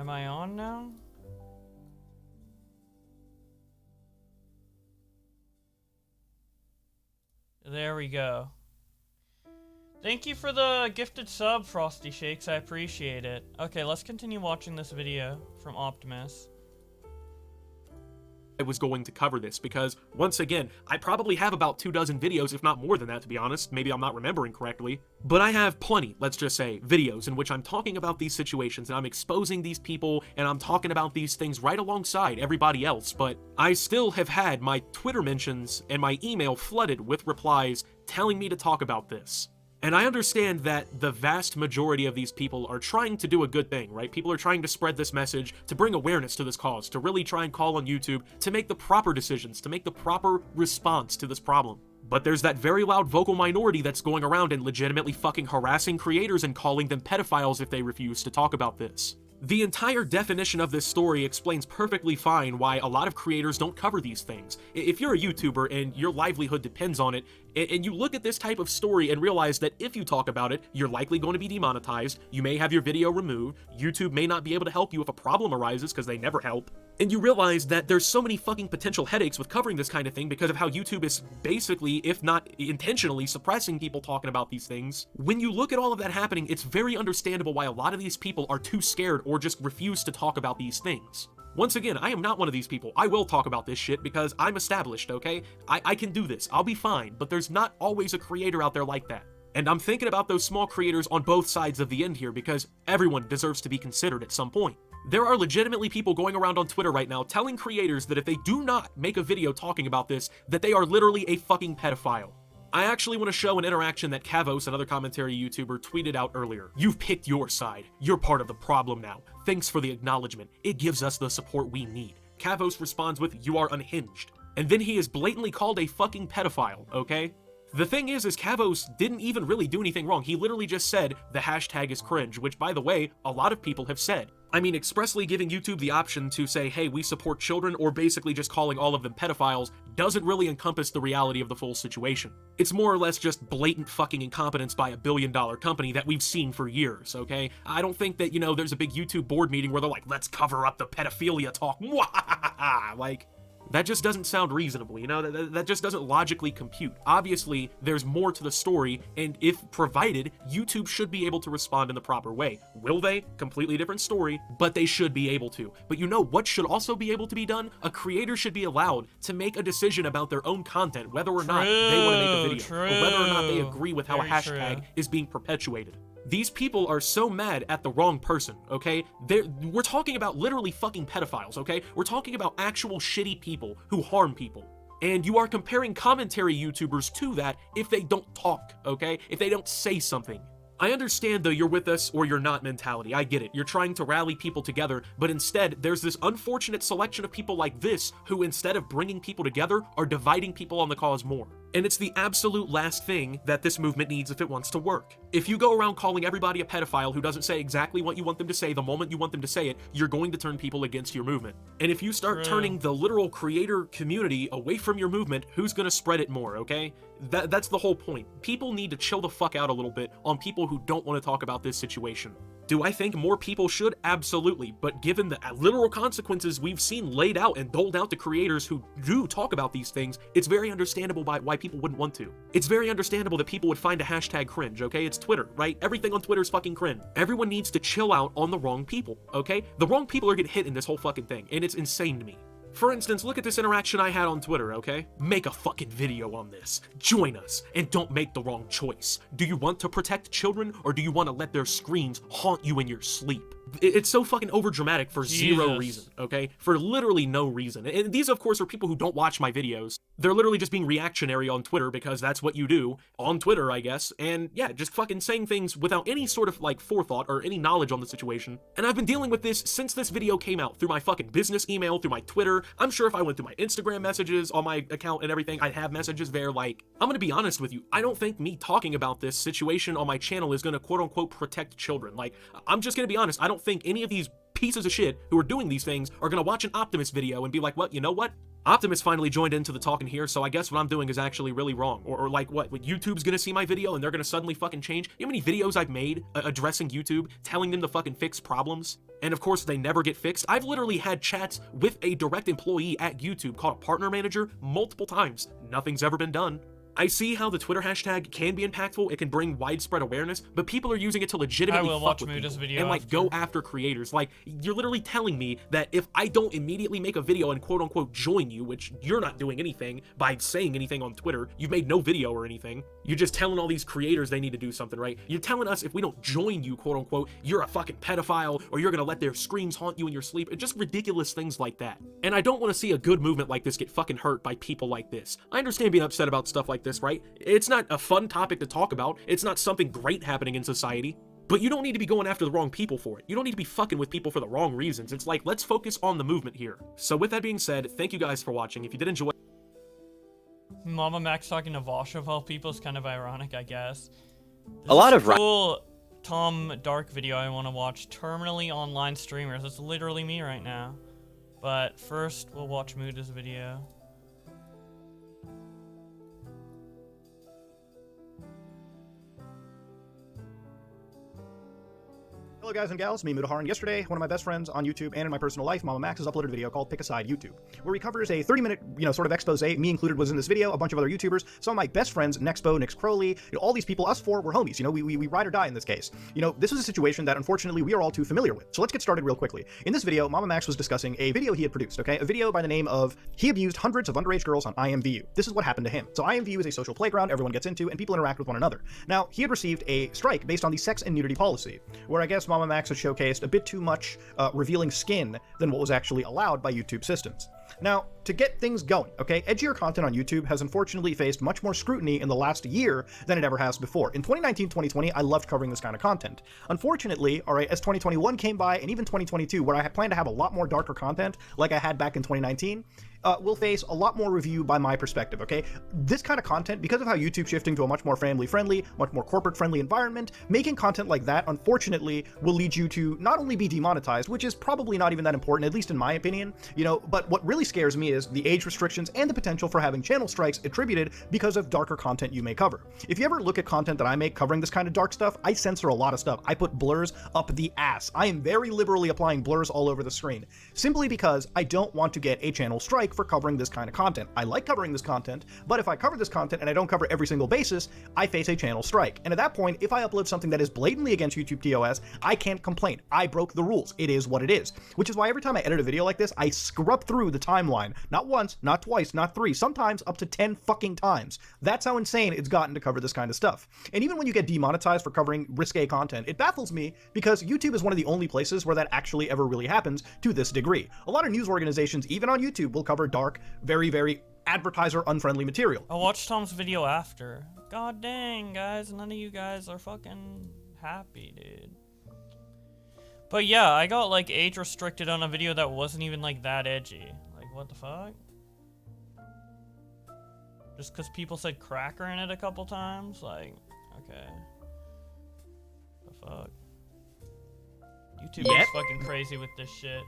Am I on now? There we go. Thank you for the gifted sub, Frosty Shakes. I appreciate it. Okay, let's continue watching this video from Optimus. I was going to cover this because, once again, I probably have about 24 videos, if not more than that, to be honest. Maybe I'm not remembering correctly. But I have plenty, let's just say, videos in which I'm talking about these situations and I'm exposing these people and I'm talking about these things right alongside everybody else. But I still have had my Twitter mentions and my email flooded with replies telling me to talk about this. And I understand that the vast majority of these people are trying to do a good thing, right? People are trying to spread this message, to bring awareness to this cause, to really try and call on YouTube, to make the proper decisions, to make the proper response to this problem. But there's that very loud vocal minority that's going around and legitimately fucking harassing creators and calling them pedophiles if they refuse to talk about this. The entire definition of this story explains perfectly fine why a lot of creators don't cover these things. If you're a YouTuber and your livelihood depends on it, and you look at this type of story and realize that if you talk about it, you're likely going to be demonetized, you may have your video removed, YouTube may not be able to help you if a problem arises because they never help, and you realize that there's so many fucking potential headaches with covering this kind of thing because of how YouTube is basically, if not intentionally, suppressing people talking about these things. When you look at all of that happening, it's very understandable why a lot of these people are too scared or just refuse to talk about these things. Once again, I am not one of these people. I will talk about this shit because I'm established, okay? I can do this. I'll be fine, but there's not always a creator out there like that. And I'm thinking about those small creators on both sides of the end here because everyone deserves to be considered at some point. There are legitimately people going around on Twitter right now telling creators that if they do not make a video talking about this, that they are literally a fucking pedophile. I actually want to show an interaction that Kavos, another commentary YouTuber, tweeted out earlier. You've picked your side. You're part of the problem now. Thanks for the acknowledgement. It gives us the support we need. Kavos responds with, you are unhinged. And then he is blatantly called a fucking pedophile, okay? The thing is Kavos didn't even really do anything wrong. He literally just said, the hashtag is cringe, which, by the way, a lot of people have said. I mean, expressly giving YouTube the option to say, hey, we support children, or basically just calling all of them pedophiles, doesn't really encompass the reality of the full situation. It's more or less just blatant fucking incompetence by a billion-dollar company that we've seen for years, okay? I don't think that, there's a big YouTube board meeting where they're like, let's cover up the pedophilia talk. Like, that just doesn't sound reasonable, that just doesn't logically compute. Obviously, there's more to the story, and if provided, YouTube should be able to respond in the proper way. Will they? Completely different story, but they should be able to. But what should also be able to be done? A creator should be allowed to make a decision about their own content, whether or not they want to make a video, or whether or not they agree with how a hashtag is being perpetuated. These people are so mad at the wrong person, okay? We're talking about literally fucking pedophiles, okay? We're talking about actual shitty people who harm people. And you are comparing commentary YouTubers to that if they don't talk, okay? If they don't say something. I understand the you're with us or you're not mentality. I get it. You're trying to rally people together, but instead, there's this unfortunate selection of people like this who, instead of bringing people together, are dividing people on the cause more. And it's the absolute last thing that this movement needs if it wants to work. If you go around calling everybody a pedophile who doesn't say exactly what you want them to say the moment you want them to say it, you're going to turn people against your movement. And if you start turning the literal creator community away from your movement, who's going to spread it more, okay? That's the whole point. People need to chill the fuck out a little bit on people who don't want to talk about this situation. Do I think more people should? Absolutely. But given the literal consequences we've seen laid out and doled out to creators who do talk about these things, it's very understandable why people wouldn't want to. It's very understandable that people would find a hashtag cringe, okay? It's Twitter, right? Everything on Twitter is fucking cringe. Everyone needs to chill out on the wrong people, okay? The wrong people are getting hit in this whole fucking thing, and it's insane to me. For instance, look at this interaction I had on Twitter, okay? Make a fucking video on this. Join us, and don't make the wrong choice. Do you want to protect children, or do you want to let their screens haunt you in your sleep? It's so fucking overdramatic for zero reason, okay? For literally no reason. And these, of course, are people who don't watch my videos. They're literally just being reactionary on Twitter because that's what you do on Twitter, I guess. And yeah, just fucking saying things without any sort of forethought or any knowledge on the situation. And I've been dealing with this since this video came out, through my fucking business email, through my Twitter. I'm sure if I went through my Instagram messages on my account and everything, I'd have messages there. I'm gonna be honest with you. I don't think me talking about this situation on my channel is gonna quote unquote protect children. I'm just gonna be honest. I don't think any of these pieces of shit who are doing these things are gonna watch an Optimus video and be like, well, you know what? Optimus finally joined into the talking here, so I guess what I'm doing is actually really wrong. Or like what YouTube's gonna see my video and they're gonna suddenly fucking change? You know how many videos I've made addressing YouTube, telling them to fucking fix problems? And of course, they never get fixed. I've literally had chats with a direct employee at YouTube called a partner manager multiple times. Nothing's ever been done. I see how the Twitter hashtag can be impactful, it can bring widespread awareness, but people are using it to legitimately fuck with people and like go after creators. Like, you're literally telling me that if I don't immediately make a video and quote unquote join you, which you're not doing anything by saying anything on Twitter, you've made no video or anything, you're just telling all these creators they need to do something, right? You're telling us if we don't join you, quote unquote, you're a fucking pedophile or you're gonna let their screams haunt you in your sleep. It's just ridiculous things like that. And I don't want to see a good movement like this get fucking hurt by people like this. I understand being upset about stuff like this, right? It's not a fun topic to talk about. It's not something great happening in society. But you don't need to be going after the wrong people for it. You don't need to be fucking with people for the wrong reasons. It's like, let's focus on the movement here. So with that being said, thank you guys for watching. If you did enjoy... Mama Max talking to Vosh of all people is kind of ironic, I guess. A lot of cool Tom Dark video I want to watch. Terminally online streamers. That's literally me right now. But first, we'll watch Muda's video. Hello guys and gals, me Mudahar, and yesterday, one of my best friends on YouTube and in my personal life, Mama Max, has uploaded a video called Pick a Side YouTube, where he covers a 30-minute, sort of expose. Me included was in this video, a bunch of other YouTubers, some of my best friends, Nexpo, Nix Crowley, all these people, us four, were homies, we ride or die in this case. This was a situation that unfortunately we are all too familiar with. So let's get started real quickly. In this video, Mama Max was discussing a video he had produced, okay? A video by the name of, he abused hundreds of underage girls on IMVU. This is what happened to him. So IMVU is a social playground everyone gets into and people interact with one another. Now, he had received a strike based on the sex and nudity policy, where I guess Mama Max had showcased a bit too much revealing skin than what was actually allowed by YouTube systems. Now, to get things going, okay, edgier content on YouTube has unfortunately faced much more scrutiny in the last year than it ever has before. In 2019-2020, I loved covering this kind of content. Unfortunately, alright, as 2021 came by, and even 2022, where I had planned to have a lot more darker content, like I had back in 2019, will face a lot more review by my perspective, okay? This kind of content, because of how YouTube's shifting to a much more family-friendly, much more corporate-friendly environment, making content like that, unfortunately, will lead you to not only be demonetized, which is probably not even that important, at least in my opinion, but what really scares me is the age restrictions and the potential for having channel strikes attributed because of darker content you may cover. If you ever look at content that I make covering this kind of dark stuff, I censor a lot of stuff. I put blurs up the ass. I am very liberally applying blurs all over the screen, simply because I don't want to get a channel strike for covering this kind of content. I like covering this content, but if I cover this content and I don't cover every single basis, I face a channel strike. And at that point, if I upload something that is blatantly against YouTube TOS, I can't complain. I broke the rules. It is what it is. Which is why every time I edit a video like this, I scrub through the timeline. Not once, not twice, not three, sometimes up to 10 fucking times. That's how insane it's gotten to cover this kind of stuff. And even when you get demonetized for covering risque content, it baffles me because YouTube is one of the only places where that actually ever really happens to this degree. A lot of news organizations, even on YouTube, will cover dark, very, very advertiser-unfriendly material. I watched Tom's video after. God dang, guys, none of you guys are fucking happy, dude. But yeah, I got like age restricted on a video that wasn't even like that edgy. Like, what the fuck? Just because people said cracker in it a couple times? Like, okay. The fuck? YouTube is fucking crazy with this shit.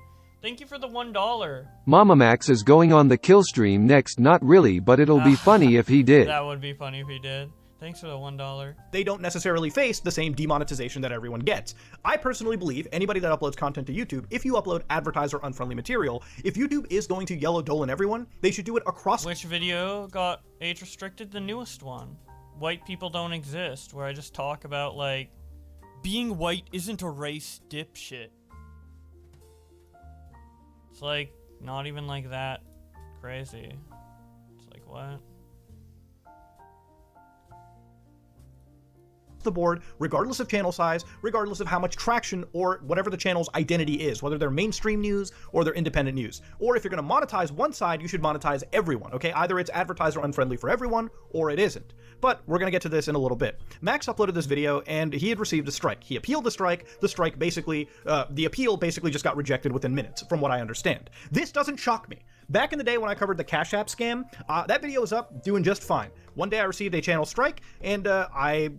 Thank you for the $1. Mama Max is going on the kill stream next. Not really, but it'll be funny if he did. That would be funny if he did. Thanks for the $1. They don't necessarily face the same demonetization that everyone gets. I personally believe anybody that uploads content to YouTube, if you upload advertiser-unfriendly material, if YouTube is going to yellow Dolan everyone, they should do it across— Which video got age restricted? The newest one. White people don't exist, where I just talk about, like, being white isn't a race, dipshit. It's like, not even like that crazy. It's like, what? the board, regardless of channel size, regardless of how much traction or whatever the channel's identity is, whether they're mainstream news or they're independent news. Or if you're going to monetize one side, you should monetize everyone, okay? Either it's advertiser unfriendly for everyone, or it isn't. But we're going to get to this in a little bit. Max uploaded this video, and he had received a strike. He appealed the strike. The strike basically, the appeal basically just got rejected within minutes, from what I understand. This doesn't shock me. Back in the day when I covered the Cash App scam, that video was up, doing just fine. One day I received a channel strike, and I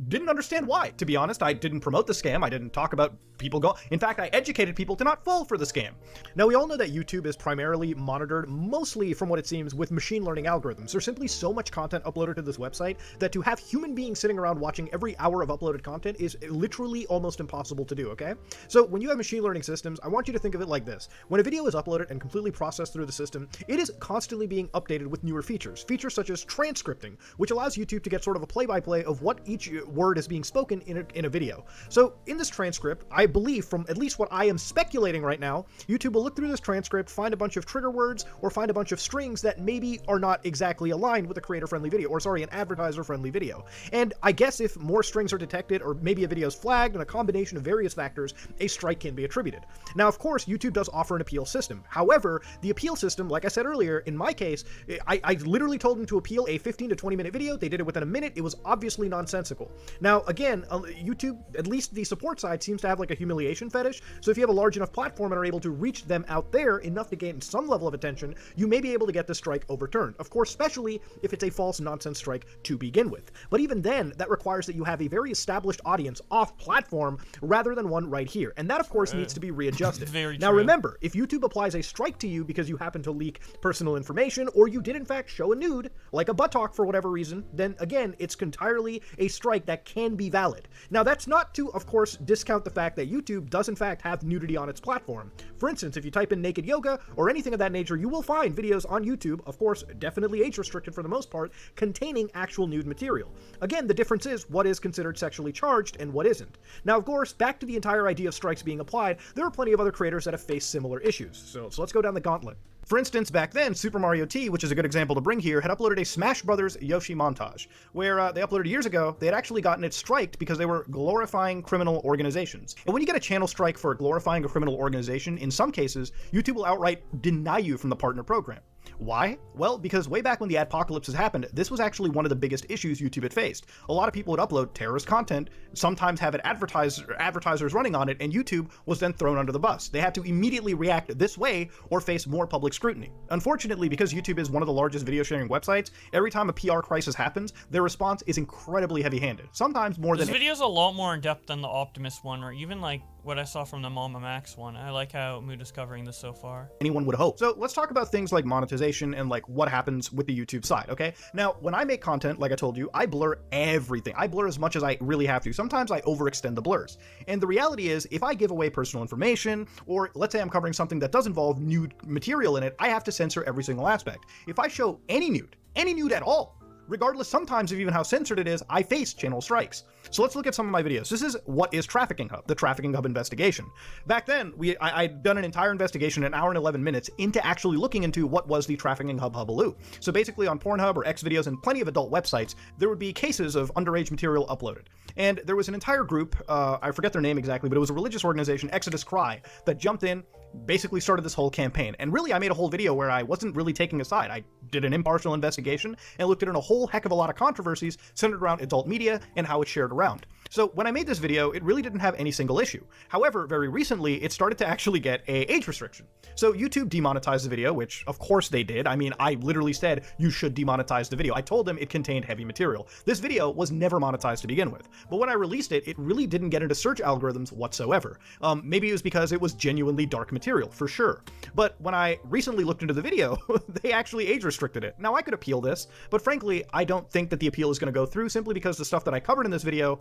didn't understand why. To be honest, I didn't promote the scam. I didn't talk about people go. In fact, I educated people to not fall for the scam. Now, we all know that YouTube is primarily monitored, mostly from what it seems, with machine learning algorithms. There's simply so much content uploaded to this website that to have human beings sitting around watching every hour of uploaded content is literally almost impossible to do, okay? So when you have machine learning systems, I want you to think of it like this. When a video is uploaded and completely processed through the system, it is constantly being updated with newer features. Features such as transcripting, which allows YouTube to get sort of a play-by-play of what each word is being spoken in a video. So in this transcript, I believe, from at least what I am speculating right now, YouTube will look through this transcript, find a bunch of trigger words, or find a bunch of strings that maybe are not exactly aligned with a creator-friendly video, or sorry, an advertiser-friendly video. And I guess if more strings are detected, or maybe a video is flagged, and a combination of various factors, a strike can be attributed. Now, of course, YouTube does offer an appeal system. However, the appeal system, like I said earlier, in my case, I literally told them to appeal a 15 to 20 minute video. They did it within a minute. It was obviously nonsensical. Now, again, YouTube, at least the support side, seems to have like a humiliation fetish. So if you have a large enough platform and are able to reach them out there enough to gain some level of attention, you may be able to get the strike overturned. Of course, especially if it's a false nonsense strike to begin with. But even then, that requires that you have a very established audience off platform rather than one right here. And that, of course, needs to be readjusted. Now, remember, if YouTube applies a strike to you because you happen to leak personal information, or you did in fact show a nude, like a buttock for whatever reason, then again, it's entirely a strike that can be valid. Now, that's not to, of course, discount the fact that YouTube does in fact have nudity on its platform. For instance, if you type in naked yoga or anything of that nature, you will find videos on YouTube, of course, definitely age restricted for the most part, containing actual nude material. Again, the difference is what is considered sexually charged and what isn't. Now, of course, back to the entire idea of strikes being applied, there are plenty of other creators that have faced similar issues. So let's go down the gauntlet. For instance, back then, Super Mario T, which is a good example to bring here, had uploaded a Smash Brothers Yoshi montage, where they uploaded years ago. They had actually gotten it striked because they were glorifying criminal organizations. And when you get a channel strike for glorifying a criminal organization, in some cases, YouTube will outright deny you from the partner program. Why? Well, because way back when the adpocalypses happened, this was actually one of the biggest issues YouTube had faced. A lot of people would upload terrorist content, sometimes have advertisers running on it, and YouTube was then thrown under the bus. They had to immediately react this way or face more public scrutiny. Unfortunately, because YouTube is one of the largest video sharing websites, every time a PR crisis happens, their response is incredibly heavy-handed, sometimes more than— This video's a lot more in-depth than the Optimus one, or even like what I saw from the Mama Max one. I like how Mood is covering this so far. Anyone would hope. So let's talk about things like monetization and like what happens with the YouTube side, okay? Now, when I make content, like I told you, I blur everything. I blur as much as I really have to. Sometimes I overextend the blurs. And the reality is, if I give away personal information, or let's say I'm covering something that does involve nude material in it, I have to censor every single aspect. If I show any nude at all, regardless sometimes of even how censored it is, I face channel strikes. So let's look at some of my videos. This is What is Trafficking Hub, the Trafficking Hub investigation. Back then, I'd done an entire investigation, an hour and 11 minutes, into actually looking into what was the Trafficking Hub hubaloo. So basically on Pornhub or Xvideos and plenty of adult websites, there would be cases of underage material uploaded. And there was an entire group, I forget their name exactly, but it was a religious organization, Exodus Cry, that jumped in, basically started this whole campaign. And really, I made a whole video where I wasn't really taking a side. I did an impartial investigation and looked at a whole heck of a lot of controversies centered around adult media and how it's shared around. So when I made this video, it really didn't have any single issue. However, very recently, it started to actually get an age restriction. So YouTube demonetized the video, which of course they did. I mean, I literally said, you should demonetize the video. I told them it contained heavy material. This video was never monetized to begin with. But when I released it, it really didn't get into search algorithms whatsoever. Maybe it was because it was genuinely dark material, for sure. But when I recently looked into the video, they actually age restricted it. Now, I could appeal this, but frankly, I don't think that the appeal is going to go through simply because the stuff that I covered in this video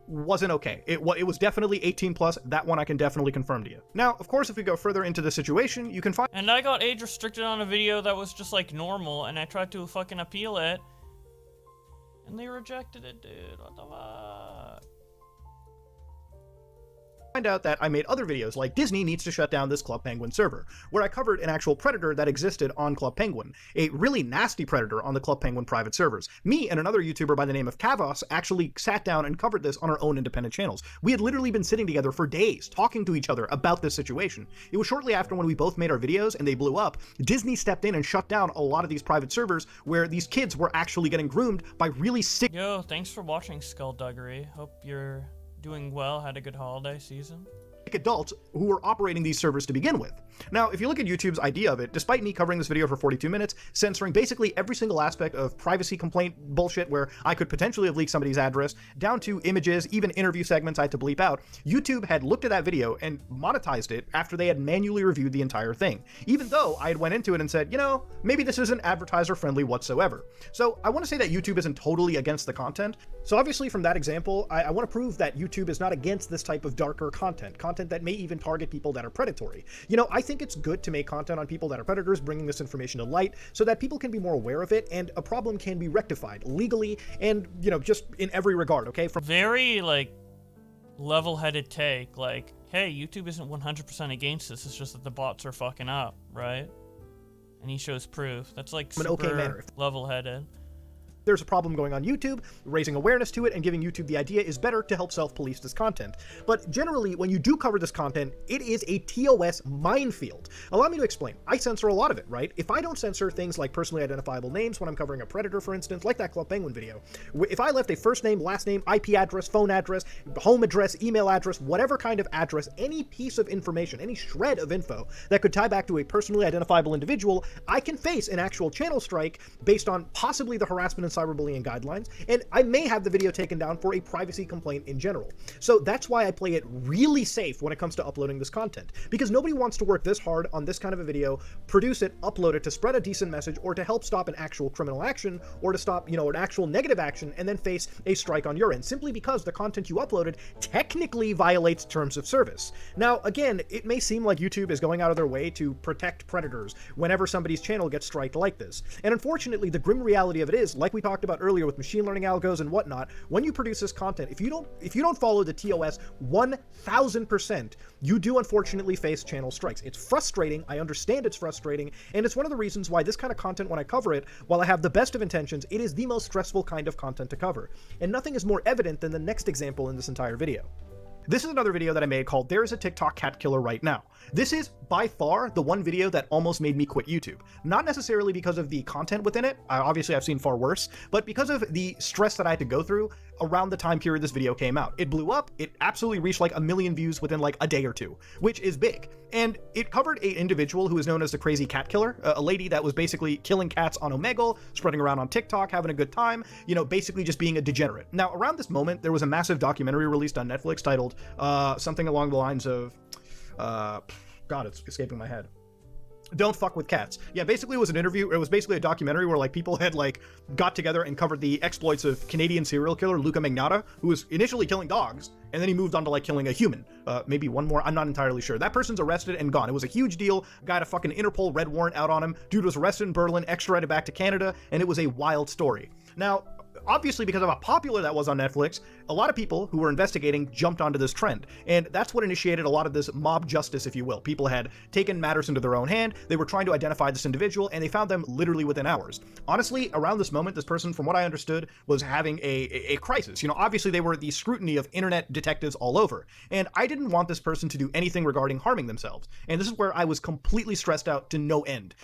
wasn't okay. It was definitely 18 plus. That one I can definitely confirm to you. Now, of course, if we go further into the situation, you can find— And I got age restricted on a video that was just like normal, and I tried to fucking appeal it, and they rejected it, dude. What the fuck? find out that I made other videos like Disney needs to shut down this Club Penguin server, where I covered an actual predator that existed on Club Penguin, a really nasty predator on the Club Penguin private servers. Me and another YouTuber by the name of Kavos actually sat down and covered this on our own independent channels. We had literally been sitting together for days talking to each other about this situation. It was shortly after when we both made our videos and they blew up, Disney stepped in and shut down a lot of these private servers where these kids were actually getting groomed by really sick— Yo, thanks for watching, Skullduggery. Hope you're doing well, had a good holiday season. adults who were operating these servers to begin with. Now, if you look at YouTube's idea of it, despite me covering this video for 42 minutes, censoring basically every single aspect of privacy complaint bullshit where I could potentially have leaked somebody's address, down to images, even interview segments I had to bleep out, YouTube had looked at that video and monetized it after they had manually reviewed the entire thing, even though I had went into it and said, you know, maybe this isn't advertiser friendly whatsoever. So I want to say that YouTube isn't totally against the content. So obviously from that example, I want to prove that YouTube is not against this type of darker content that may even target people that are predatory. You know, I think it's good to make content on people that are predators, bringing this information to light so that people can be more aware of it and a problem can be rectified legally and, you know, just in every regard, okay? From very, like, level-headed take, like, hey, YouTube isn't 100% against this, it's just that the bots are fucking up, right? And he shows proof. That's, like, super okay manner. Level-headed. There's a problem going on YouTube, raising awareness to it and giving YouTube the idea is better to help self-police this content. But generally, when you do cover this content, it is a TOS minefield. Allow me to explain. I censor a lot of it, right? If I don't censor things like personally identifiable names when I'm covering a predator, for instance, like that Club Penguin video, if I left a first name, last name, IP address, phone address, home address, email address, whatever kind of address, any piece of information, any shred of info that could tie back to a personally identifiable individual, I can face an actual channel strike based on possibly the harassment and cyberbullying guidelines, and I may have the video taken down for a privacy complaint in general. So that's why I play it really safe when it comes to uploading this content, because nobody wants to work this hard on this kind of a video, produce it, upload it to spread a decent message or to help stop an actual criminal action or to stop, you know, an actual negative action and then face a strike on your end, simply because the content you uploaded technically violates terms of service. Now, again, it may seem like YouTube is going out of their way to protect predators whenever somebody's channel gets striked like this. And unfortunately, the grim reality of it is, like we talked about earlier with machine learning algos and whatnot, when you produce this content, if you don't follow the TOS 1000%, you do unfortunately face channel strikes. It's frustrating, I understand it's frustrating, and it's one of the reasons why this kind of content, when I cover it, while I have the best of intentions, it is the most stressful kind of content to cover. And nothing is more evident than the next example in this entire video. This is another video that I made called There is a TikTok Cat Killer Right Now. This is by far the one video that almost made me quit YouTube. Not necessarily because of the content within it, obviously I've seen far worse, but because of the stress that I had to go through around the time period this video came out. It blew up, it absolutely reached like 1 million views within like a day or two, which is big. And it covered an individual who is known as the Crazy Cat Killer, a lady that was basically killing cats on Omegle, spreading around on TikTok, having a good time, you know, basically just being a degenerate. Now, around this moment, there was a massive documentary released on Netflix titled something along the lines of, God, it's escaping my head. Don't Fuck with Cats. Yeah, basically it was an interview. It was basically a documentary where like people had like got together and covered the exploits of Canadian serial killer Luca Magnotta, who was initially killing dogs, and then he moved on to like killing a human. Maybe one more, I'm not entirely sure. That person's arrested and gone. It was a huge deal. Got a fucking Interpol red warrant out on him. Dude was arrested in Berlin, extradited back to Canada, and it was a wild story. Now, obviously, because of how popular that was on Netflix, a lot of people who were investigating jumped onto this trend. And that's what initiated a lot of this mob justice, if you will. People had taken matters into their own hand, they were trying to identify this individual, and they found them literally within hours. Honestly, around this moment, this person, from what I understood, was having a crisis. You know, obviously they were the scrutiny of internet detectives all over. And I didn't want this person to do anything regarding harming themselves. And this is where I was completely stressed out to no end.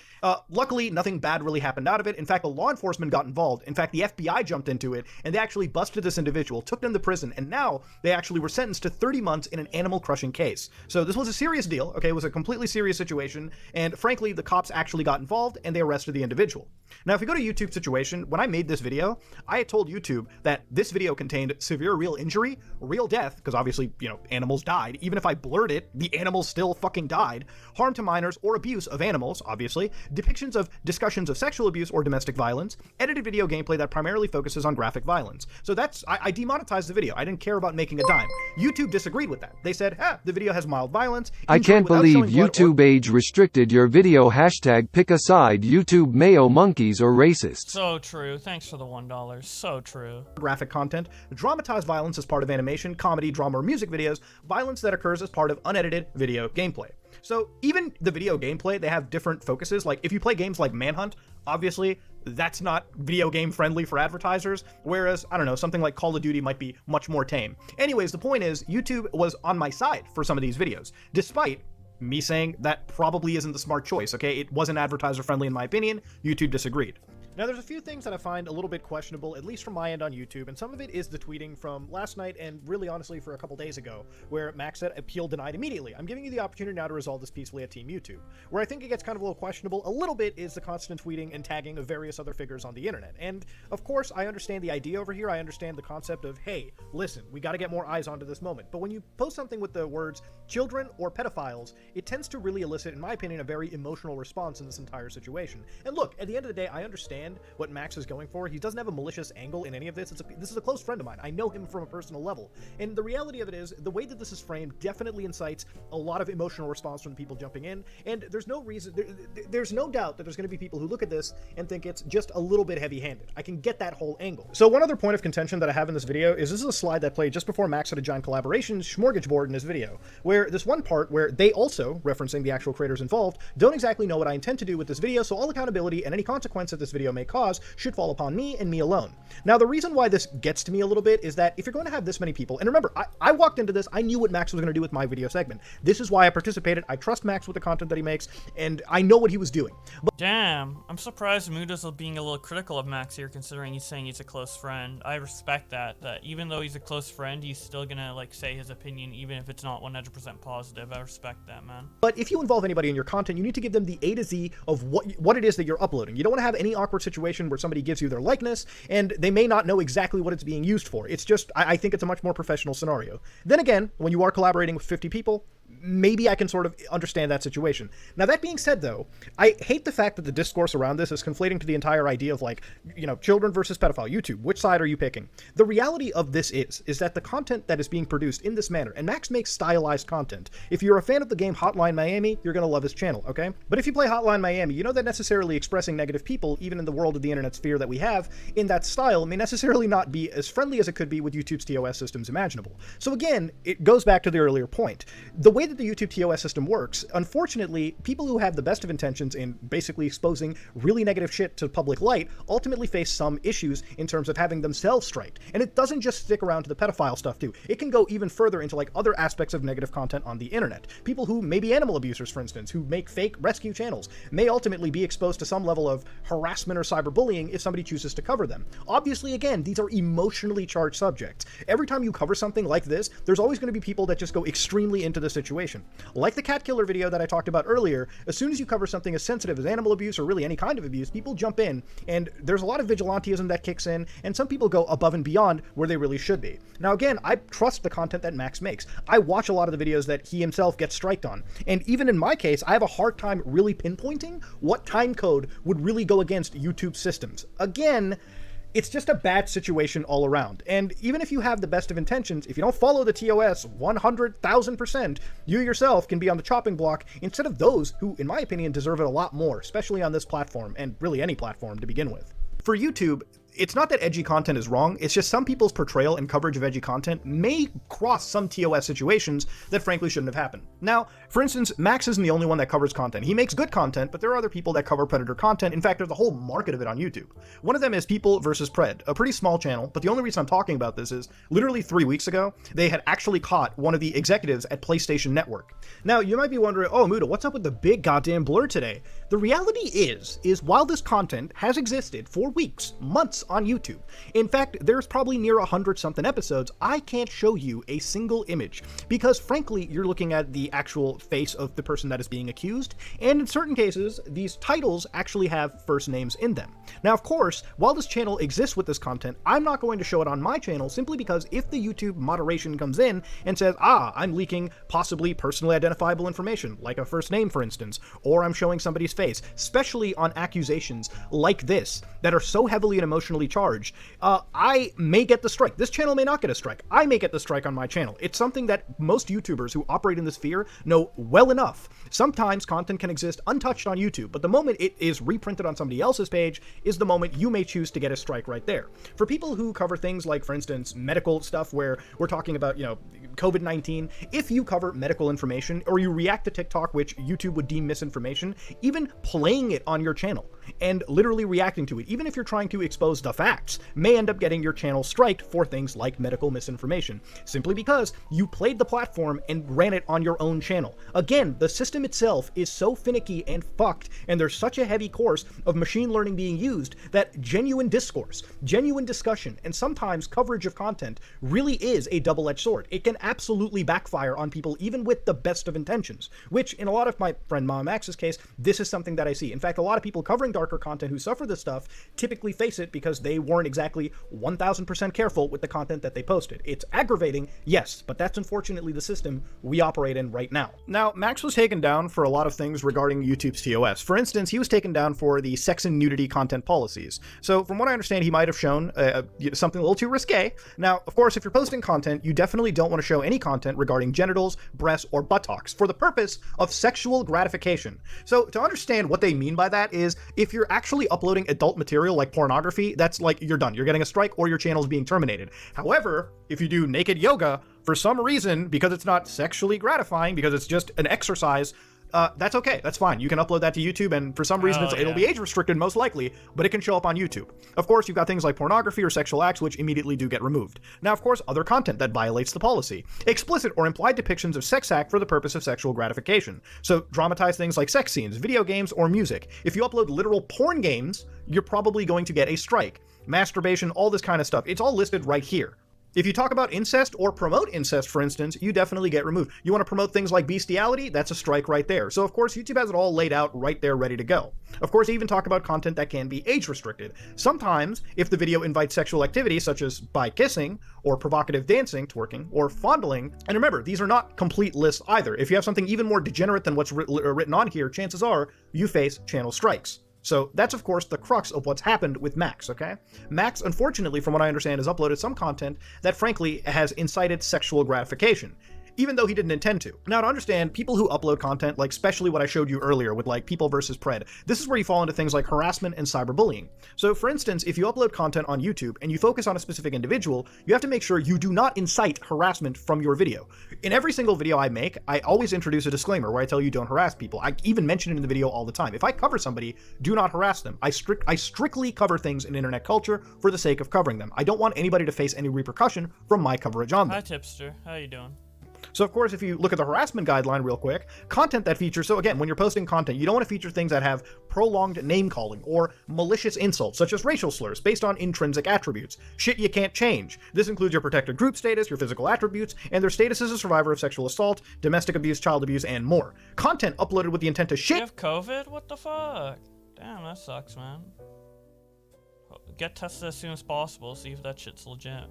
Luckily, nothing bad really happened out of it. In fact, the law enforcement got involved. In fact, the FBI jumped into it, and they actually busted this individual, took them to prison, and now they actually were sentenced to 30 months in an animal-crushing case. So this was a serious deal, okay? It was a completely serious situation, and frankly, the cops actually got involved, and they arrested the individual. Now, if you go to YouTube's situation, when I made this video, I had told YouTube that this video contained severe real injury, real death, because obviously, you know, animals died. Even if I blurred it, the animals still fucking died. Harm to minors or abuse of animals, obviously. Depictions of discussions of sexual abuse or domestic violence. Edited video gameplay that primarily focuses on graphic violence. So that's, I demonetized the video. I didn't care about making a dime. YouTube disagreed with that. They said, the video has mild violence. I can't believe YouTube age restricted your video. Hashtag pick a side. YouTube mayo monkeys or racists. So true. Thanks for the $1. So true. Graphic content, dramatized violence as part of animation, comedy, drama, or music videos, violence that occurs as part of unedited video gameplay. So even the video gameplay, they have different focuses. Like if you play games like Manhunt, obviously that's not video game friendly for advertisers, whereas, I don't know, something like Call of Duty might be much more tame. Anyways, the point is, YouTube was on my side for some of these videos, despite me saying that probably isn't the smart choice, okay? It wasn't advertiser friendly in my opinion. YouTube disagreed. Now, there's a few things that I find a little bit questionable, at least from my end on YouTube, and some of it is the tweeting from last night and really honestly for a couple days ago, where Max said appeal denied immediately. I'm giving you the opportunity now to resolve this peacefully at Team YouTube. Where I think it gets kind of a little questionable a little bit is the constant tweeting and tagging of various other figures on the internet. And of course, I understand the idea over here. I understand the concept of, hey, listen, we got to get more eyes onto this moment. But when you post something with the words children or pedophiles, it tends to really elicit, in my opinion, a very emotional response in this entire situation. And look, at the end of the day, I understand what Max is going for. He doesn't have a malicious angle in any of this. This is a close friend of mine. I know him from a personal level. And the reality of it is, the way that this is framed definitely incites a lot of emotional response from the people jumping in. And there's no reason, there's no doubt that there's going to be people who look at this and think it's just a little bit heavy-handed. I can get that whole angle. So one other point of contention that I have in this video is this is a slide that played just before Max had a giant collaboration smorgasbord in his video, where this one part where they also, referencing the actual creators involved, don't exactly know what I intend to do with this video, so all accountability and any consequence that this video may cause should fall upon me and me alone. Now, the reason why this gets to me a little bit is that if you're going to have this many people, and remember, I walked into this, I knew what Max was going to do with my video segment. This is why I participated. I trust Max with the content that he makes, and I know what he was doing. But Damn, I'm surprised Muda's being a little critical of Max here, considering he's saying he's a close friend. I respect that even though he's a close friend, he's still gonna, like, say his opinion, even if it's not 100% positive. I respect that, man. But if you involve anybody in your content, you need to give them the A to Z of what it is that you're uploading. You don't want to have any awkward situation where somebody gives you their likeness, and they may not know exactly what it's being used for. It's just, I think it's a much more professional scenario. Then again, when you are collaborating with 50 people, maybe I can sort of understand that situation. Now, that being said, though, I hate the fact that the discourse around this is conflating to the entire idea of, like, you know, children versus pedophile. YouTube, which side are you picking? The reality of this is that the content that is being produced in this manner, and Max makes stylized content. If you're a fan of the game Hotline Miami, you're going to love his channel, okay? But if you play Hotline Miami, you know that necessarily expressing negative people, even in the world of the internet sphere that we have, in that style, may necessarily not be as friendly as it could be with YouTube's TOS systems imaginable. So again, it goes back to the earlier point. The way that the YouTube TOS system works, unfortunately, people who have the best of intentions in basically exposing really negative shit to public light ultimately face some issues in terms of having themselves striked. And it doesn't just stick around to the pedophile stuff too. It can go even further into, like, other aspects of negative content on the internet. People who may be animal abusers, for instance, who make fake rescue channels, may ultimately be exposed to some level of harassment or cyberbullying if somebody chooses to cover them. Obviously, again, these are emotionally charged subjects. Every time you cover something like this, there's always going to be people that just go extremely into the situation. Like the cat killer video that I talked about earlier, as soon as you cover something as sensitive as animal abuse or really any kind of abuse, people jump in, and there's a lot of vigilantism that kicks in, and some people go above and beyond where they really should be. Now again, I trust the content that Max makes. I watch a lot of the videos that he himself gets striked on, and even in my case, I have a hard time really pinpointing what time code would really go against YouTube systems. Again, it's just a bad situation all around. And even if you have the best of intentions, if you don't follow the TOS 100,000%, you yourself can be on the chopping block instead of those who, in my opinion, deserve it a lot more, especially on this platform, and really any platform to begin with. For YouTube, it's not that edgy content is wrong, it's just some people's portrayal and coverage of edgy content may cross some TOS situations that frankly shouldn't have happened. Now, for instance, Max isn't the only one that covers content. He makes good content, but there are other people that cover predator content. In fact, there's a whole market of it on YouTube. One of them is People vs. Pred, a pretty small channel, but the only reason I'm talking about this is literally 3 weeks ago, they had actually caught one of the executives at PlayStation Network. Now, you might be wondering, oh, Muda, what's up with the big goddamn blur today? The reality is while this content has existed for weeks, months on YouTube, in fact, there's probably near 100-something episodes, I can't show you a single image, because frankly, you're looking at the actual face of the person that is being accused, and in certain cases, these titles actually have first names in them. Now, of course, while this channel exists with this content, I'm not going to show it on my channel, simply because if the YouTube moderation comes in and says, I'm leaking possibly personally identifiable information, like a first name, for instance, or I'm showing somebody's face, especially on accusations like this, that are so heavily and emotionally charged, I may get the strike. This channel may not get a strike. I may get the strike on my channel. It's something that most YouTubers who operate in this sphere know well enough. Sometimes content can exist untouched on YouTube, but the moment it is reprinted on somebody else's page is the moment you may choose to get a strike right there. For people who cover things like, for instance, medical stuff where we're talking about, COVID-19, if you cover medical information or you react to TikTok, which YouTube would deem misinformation, even playing it on your channel and literally reacting to it, even if you're trying to expose the facts, may end up getting your channel striked for things like medical misinformation, simply because you played the platform and ran it on your own channel. Again, the system itself is so finicky and fucked, and there's such a heavy course of machine learning being used that genuine discourse, genuine discussion, and sometimes coverage of content really is a double-edged sword. It can absolutely backfire on people even with the best of intentions, which in a lot of my friend Mama Max's case, this is something that I see. In fact, a lot of people covering darker content who suffer this stuff typically face it because they weren't exactly 1000% careful with the content that they posted. It's aggravating, yes, but that's unfortunately the system we operate in right now. Now, Max was taken down for a lot of things regarding YouTube's TOS. For instance, he was taken down for the sex and nudity content policies. So from what I understand, he might have shown something a little too risque. Now, of course, if you're posting content, you definitely don't want to show any content regarding genitals, breasts, or buttocks for the purpose of sexual gratification. So to understand what they mean by that is, if you're actually uploading adult material like pornography, that's like, you're done. You're getting a strike or your channel's being terminated. However, if you do naked yoga, for some reason, because it's not sexually gratifying, because it's just an exercise, that's okay. That's fine. You can upload that to YouTube, and for some reason it'll be age restricted most likely, but it can show up on YouTube. Of course, you've got things like pornography or sexual acts, which immediately do get removed. Now, of course, other content that violates the policy. Explicit or implied depictions of sex act for the purpose of sexual gratification. So dramatize things like sex scenes, video games, or music. If you upload literal porn games, you're probably going to get a strike. Masturbation, all this kind of stuff. It's all listed right here. If you talk about incest or promote incest, for instance, you definitely get removed. You want to promote things like bestiality? That's a strike right there. So of course, YouTube has it all laid out right there, ready to go. Of course, even talk about content that can be age restricted. Sometimes, if the video invites sexual activity, such as by kissing, or provocative dancing, twerking, or fondling, and remember, these are not complete lists either. If you have something even more degenerate than what's written on here, chances are you face channel strikes. So that's, of course, the crux of what's happened with Max, okay? Max, unfortunately, from what I understand, has uploaded some content that, frankly, has incited sexual gratification, even though he didn't intend to. Now, to understand, people who upload content, like especially what I showed you earlier with like people versus pred, this is where you fall into things like harassment and cyberbullying. So for instance, if you upload content on YouTube and you focus on a specific individual, you have to make sure you do not incite harassment from your video. In every single video I make, I always introduce a disclaimer where I tell you don't harass people. I even mention it in the video all the time. If I cover somebody, do not harass them. I strictly cover things in internet culture for the sake of covering them. I don't want anybody to face any repercussion from my coverage on them. Hi, Tipster. How you doing? So of course, if you look at the harassment guideline real quick, content that features, so again, when you're posting content, you don't want to feature things that have prolonged name calling or malicious insults, such as racial slurs based on intrinsic attributes, shit you can't change. This includes your protected group status, your physical attributes, and their status as a survivor of sexual assault, domestic abuse, child abuse, and more. Content uploaded with the intent to shit. You have COVID? What the fuck? Damn, that sucks, man. Get tested as soon as possible, see if that shit's legit.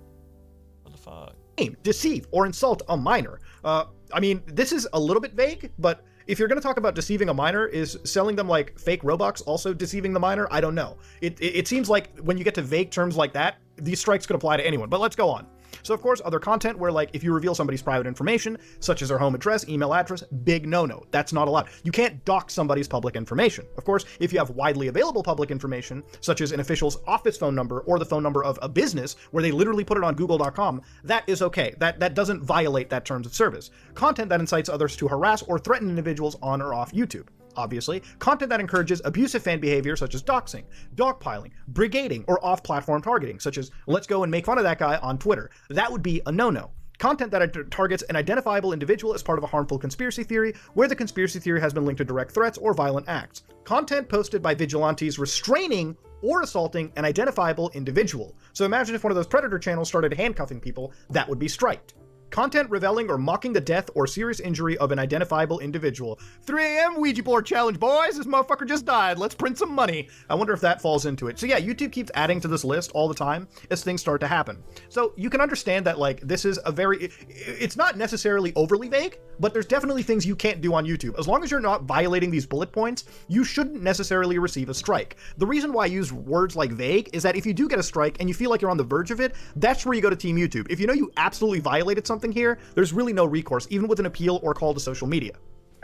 What the fuck? Deceive or insult a minor. I mean, this is a little bit vague, but if you're going to talk about deceiving a minor, is selling them like fake Robux also deceiving the minor? I don't know. It seems like when you get to vague terms like that, these strikes could apply to anyone, but let's go on. So of course, other content where like if you reveal somebody's private information, such as their home address, email address, big no-no. That's not allowed. You can't dox somebody's public information. Of course, if you have widely available public information, such as an official's office phone number or the phone number of a business where they literally put it on google.com, that is okay. That doesn't violate that terms of service. Content that incites others to harass or threaten individuals on or off YouTube. Obviously, content that encourages abusive fan behavior such as doxing, dogpiling, brigading, or off-platform targeting, such as let's go and make fun of that guy on Twitter. That would be a no-no. Content that targets an identifiable individual as part of a harmful conspiracy theory, where the conspiracy theory has been linked to direct threats or violent acts. Content posted by vigilantes restraining or assaulting an identifiable individual. So imagine if one of those predator channels started handcuffing people, that would be striked. Content reveling or mocking the death or serious injury of an identifiable individual. 3 a.m. Ouija board challenge, boys! This motherfucker just died. Let's print some money. I wonder if that falls into it. So yeah, YouTube keeps adding to this list all the time as things start to happen. So you can understand that like this is a very, it's not necessarily overly vague, but there's definitely things you can't do on YouTube. As long as you're not violating these bullet points, you shouldn't necessarily receive a strike. The reason why I use words like vague is that if you do get a strike and you feel like you're on the verge of it, that's where you go to Team YouTube. If you know you absolutely violated something here, there's really no recourse, even with an appeal or call to social media.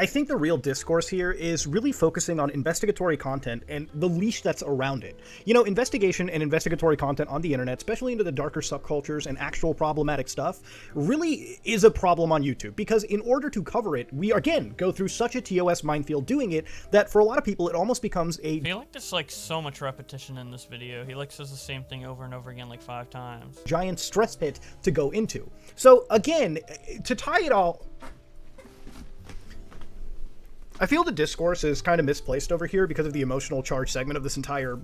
I think the real discourse here is really focusing on investigatory content and the leash that's around it. You know, investigation and investigatory content on the internet, especially into the darker subcultures and actual problematic stuff, really is a problem on YouTube, because in order to cover it, we again go through such a TOS minefield doing it that for a lot of people it almost becomes a... I feel like there's like so much repetition in this video. He like says the same thing over and over again like 5 times. Giant stress pit to go into. So again, to tie it all... I feel the discourse is kind of misplaced over here because of the emotional charge segment of this entire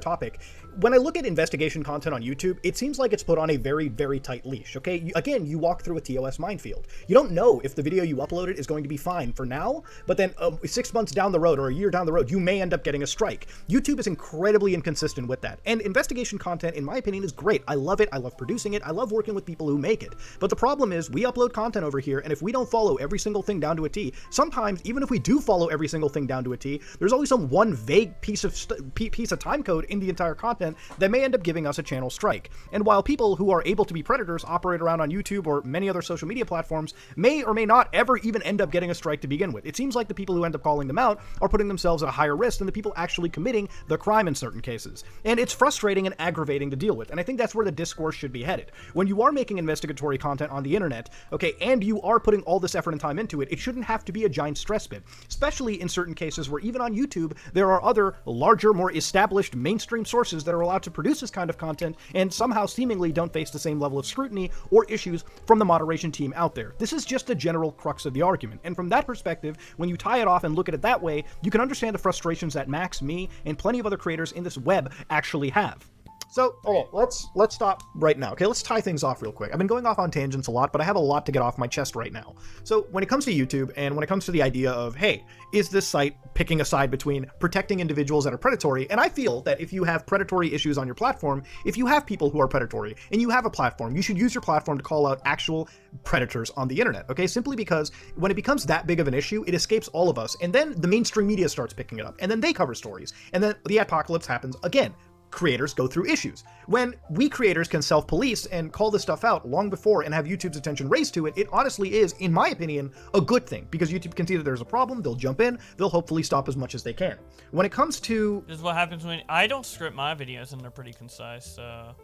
topic. When I look at investigation content on YouTube, it seems like it's put on a very, very tight leash, okay? Again, you walk through a TOS minefield. You don't know if the video you uploaded is going to be fine for now, but then 6 months down the road or a year down the road, you may end up getting a strike. YouTube is incredibly inconsistent with that. And investigation content, in my opinion, is great. I love it. I love producing it. I love working with people who make it. But the problem is we upload content over here, and if we don't follow every single thing down to a T, sometimes, even if we do follow every single thing down to a T, there's always some one vague piece of time code in the entire content that may end up giving us a channel strike. And while people who are able to be predators operate around on YouTube or many other social media platforms may or may not ever even end up getting a strike to begin with, it seems like the people who end up calling them out are putting themselves at a higher risk than the people actually committing the crime in certain cases. And it's frustrating and aggravating to deal with, and I think that's where the discourse should be headed. When you are making investigatory content on the internet, okay, and you are putting all this effort and time into it, it shouldn't have to be a giant stress pit, especially in certain cases where even on YouTube, there are other larger, more established mainstream sources that are allowed to produce this kind of content and somehow seemingly don't face the same level of scrutiny or issues from the moderation team out there. This is just the general crux of the argument, and from that perspective, when you tie it off and look at it that way, you can understand the frustrations that Max, me, and plenty of other creators in this web actually have. So, okay, let's stop right now. Okay, let's tie things off real quick. I've been going off on tangents a lot, but I have a lot to get off my chest right now. So, when it comes to YouTube, and when it comes to the idea of, hey, is this site picking a side between protecting individuals that are predatory? And I feel that if you have predatory issues on your platform, if you have people who are predatory, and you have a platform, you should use your platform to call out actual predators on the internet, okay? Simply because when it becomes that big of an issue, it escapes all of us, and then the mainstream media starts picking it up, and then they cover stories, and then the apocalypse happens again. Creators go through issues. When we creators can self-police and call this stuff out long before and have YouTube's attention raised to it, it honestly is, in my opinion, a good thing, because YouTube can see that there's a problem, they'll jump in, they'll hopefully stop as much as they can. When it comes to... This is what happens when I don't script my videos and they're pretty concise, so...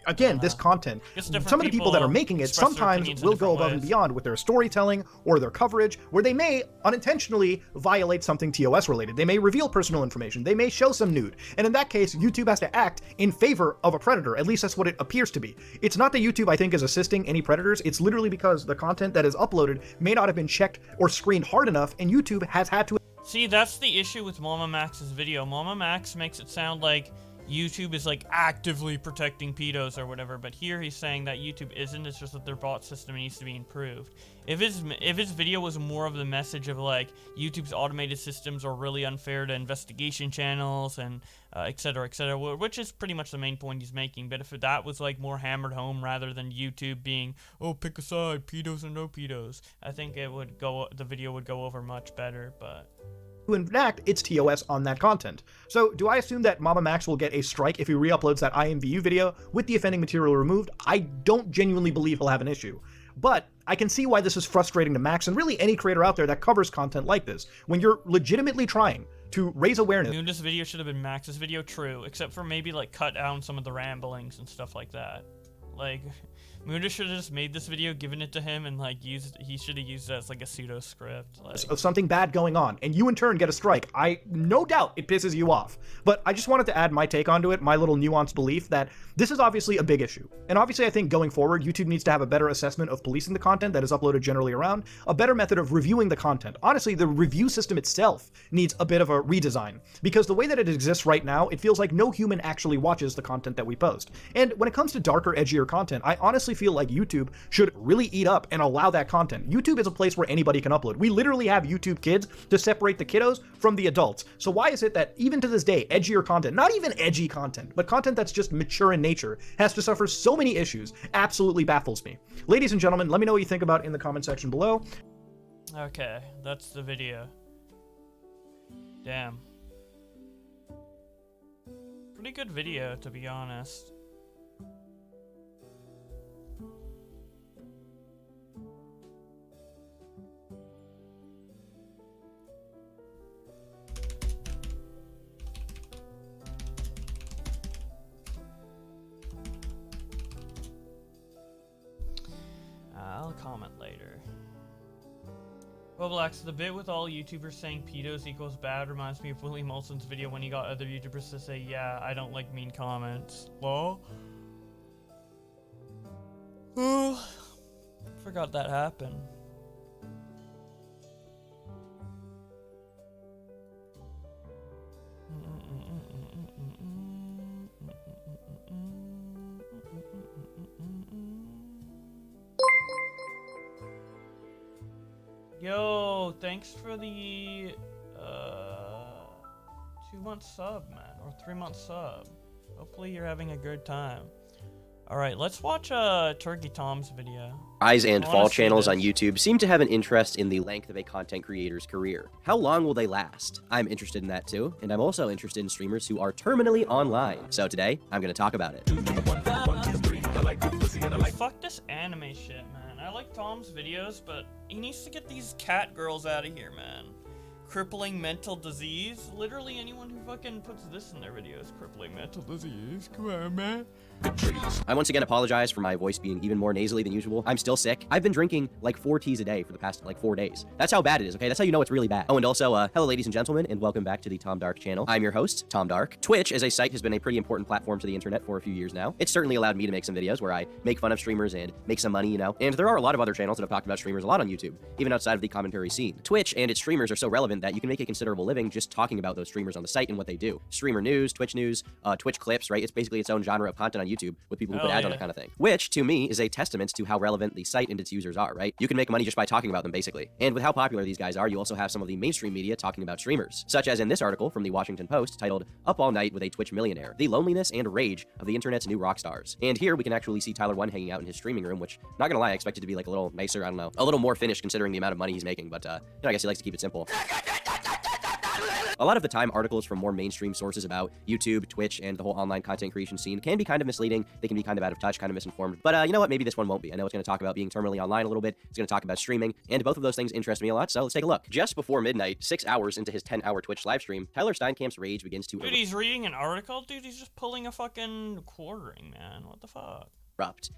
Again, this content, some of the people that are making it sometimes will go above and beyond with their storytelling or their coverage, where they may unintentionally violate something TOS related. They may reveal personal information. They may show some nude. And in that case, YouTube has to act in favor of a predator. At least that's what it appears to be. It's not that YouTube, I think, is assisting any predators. It's literally because the content that is uploaded may not have been checked or screened hard enough, and YouTube has had to... See, that's the issue with Mama Max's video. Mama Max makes it sound like YouTube is like actively protecting pedos or whatever, but here he's saying that YouTube isn't. It's just that their bot system needs to be improved. If his video was more of the message of like YouTube's automated systems are really unfair to investigation channels and etc., which is pretty much the main point he's making, but if that was like more hammered home rather than YouTube being, oh, pick a side, pedos or no pedos, I think the video would go over much better. But to enact its TOS on that content. So, do I assume that Mama Max will get a strike if he re-uploads that IMVU video with the offending material removed? I don't genuinely believe he'll have an issue. But I can see why this is frustrating to Max and really any creator out there that covers content like this. When you're legitimately trying to raise awareness. This video should have been Max's video, true, except for maybe like cut down some of the ramblings and stuff like that. Like, Muda should have just made this video, given it to him, and like he should have used it as like a pseudo script. Like, of something bad going on, and you in turn get a strike. No doubt it pisses you off. But I just wanted to add my take onto it, my little nuanced belief that this is obviously a big issue. And obviously I think going forward, YouTube needs to have a better assessment of policing the content that is uploaded generally around, a better method of reviewing the content. Honestly, the review system itself needs a bit of a redesign, because the way that it exists right now, it feels like no human actually watches the content that we post. And when it comes to darker, edgier content, I honestly feel like YouTube should really eat up and allow that content. YouTube is a place where anybody can upload. We literally have YouTube Kids to separate the kiddos from the adults. So why is it that even to this day, edgier content, not even edgy content, but content that's just mature in nature, has to suffer so many issues? Absolutely baffles me. Ladies and gentlemen, let me know what you think about it in the comment section below. okay, that's the video. Damn. Pretty good video, to be honest. comment later. Bublax, the bit with all YouTubers saying pedos equals bad reminds me of Willie Molson's video when he got other YouTubers to say, yeah, I don't like mean comments. Well, forgot that happened. Yo, thanks for the 2-month sub, man, or 3-month sub. Hopefully you're having a good time. Alright, let's watch Turkey Tom's video. Rise and fall channels on YouTube seem to have an interest in the length of a content creator's career. How long will they last? I'm interested in that too, and I'm also interested in streamers who are terminally online. So today, I'm going to talk about it. Fuck this anime shit, man. I like Tom's videos, but he needs to get these cat girls out of here, man. Crippling mental disease? Literally anyone who fucking puts this in their videos. Crippling mental disease. Come on, man. I once again apologize for my voice being even more nasally than usual. I'm still sick. I've been drinking like 4 teas a day for the past like 4 days. That's how bad it is, okay? That's how you know it's really bad. Oh, and also, hello ladies and gentlemen, and welcome back to the Tom Dark channel. I'm your host, Tom Dark. Twitch as a site has been a pretty important platform to the internet for a few years now. It's certainly allowed me to make some videos where I make fun of streamers and make some money, you know? And there are a lot of other channels that have talked about streamers a lot on YouTube, even outside of the commentary scene. Twitch and its streamers are so relevant that you can make a considerable living just talking about those streamers on the site and what they do. Streamer news, Twitch clips, right? It's basically its own genre of content on YouTube with people who put ads on that kind of thing. Which, to me, is a testament to how relevant the site and its users are, right? You can make money just by talking about them, basically. And with how popular these guys are, you also have some of the mainstream media talking about streamers, such as in this article from the Washington Post titled, Up All Night with a Twitch Millionaire, the loneliness and rage of the internet's new rock stars. And here we can actually see Tyler One hanging out in his streaming room, which, not gonna lie, I expect it to be like a little nicer, I don't know, a little more finished considering the amount of money he's making, but, you know, I guess he likes to keep it simple. A lot of the time, articles from more mainstream sources about YouTube, Twitch, and the whole online content creation scene can be kind of misleading. They can be kind of out of touch, kind of misinformed. But you know what? Maybe this one won't be. I know it's going to talk about being terminally online a little bit. It's going to talk about streaming, and both of those things interest me a lot, so let's take a look. Just before midnight, 6 hours into his 10-hour Twitch livestream, Tyler Steinkamp's rage begins to Dude, he's reading an article? Dude, he's just pulling a fucking quartering, man. What the fuck?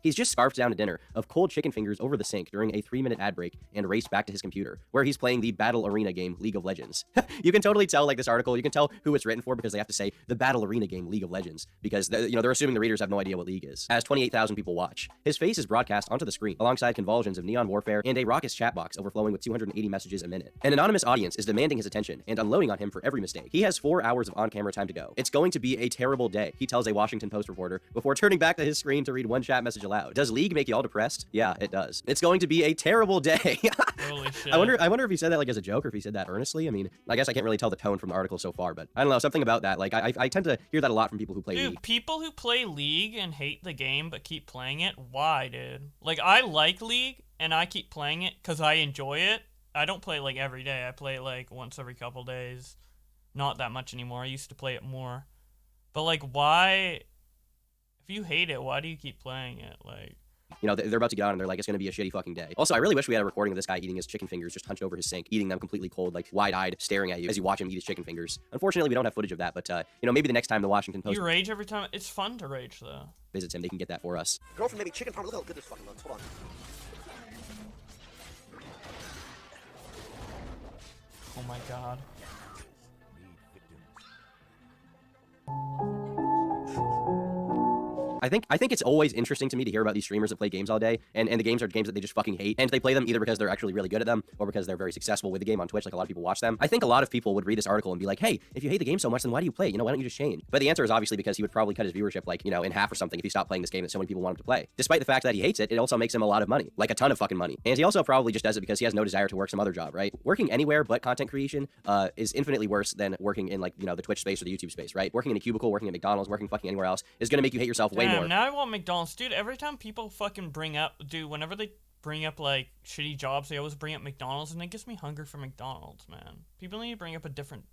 He's just scarfed down a dinner of cold chicken fingers over the sink during a 3-minute ad break and raced back to his computer, where he's playing the battle arena game League of Legends. You can totally tell, like, this article, you can tell who it's written for because they have to say the battle arena game League of Legends, because, you know, they're assuming the readers have no idea what League is. As 28,000 people watch, his face is broadcast onto the screen, alongside convulsions of neon warfare and a raucous chat box overflowing with 280 messages a minute. An anonymous audience is demanding his attention and unloading on him for every mistake. He has 4 hours of on-camera time to go. It's going to be a terrible day, he tells a Washington Post reporter before turning back to his screen to read one chat message aloud. Does League make y'all depressed? Yeah, it does. It's going to be a terrible day. Holy shit. I wonder if he said that like as a joke or if he said that earnestly. I mean, I guess I can't really tell the tone from the article so far, but I don't know, something about that. Like, I tend to hear that a lot from people who play League. Dude, people who play League and hate the game but keep playing it, why, dude? Like, I like League and I keep playing it because I enjoy it. I don't play it like every day. I play it like once every couple days. Not that much anymore. I used to play it more. But like, why? If you hate it, why do you keep playing it? Like, you know, they're about to get on and they're like, it's going to be a shitty fucking day. Also, I really wish we had a recording of this guy eating his chicken fingers just hunched over his sink, eating them completely cold, like wide-eyed, staring at you as you watch him eat his chicken fingers. Unfortunately, we don't have footage of that, but, you know, maybe the next time the Washington Post... You rage every time? It's fun to rage, though. ...visits him, they can get that for us. Girlfriend made me chicken parm. Look how good this fucking looks. Hold on. Oh my god. I think it's always interesting to me to hear about these streamers that play games all day, and the games are games that they just fucking hate, and they play them either because they're actually really good at them, or because they're very successful with the game on Twitch, like a lot of people watch them. I think a lot of people would read this article and be like, hey, if you hate the game so much, then why do you play? You know, why don't you just change? But the answer is obviously because he would probably cut his viewership, like, you know, in half or something if he stopped playing this game that so many people want him to play. Despite the fact that he hates it, it also makes him a lot of money, like a ton of fucking money. And he also probably just does it because he has no desire to work some other job, right? Working anywhere but content creation is infinitely worse than working in, like, you know, the Twitch space or the YouTube space, right? Working in a cubicle, working at McDonald's, working fucking anywhere else is gonna make you hate yourself way more. Now I want McDonald's. Dude, every time people fucking bring up, whenever they bring up, like, shitty jobs, they always bring up McDonald's, and it gets me hungry for McDonald's, man. People need to bring up a different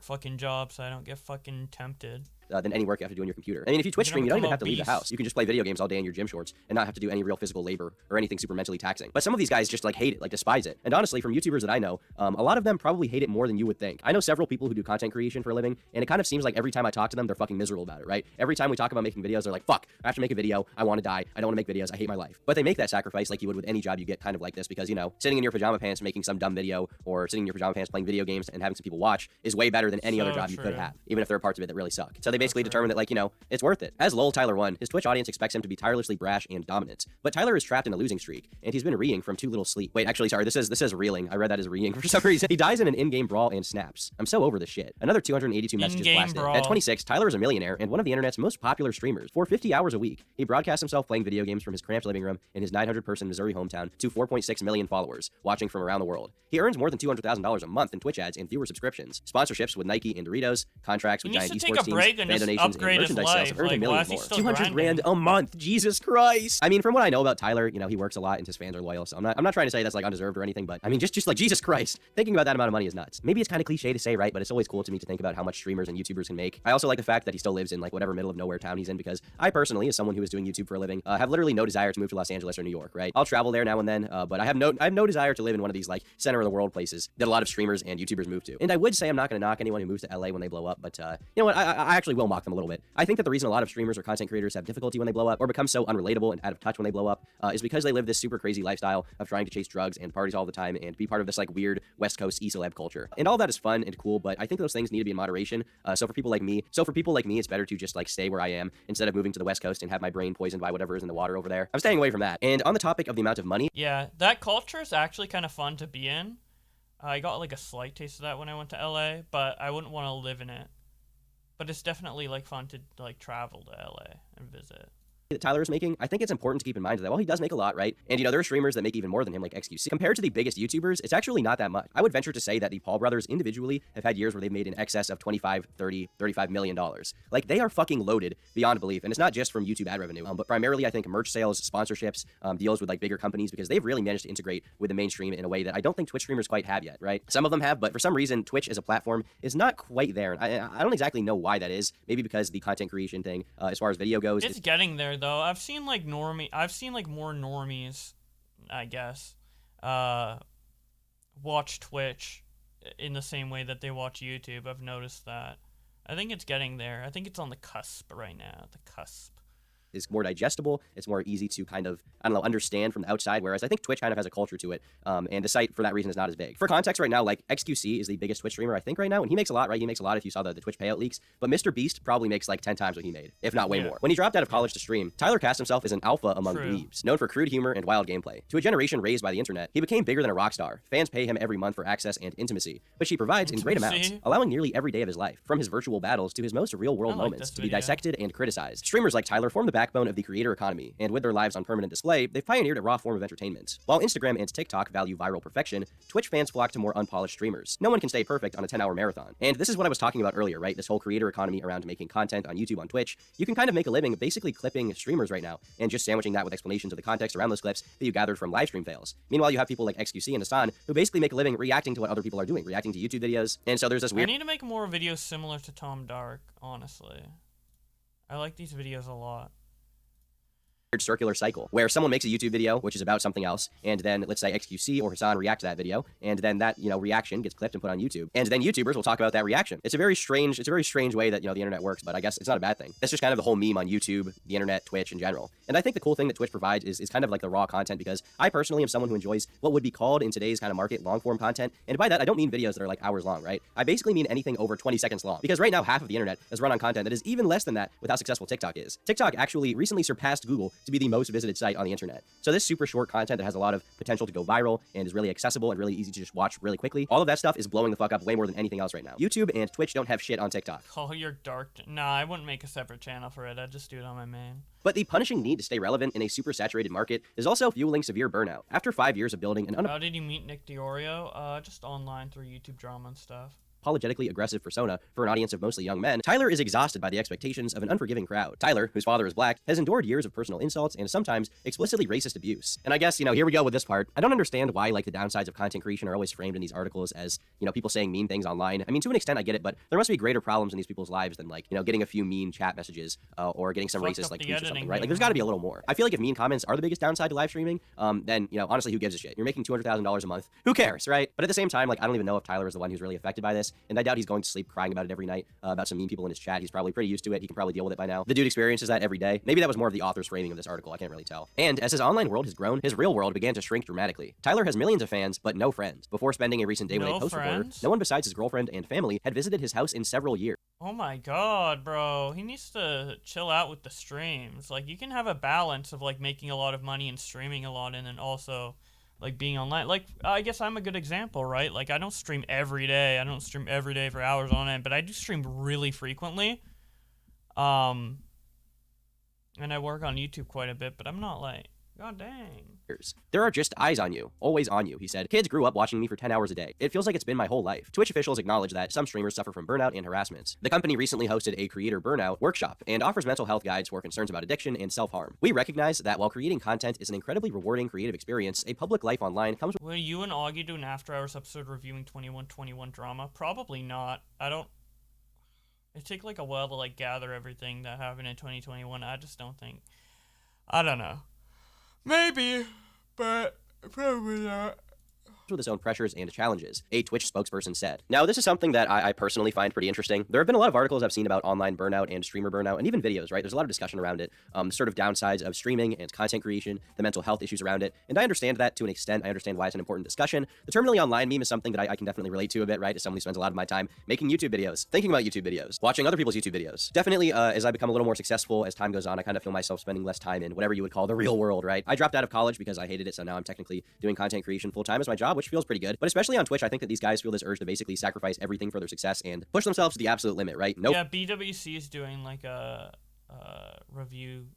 fucking job so I don't get fucking tempted. than any work you have to do on your computer. I mean, if you Twitch stream, you don't even have to leave the house. You can just play video games all day in your gym shorts and not have to do any real physical labor or anything super mentally taxing. But some of these guys just like hate it, like despise it. And honestly, from YouTubers that I know, a lot of them probably hate it more than you would think. I know several people who do content creation for a living, and it kind of seems like every time I talk to them, they're fucking miserable about it, right? Every time we talk about making videos, they're like, fuck, I have to make a video. I want to die. I don't want to make videos. I hate my life. But they make that sacrifice like you would with any job you get kind of like this because, you know, sitting in your pajama pants making some dumb video or sitting in your pajama pants playing video games and having some people watch is way better than any other job you could have, even if there are parts of it that really suck. So they basically determined that, like, you know, it's worth it. As lol Tyler1, his Twitch audience expects him to be tirelessly brash and dominant. But Tyler is trapped in a losing streak, and he's been reeing from too little sleep. Wait, actually, sorry, this is reeling. I read that as reeing for some reason. He dies in an in-game brawl and snaps. I'm so over this shit. Another 282 messages blasted. At 26, Tyler is a millionaire and one of the internet's most popular streamers. For 50 hours a week, he broadcasts himself playing video games from his cramped living room in his 900-person Missouri hometown to 4.6 million followers watching from around the world. He earns more than $200,000 a month in Twitch ads and viewer subscriptions, sponsorships with Nike and Doritos, contracts with giant esports teams, fan donations, and merchandise sales, and earning millions more. 200 grand a month, Jesus Christ! I mean, from what I know about Tyler, you know, he works a lot and his fans are loyal, so I'm not trying to say that's like undeserved or anything, but I mean, just like Jesus Christ, thinking about that amount of money is nuts. Maybe it's kind of cliche to say, right? But it's always cool to me to think about how much streamers and YouTubers can make. I also like the fact that he still lives in like whatever middle of nowhere town he's in, because I personally, as someone who is doing YouTube for a living, have literally no desire to move to Los Angeles or New York, right? I'll travel there now and then, but I have no desire to live in one of these like center of the world places that a lot of streamers and YouTubers move to. And I would say I'm not going to knock anyone who moves to LA when they blow up, but you know what? I actually will mock them a little bit. I think that the reason a lot of streamers or content creators have difficulty when they blow up or become so unrelatable and out of touch when they blow up is because they live this super crazy lifestyle of trying to chase drugs and parties all the time and be part of this like weird West Coast e-celeb culture. And all that is fun and cool, but I think those things need to be in moderation. So for people like me, it's better to just like stay where I am instead of moving to the West Coast and have my brain poisoned by whatever is in the water over there. I'm staying away from that. And on the topic of the amount of money, yeah, that culture is actually kind of fun to be in. I got like a slight taste of that when I went to LA, but I wouldn't want to live in it. But it's definitely like fun to like travel to LA and visit. That Tyler is making, I think it's important to keep in mind that while he does make a lot, right? And you know, there are streamers that make even more than him, like XQC. Compared to the biggest YouTubers, it's actually not that much. I would venture to say that the Paul brothers individually have had years where they've made in excess of 25, 30, 35 million dollars. Like, they are fucking loaded beyond belief. And it's not just from YouTube ad revenue, but primarily I think merch sales, sponsorships, deals with like bigger companies, because they've really managed to integrate with the mainstream in a way that I don't think Twitch streamers quite have yet, right? Some of them have, but for some reason, Twitch as a platform is not quite there. And I don't exactly know why that is. Maybe because the content creation thing, as far as video goes, it's getting there though. I've seen like more normies, I guess, watch Twitch in the same way that they watch YouTube. I've noticed that. I think it's getting there. I think it's on the cusp right now. The cusp is more digestible. It's more easy to kind of, I don't know, understand from the outside, whereas I think Twitch kind of has a culture to it, and the site for that reason is not as big. For context right now, like XQC is the biggest Twitch streamer I think right now, and he makes a lot, right? He makes a lot if you saw the Twitch payout leaks, but Mr. Beast probably makes like 10 times what he made, if not way more. When he dropped out of college to stream, Tyler cast himself as an alpha among dweebs, known for crude humor and wild gameplay. To a generation raised by the internet, he became bigger than a rock star. Fans pay him every month for access and intimacy, which he provides in great amounts, allowing nearly every day of his life, from his virtual battles to his most real-world moments, to be dissected and criticized. Streamers like Tyler form the backbone of the creator economy, and with their lives on permanent display, they've pioneered a raw form of entertainment. While Instagram and TikTok value viral perfection, Twitch fans flock to more unpolished streamers. No one can stay perfect on a 10-hour marathon. And this is what I was talking about earlier, right? This whole creator economy around making content on YouTube, on Twitch. You can kind of make a living basically clipping streamers right now, and just sandwiching that with explanations of the context around those clips that you gathered from live stream fails. Meanwhile, you have people like XQC and Hassan, who basically make a living reacting to what other people are doing, reacting to YouTube videos. And so there's this weird— I need to make more videos similar to Tom Dark, honestly. I like these videos a lot. circular cycle where someone makes a YouTube video which is about something else, and then let's say XQC or Hassan react to that video, and then that, you know, reaction gets clipped and put on YouTube, and then YouTubers will talk about that reaction. It's a very strange way that, you know, the internet works, but I guess it's not a bad thing. That's just kind of the whole meme on YouTube, the internet, Twitch in general. And I think the cool thing that Twitch provides is kind of like the raw content, because I personally am someone who enjoys what would be called in today's kind of market long form content, and by that I don't mean videos that are like hours long, right? I basically mean anything over 20 seconds long, because right now half of the internet is run on content that is even less than that with how successful TikTok is. TikTok actually recently surpassed Google to be the most visited site on the internet. So this super short content that has a lot of potential to go viral and is really accessible and really easy to just watch really quickly, all of that stuff is blowing the fuck up way more than anything else right now. YouTube and Twitch don't have shit on TikTok. Call your dark... Nah, I wouldn't make a separate channel for it. I'd just do it on my main. But the punishing need to stay relevant in a super saturated market is also fueling severe burnout. After 5 years of building an How did you meet Nick DiOrio? Just online through YouTube drama and stuff. apologetically aggressive persona for an audience of mostly young men, Tyler is exhausted by the expectations of an unforgiving crowd. Tyler, whose father is black, has endured years of personal insults and sometimes explicitly racist abuse. And I guess, here we go with this part. I don't understand why, like, the downsides of content creation are always framed in these articles as, people saying mean things online. I mean, to an extent, I get it, but there must be greater problems in these people's lives than, like, getting a few mean chat messages or getting some racist, like, tweets or something, right? Like, there's got to be a little more. I feel like if mean comments are the biggest downside to live streaming, then, honestly, who gives a shit? You're making $200,000 a month. Who cares, right? But at the same time, like, I don't even know if Tyler is the one who's really affected by this, and I doubt he's going to sleep crying about it every night, about some mean people in his chat. He's probably pretty used to it. He can probably deal with it by now. The dude experiences that every day. Maybe that was more of the author's framing of this article. I can't really tell. And as his online world has grown, his real world began to shrink dramatically. Tyler has millions of fans, but no friends. Before spending a recent day with a post reporter, no one besides his girlfriend and family had visited his house in several years. Oh my god, bro. He needs to chill out with the streams. Like, you can have a balance of, like, making a lot of money and streaming a lot and then also, like, being online. Like, I guess I'm a good example, right? Like, I don't stream every day. I don't stream every day for hours on end, but I do stream really frequently. And I work on YouTube quite a bit, but I'm not like, god dang. There are just eyes on you, always on you, he said. Kids grew up watching me for 10 hours a day. It feels like it's been my whole life. Twitch officials acknowledge that some streamers suffer from burnout and harassment. The company recently hosted a creator burnout workshop and offers mental health guides for concerns about addiction and self-harm. We recognize that while creating content is an incredibly rewarding creative experience, a public life online comes with— Will you and Augie do an after-hours episode reviewing 2121 drama? Probably not. It take like a while to like gather everything that happened in 2021. I just don't think. I don't know. Maybe, but probably not. with its own pressures and challenges, a Twitch spokesperson said. Now, this is something that I personally find pretty interesting. There have been a lot of articles I've seen about online burnout and streamer burnout, and even videos, right? There's a lot of discussion around it, sort of downsides of streaming and content creation, the mental health issues around it, and I understand that to an extent. I understand why it's an important discussion. The terminally online meme is something that I can definitely relate to a bit, right? As someone who spends a lot of my time making YouTube videos, thinking about YouTube videos, watching other people's YouTube videos. Definitely, as I become a little more successful as time goes on, I kind of feel myself spending less time in whatever you would call the real world, right? I dropped out of college because I hated it, so now I'm technically doing content creation full-time as my job, which feels pretty good. But especially on Twitch, I think that these guys feel this urge to basically sacrifice everything for their success and push themselves to the absolute limit, right? Nope. Yeah, BWC is doing like a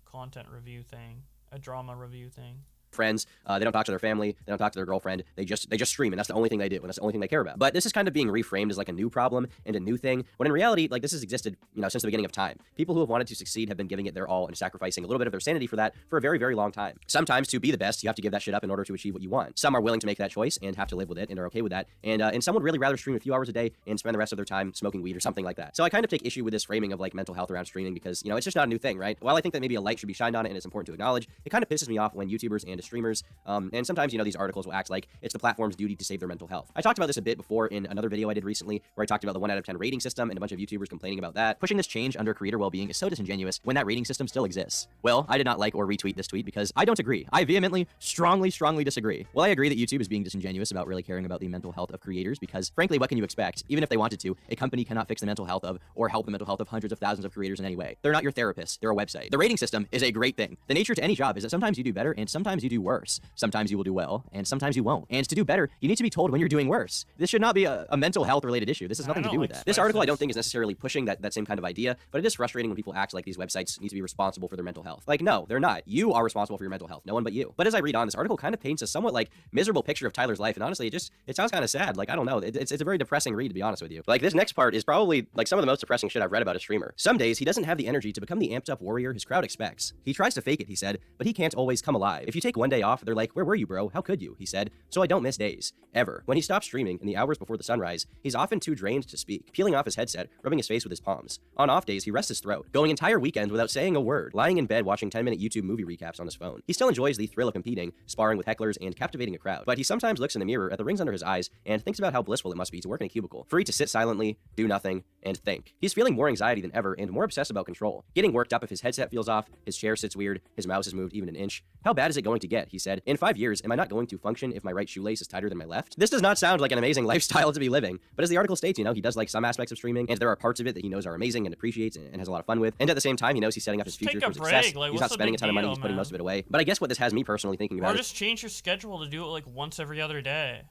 content review thing, a drama review thing. Friends, they don't talk to their family, they don't talk to their girlfriend, they just stream, and that's the only thing they do, and that's the only thing they care about. But this is kind of being reframed as like a new problem and a new thing, when in reality, like, this has existed, since the beginning of time. People who have wanted to succeed have been giving it their all and sacrificing a little bit of their sanity for that for a very, very long time. Sometimes to be the best, you have to give that shit up in order to achieve what you want. Some are willing to make that choice and have to live with it and are okay with that, and some would really rather stream a few hours a day and spend the rest of their time smoking weed or something like that. So I kind of take issue with this framing of like mental health around streaming because, it's just not a new thing, right? While I think that maybe a light should be shined on it and it's important to acknowledge, it kind of pisses me off when YouTubers and streamers, and sometimes, these articles will act like it's the platform's duty to save their mental health. I talked about this a bit before in another video I did recently, where I talked about the 1 out of 10 rating system and a bunch of YouTubers complaining about that. Pushing this change under creator well-being is so disingenuous when that rating system still exists. Well, I did not like or retweet this tweet because I don't agree. I vehemently, strongly disagree. Well, I agree that YouTube is being disingenuous about really caring about the mental health of creators because, frankly, what can you expect? Even if they wanted to, a company cannot fix the mental health of or help the mental health of hundreds of thousands of creators in any way. They're not your therapist. They're a website. The rating system is a great thing. The nature to any job is that sometimes you do better and sometimes you do worse. Sometimes you will do well and sometimes you won't. And to do better, you need to be told when you're doing worse. This should not be a mental health related issue. This has nothing to do with that. This article I don't think is necessarily pushing that same kind of idea, but it is frustrating when people act like these websites need to be responsible for their mental health. Like, no, they're not. You are responsible for your mental health, no one but you. But as I read on, this article kind of paints a somewhat like miserable picture of Tyler's life, and honestly, it sounds kind of sad. Like, I don't know. It's a very depressing read, to be honest with you. Like, this next part is probably like some of the most depressing shit I've read about a streamer. Some days he doesn't have the energy to become the amped up warrior his crowd expects. He tries to fake it, he said, but he can't always come alive. If you take one day off, they're like, "Where were you, bro? How could you?" he said. So I don't miss days. Ever. When he stops streaming in the hours before the sunrise, he's often too drained to speak, peeling off his headset, rubbing his face with his palms. On off days, he rests his throat, going entire weekends without saying a word, lying in bed watching 10-minute YouTube movie recaps on his phone. He still enjoys the thrill of competing, sparring with hecklers, and captivating a crowd, but he sometimes looks in the mirror at the rings under his eyes and thinks about how blissful it must be to work in a cubicle, free to sit silently, do nothing, and think. He's feeling more anxiety than ever and more obsessed about control, getting worked up if his headset feels off, his chair sits weird, his mouse has moved even an inch. How bad is it going to get? He said. In 5 years, am I not going to function if my right shoelace is tighter than my left? This does not sound like an amazing lifestyle to be living, but as the article states, he does like some aspects of streaming, and there are parts of it that he knows are amazing and appreciates and has a lot of fun with, and at the same time, he knows he's setting up his future for success. Like, he's not spending a ton of money, he's putting most of it away. But I guess what this has me personally thinking about Or just change your schedule to do it like once every other day.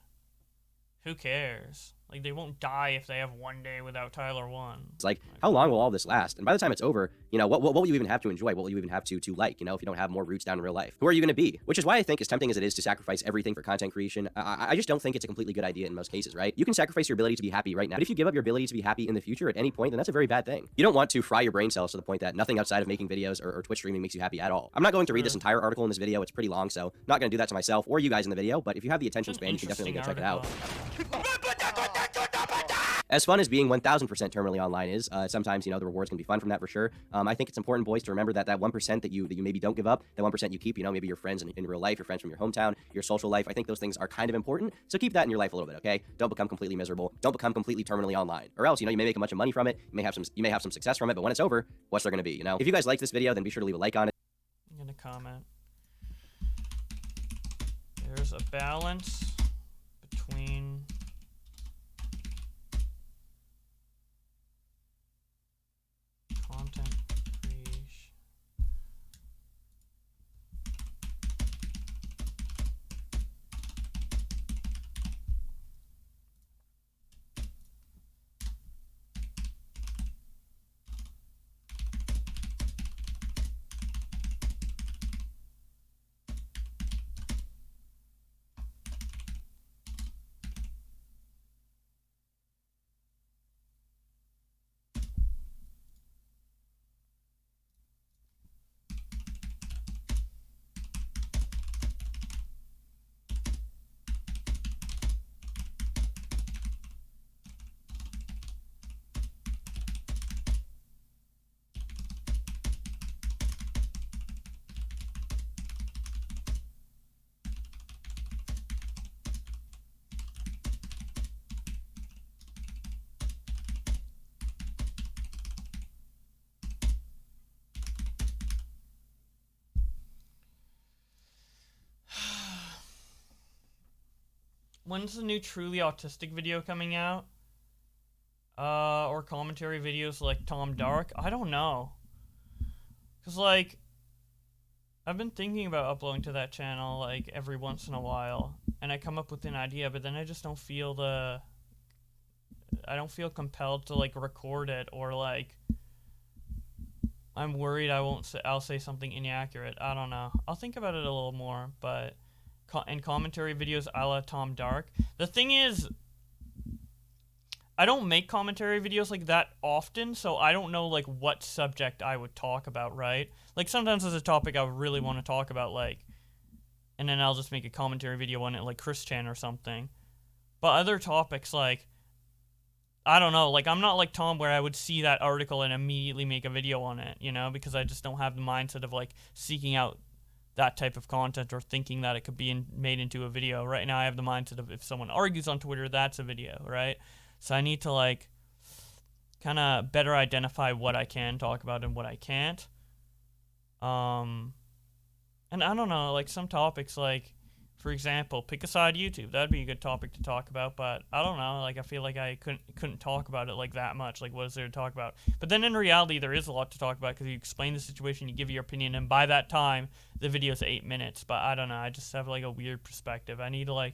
Who cares? Like, they won't die if they have one day without Tyler 1. It's like, how long will all this last? And by the time it's over, you know, what will you even have to enjoy? What will you even have to like, you know, if you don't have more roots down in real life? Who are you going to be? Which is why I think, as tempting as it is to sacrifice everything for content creation, I just don't think it's a completely good idea in most cases, right? You can sacrifice your ability to be happy right now, but if you give up your ability to be happy in the future at any point, then that's a very bad thing. You don't want to fry your brain cells to the point that nothing outside of making videos or Twitch streaming makes you happy at all. I'm not going to read this entire article in this video. It's pretty long, so I'm not going to do that to myself or you guys in the video, but if you have the attention span, you can definitely go check it out. As fun as being 1000% terminally online is, sometimes, you know, the rewards can be fun from that for sure. I think it's important, boys, to remember that 1% that you maybe don't give up, that 1% you keep, you know, maybe your friends in real life, your friends from your hometown, your social life. I think those things are kind of important. So keep that in your life a little bit, okay? Don't become completely miserable. Don't become completely terminally online. Or else, you know, you may make a bunch of money from it. You may have some success from it, but when it's over, what's there going to be, you know? If you guys like this video, then be sure to leave a like on it. I'm gonna comment. There's a balance between content creation. When's the new Truly Autistic video coming out? Or commentary videos like Tom Dark? I don't know. Cause like, I've been thinking about uploading to that channel like every once in a while, and I come up with an idea, but then I just don't feel I don't feel compelled to like record it, or like I'm worried I'll say something inaccurate. I don't know. I'll think about it a little more, but and commentary videos a la Tom Dark. The thing is, I don't make commentary videos like that often, so I don't know like what subject I would talk about, right? Like sometimes there's a topic I would really want to talk about, like, and then I'll just make a commentary video on it, like Chris Chan or something. But other topics, like, I don't know, like I'm not like Tom where I would see that article and immediately make a video on it, you know, because I just don't have the mindset of like seeking out that type of content or thinking that it could be made into a video. Right now I have the mindset of if someone argues on Twitter, that's a video, right? So I need to like kind of better identify what I can talk about and what I can't. And I don't know, like some topics, like for example, pick a side YouTube. That'd be a good topic to talk about, but I don't know, like I feel like I couldn't talk about it like that much. Like what is there to talk about? But then in reality there is a lot to talk about because you explain the situation, you give your opinion, and by that time the video's 8 minutes. But I don't know, I just have like a weird perspective. I need to like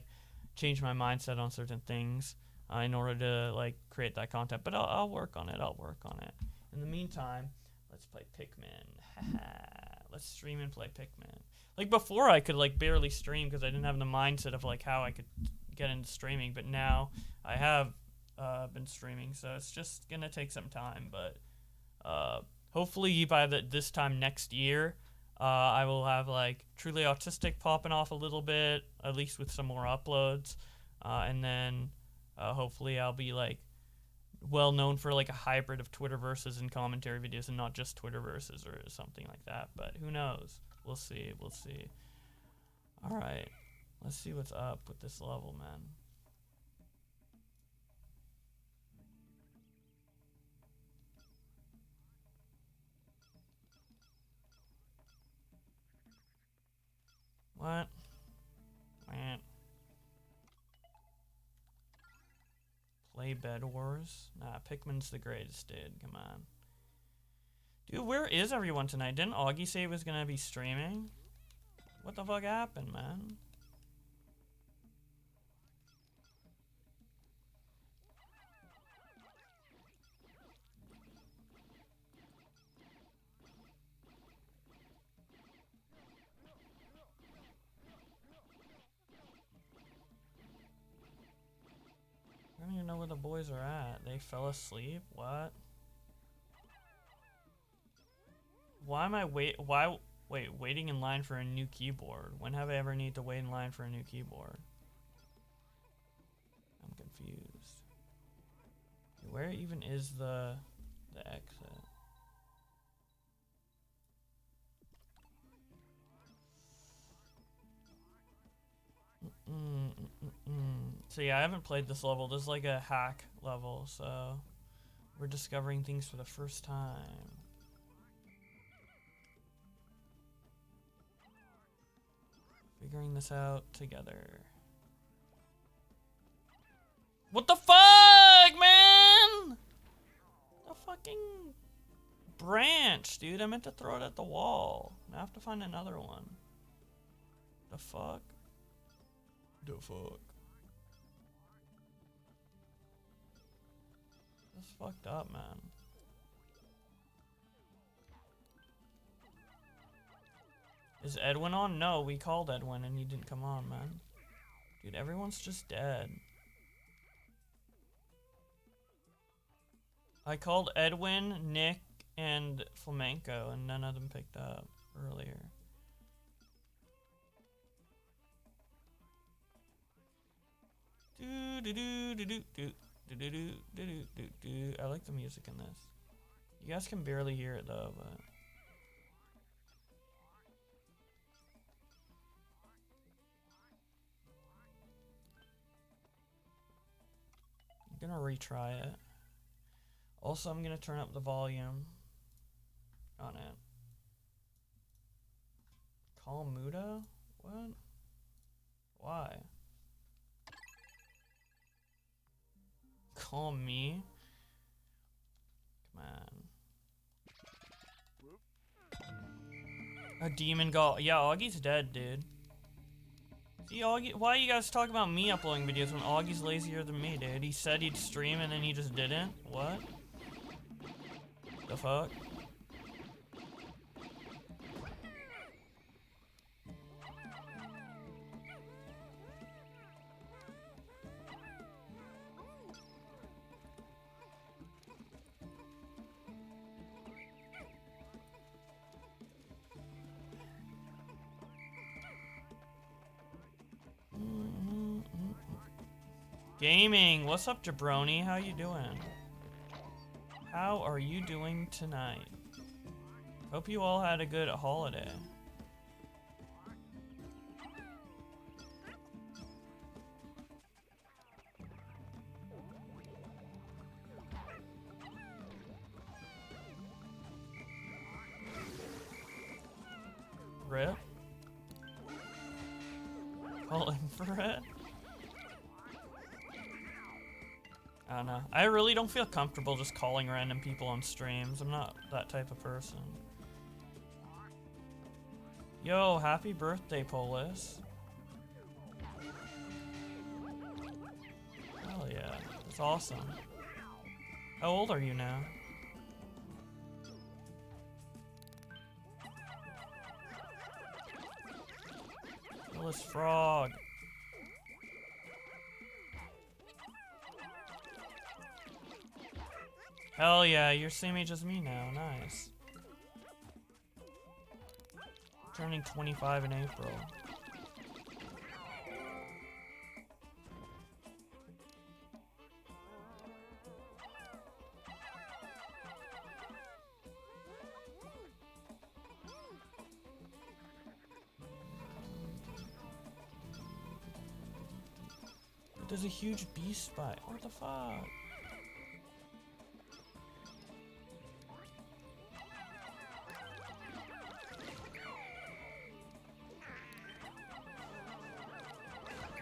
change my mindset on certain things in order to like create that content. But I'll work on it. In the meantime, let's play Pikmin. Let's stream and play Pikmin. Like before I could like barely stream because I didn't have the mindset of like how I could get into streaming, but now I have been streaming, so it's just gonna take some time. But hopefully by this time next year, I will have like Truly Autistic popping off a little bit, at least with some more uploads, and then hopefully I'll be like well known for like a hybrid of Twitterverses and commentary videos, and not just Twitterverses or something like that. But who knows? We'll see. All right, let's see what's up with this level, man. What? Man. Play Bed Wars? Nah, Pikmin's the greatest, dude. Come on. Dude, where is everyone tonight? Didn't Augie say he was gonna be streaming? What the fuck happened, man? the boys are at. They fell asleep? What? Why am I waiting in line for a new keyboard? When have I ever need to wait in line for a new keyboard? I'm confused. Where even is the exit? So yeah, I haven't played this level. This is like a hack level, so we're discovering things for the first time. Figuring this out together. What the fuck, man? The fucking branch, dude. I meant to throw it at the wall. I have to find another one. The fuck? The fuck? That's fucked up, man. Is Edwin on? No, we called Edwin and he didn't come on, man. Dude, everyone's just dead. I called Edwin, Nick, and Flamenco, and none of them picked up earlier. I like the music in this. You guys can barely hear it though, but I'm gonna retry it. Also, I'm gonna turn up the volume on it. Call Muda? What? Why? Call me? Come on. A demon god. Yeah, Augie's dead, dude. See, Augie, why you guys talk about me uploading videos when Augie's lazier than me, dude? He said he'd stream and then he just didn't? What? The fuck? Gaming, what's up, jabroni? How you doing? How are you doing tonight? Hope you all had a good holiday. Rip. Calling for it. I don't know. I really don't feel comfortable just calling random people on streams. I'm not that type of person. Yo, happy birthday, Polis. Hell yeah. That's awesome. How old are you now? Polis Frog. Hell yeah, you're same age as me now. Nice. Turning 25 in April. There's a huge beast spot. What the fuck?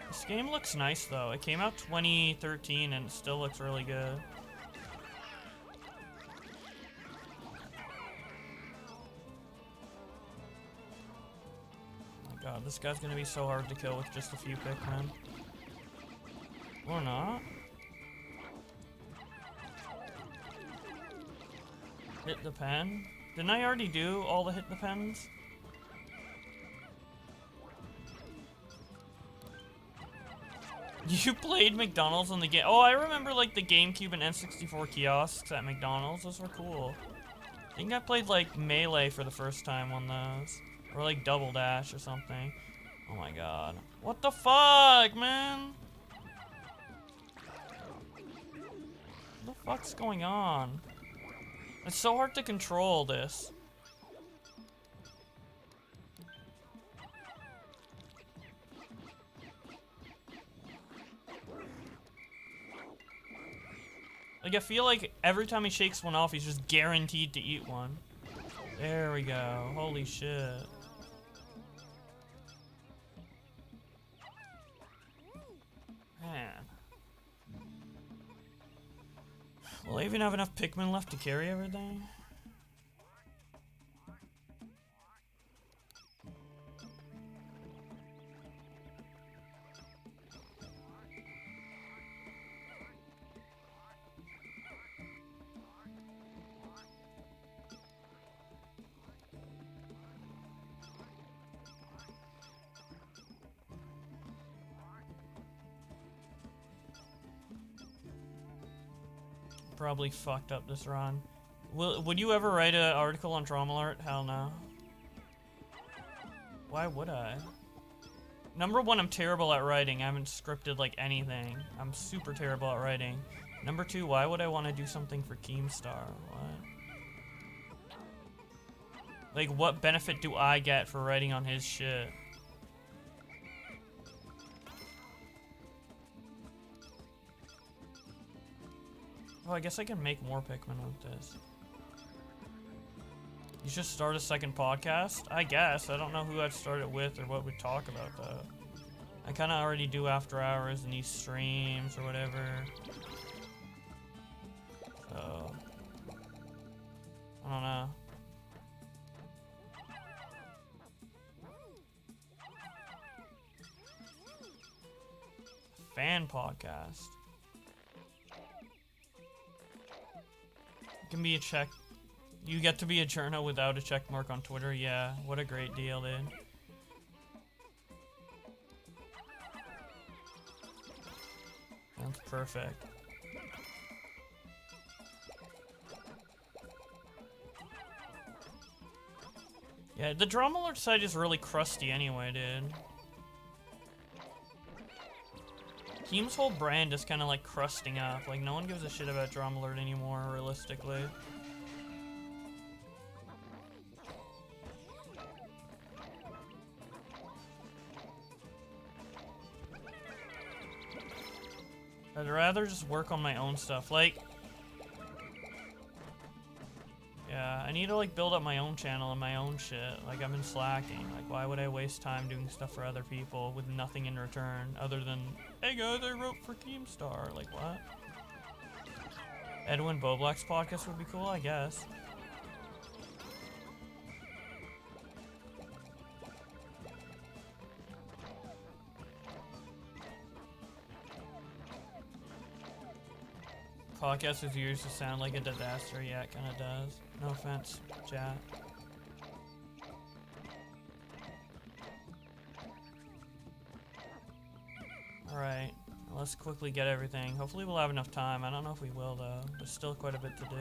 This game looks nice though. It came out 2013 and it still looks really good. Oh my god, this guy's gonna be so hard to kill with just a few Pikmin. Or not. Hit the pen? Didn't I already do all the hit the pens? You played McDonald's on the game? Oh, I remember like the GameCube and N64 kiosks at McDonald's. Those were cool. I think I played like Melee for the first time on those. Or like Double Dash or something. Oh my god. What the fuck, man? What the fuck's going on? It's so hard to control this. Like, I feel like every time he shakes one off, he's just guaranteed to eat one. There we go. Holy shit. Man. Will I even have enough Pikmin left to carry everything? Probably fucked up this run. Would you ever write an article on Trauma Alert? Hell no. Why would I? Number one, I'm terrible at writing. I haven't scripted like anything. I'm super terrible at writing. Number two, why would I want to do something for Keemstar? What? Like, what benefit do I get for writing on his shit? Oh, I guess I can make more Pikmin with this. You should start a second podcast? I guess. I don't know who I'd start it with or what we'd talk about, though. I kind of already do after hours and these streams or whatever. So... I don't know. Fan podcast. Can be a check. You get to be a journo without a check mark on Twitter. Yeah, what a great deal, dude. That's perfect. Yeah, the Drama Alert site is really crusty anyway, dude. Keem's whole brand is kind of like crusting up. Like, no one gives a shit about Drama Alert anymore, realistically. I'd rather just work on my own stuff. Like, yeah, I need to like build up my own channel and my own shit. Like, I've been slacking. Like, why would I waste time doing stuff for other people with nothing in return other than, hey guys, I wrote for Keemstar. Like, what? Edwin Boblack's podcast would be cool, I guess. Podcast is used to sound like a disaster. Yeah, it kind of does. No offense, chat. Alright, let's quickly get everything. Hopefully we'll have enough time. I don't know if we will, though. There's still quite a bit to do.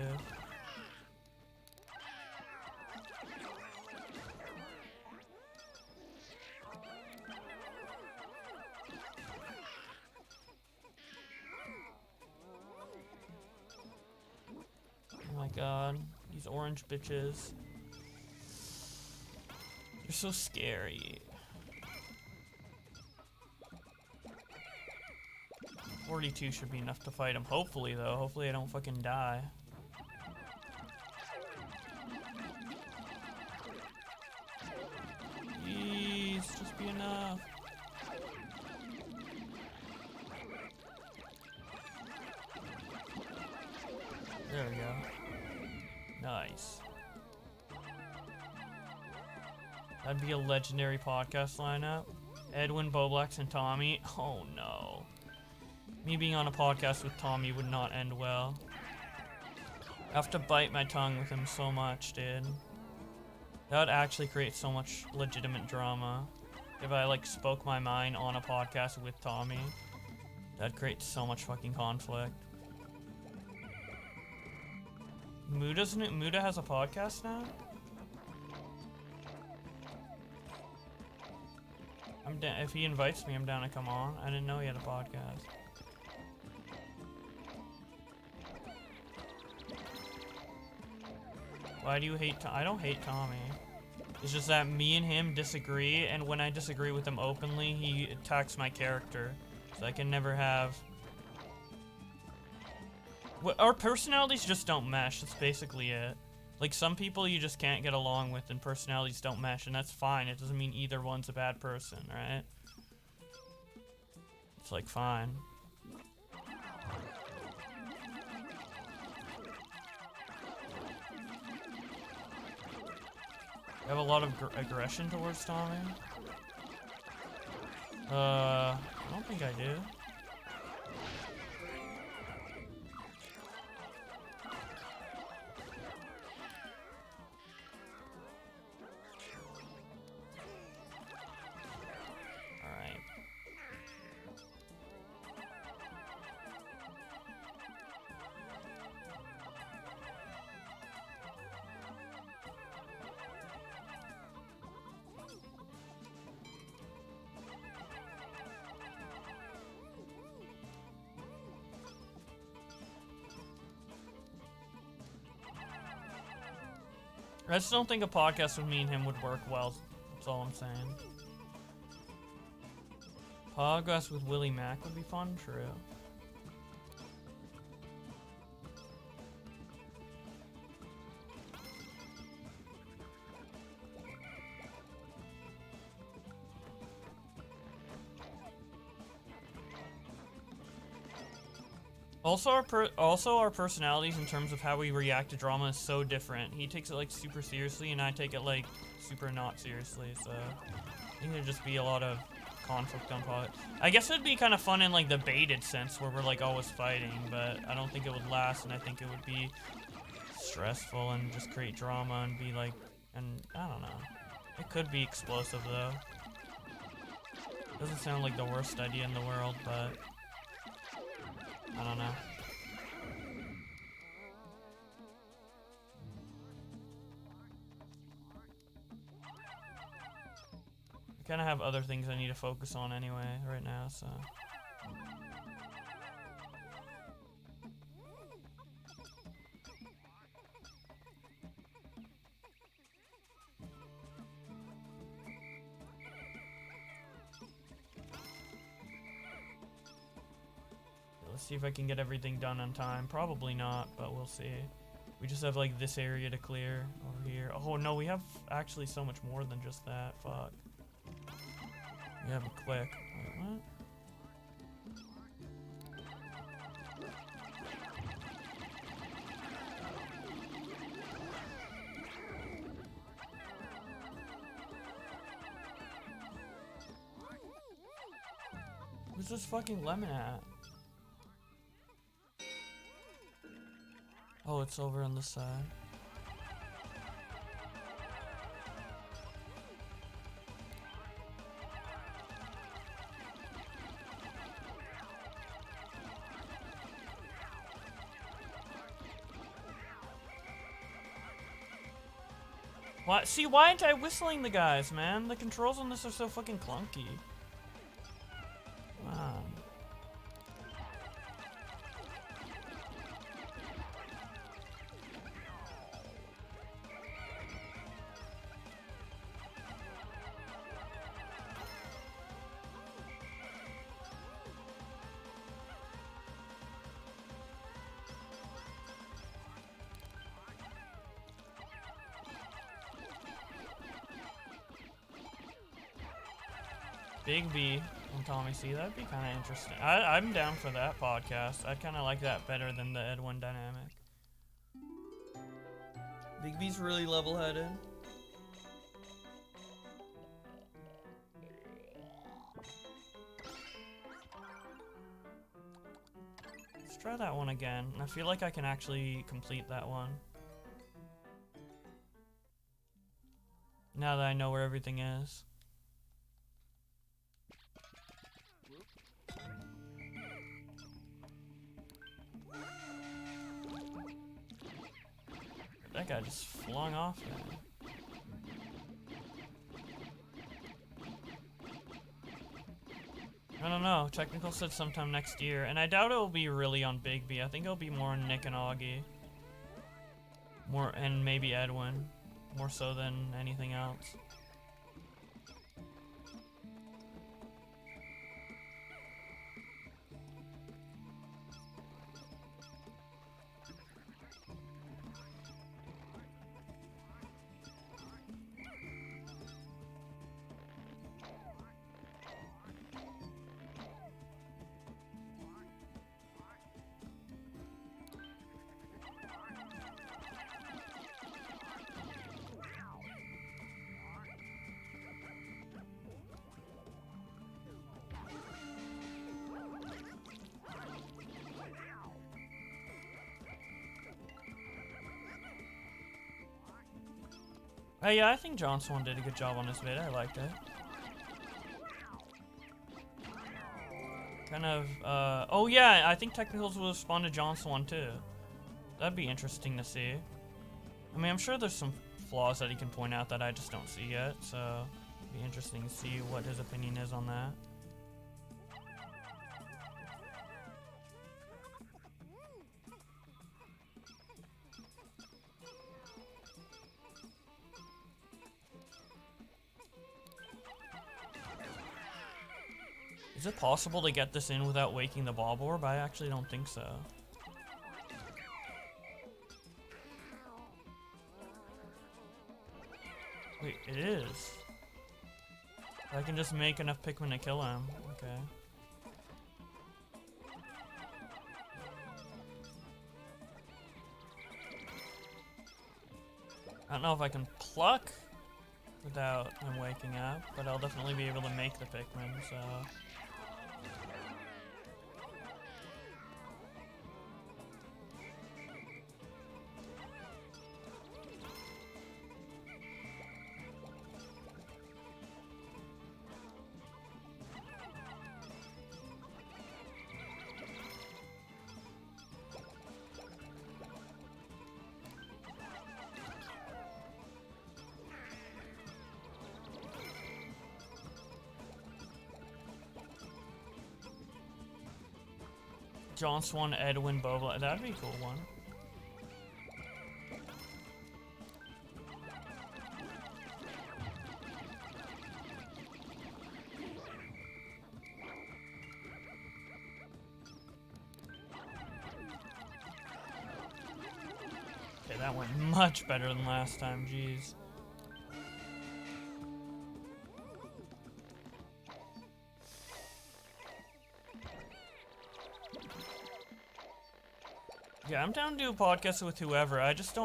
Oh my god, these orange bitches. They're so scary. 42 should be enough to fight him. Hopefully, though. Hopefully I don't fucking die. Please, just be enough. There we go. Nice. That'd be a legendary podcast lineup. Edwin, Boblax, and Tommy. Oh no. Me being on a podcast with Tommy would not end well. I have to bite my tongue with him so much, dude. That would actually create so much legitimate drama if I like spoke my mind on a podcast with Tommy. That creates so much fucking conflict. Muda has a podcast now? I'm down. If he invites me, I'm down to come on. I didn't know he had a podcast. Why do you hate I don't hate Tommy. It's just that me and him disagree, and when I disagree with him openly, he attacks my character. So I can never have... Our personalities just don't mesh, that's basically it. Like, some people you just can't get along with and personalities don't mesh, and that's fine. It doesn't mean either one's a bad person, right? It's like, fine. I have a lot of aggression towards Tommy. I don't think I do. Alright. I just don't think a podcast with me and him would work well. That's all I'm saying. Podcast with Willie Mack would be fun? True. Also our personalities in terms of how we react to drama is so different. He takes it like super seriously and I take it like super not seriously, so I think there'd just be a lot of conflict on pod. I guess it'd be kind of fun in like the baited sense where we're like always fighting, but I don't think it would last, and I think it would be stressful and just create drama and be like, and I don't know. It could be explosive though. Doesn't sound like the worst idea in the world, but I don't know. I kind of have other things I need to focus on anyway right now, so. Let's see if I can get everything done on time. Probably not, but we'll see. We just have like this area to clear over here. Oh no, we have actually so much more than just that. Fuck. We have a click. Wait, what? Where's this fucking lemon at? Oh, it's over on this side. What? See, why aren't I whistling the guys, man? The controls on this are so fucking clunky. Wow. Big B and Tommy C, that'd be kind of interesting. I'm down for that podcast. I'd kind of like that better than the Edwin dynamic. Big B's really level-headed. Let's try that one again. I feel like I can actually complete that one. Now that I know where everything is. guy just flung off there. I don't know. Technical said sometime next year, and I doubt it'll be really on Bigby. I think it'll be more on Nick and Augie. More, and maybe Edwin. More so than anything else. Yeah, I think John Swan did a good job on this vid. I liked it. Kind of, oh yeah, I think Technicals will respond to John Swan too. That'd be interesting to see. I mean, I'm sure there's some flaws that he can point out that I just don't see yet, so it'd be interesting to see what his opinion is on that. Is it possible to get this in without waking the Bob Orb? I actually don't think so. Wait, it is. I can just make enough Pikmin to kill him. Okay. I don't know if I can pluck without him waking up, but I'll definitely be able to make the Pikmin, so... John Swan, Edwin, Boba, that'd be a cool one. Okay, that went much better than last time, jeez. Yeah, I'm down to do a podcast with whoever. I just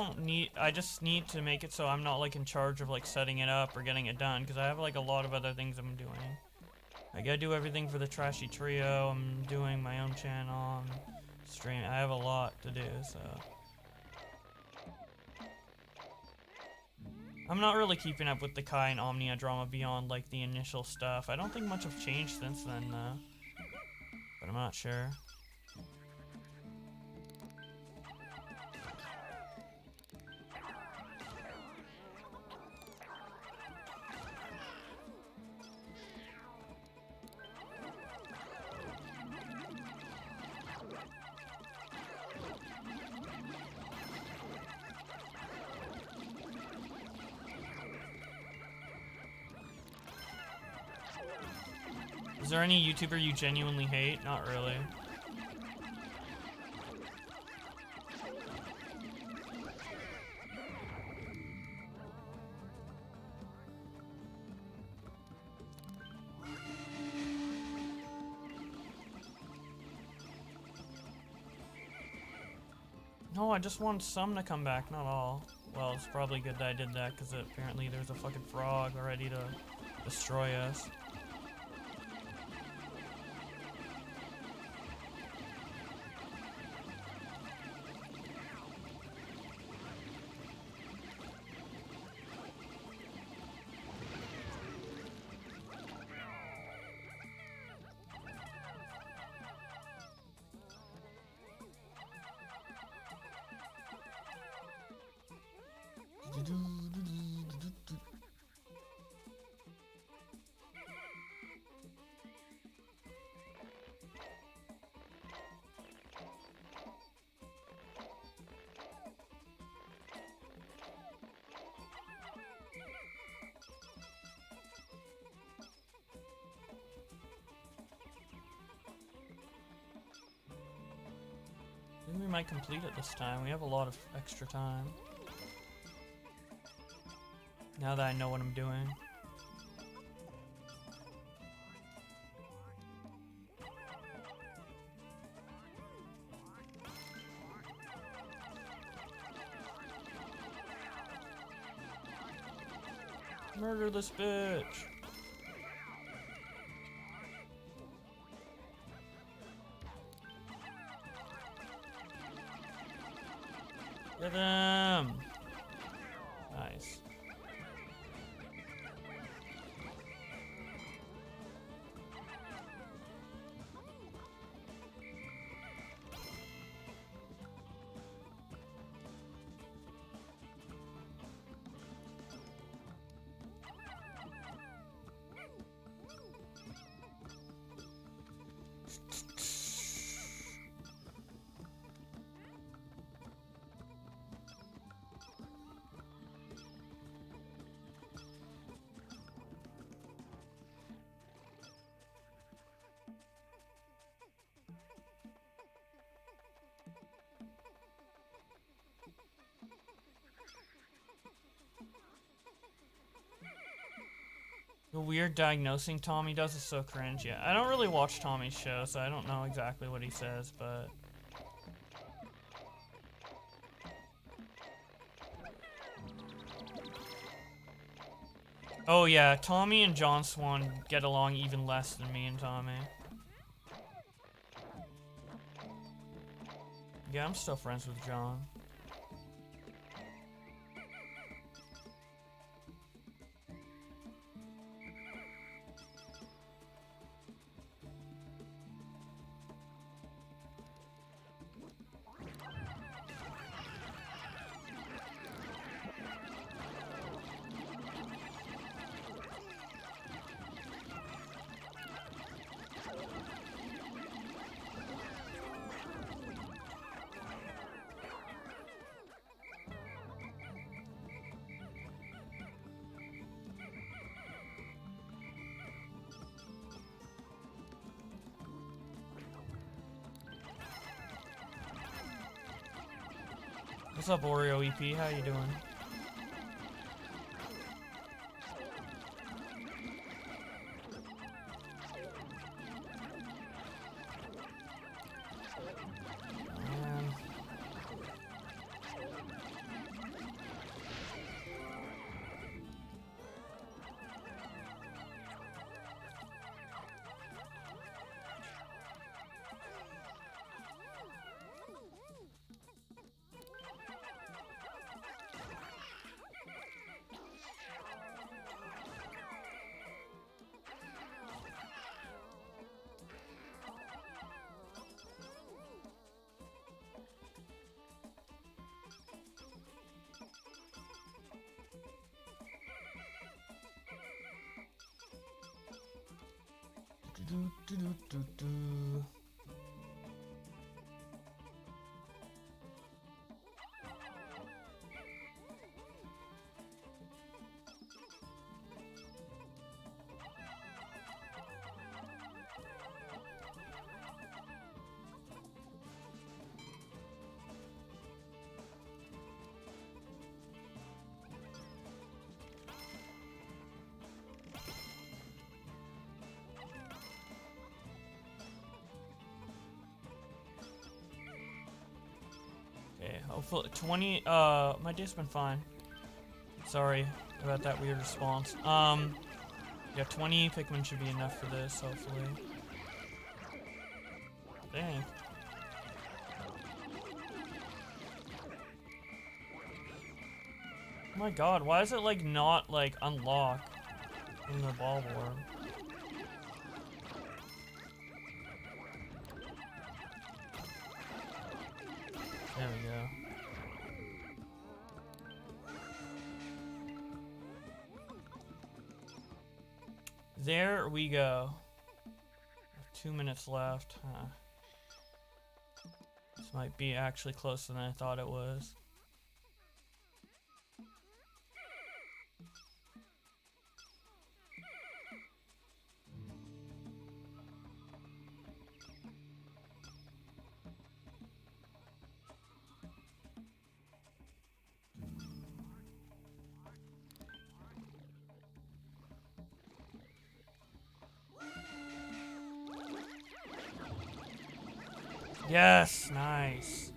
need to make it so I'm not like in charge of like setting it up or getting it done, because I have like a lot of other things I'm doing. I gotta do everything for the Trashy Trio. I'm doing my own channel, I'm streaming. I have a lot to do, so I'm not really keeping up with the Kai and Omnia drama beyond like the initial stuff. I don't think much have changed since then though, but I'm not sure. Is there any YouTuber you genuinely hate? Not really. No, I just want some to come back, not all. Well, it's probably good that I did that, because apparently there's a fucking frog ready to destroy us. think we might complete it this time. We have a lot of extra time. Now that I know what I'm doing. Murder this bitch! Get him! Nice. The weird diagnosing Tommy does is so cringe. Yeah, I don't really watch Tommy's show, so I don't know exactly what he says, but... Oh yeah, Tommy and John Swan get along even less than me and Tommy. Yeah, I'm still friends with John. What's up, Oreo EP? How you doing? Man. Do. Okay, hopefully 20, my day's been fine. Sorry about that weird response. Yeah, 20 Pikmin should be enough for this, hopefully. Dang. Oh my god, why is it like not like unlock in the ball board? There we go. There we go. 2 minutes left. Huh. This might be actually closer than I thought it was. Yes, nice.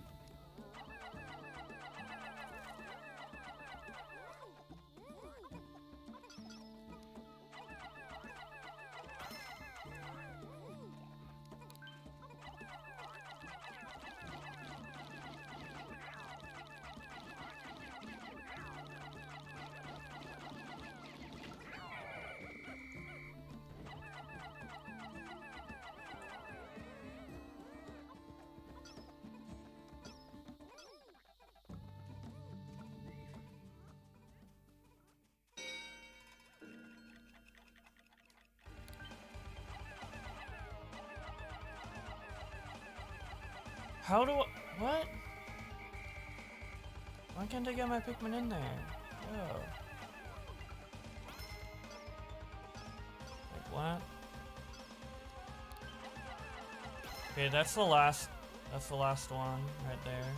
How do I... What? Why can't I get my Pikmin in there? Oh. Like what? Okay, that's the last one right there.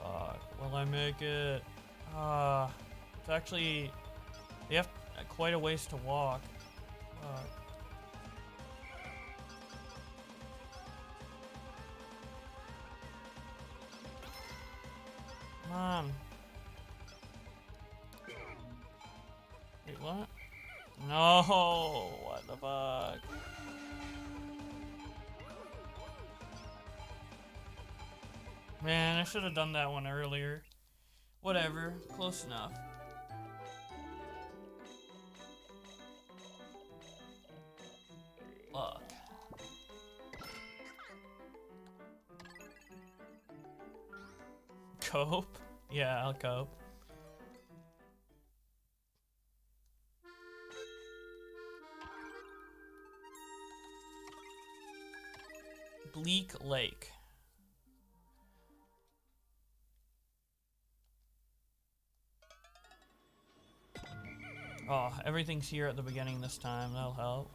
Fuck, will I make it? It's actually... You have quite a ways to walk. Fuck. Come on. Wait, what? No, what the fuck? Man, I should have done that one earlier. Whatever, close enough. Fuck. Cope? Yeah, I'll cope. Bleak Lake. Oh, everything's here at the beginning this time. That'll help.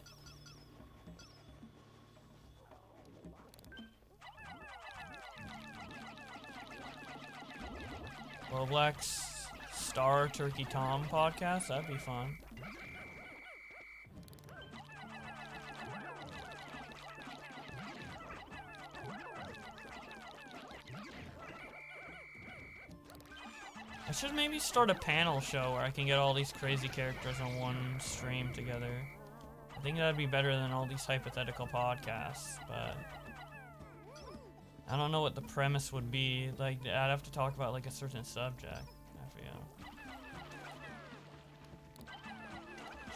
Roblox Star Turkey Tom podcast. That'd be fun. I should maybe start a panel show where I can get all these crazy characters on one stream together. I think that'd be better than all these hypothetical podcasts, but I don't know what the premise would be. Like, I'd have to talk about like a certain subject, I feel.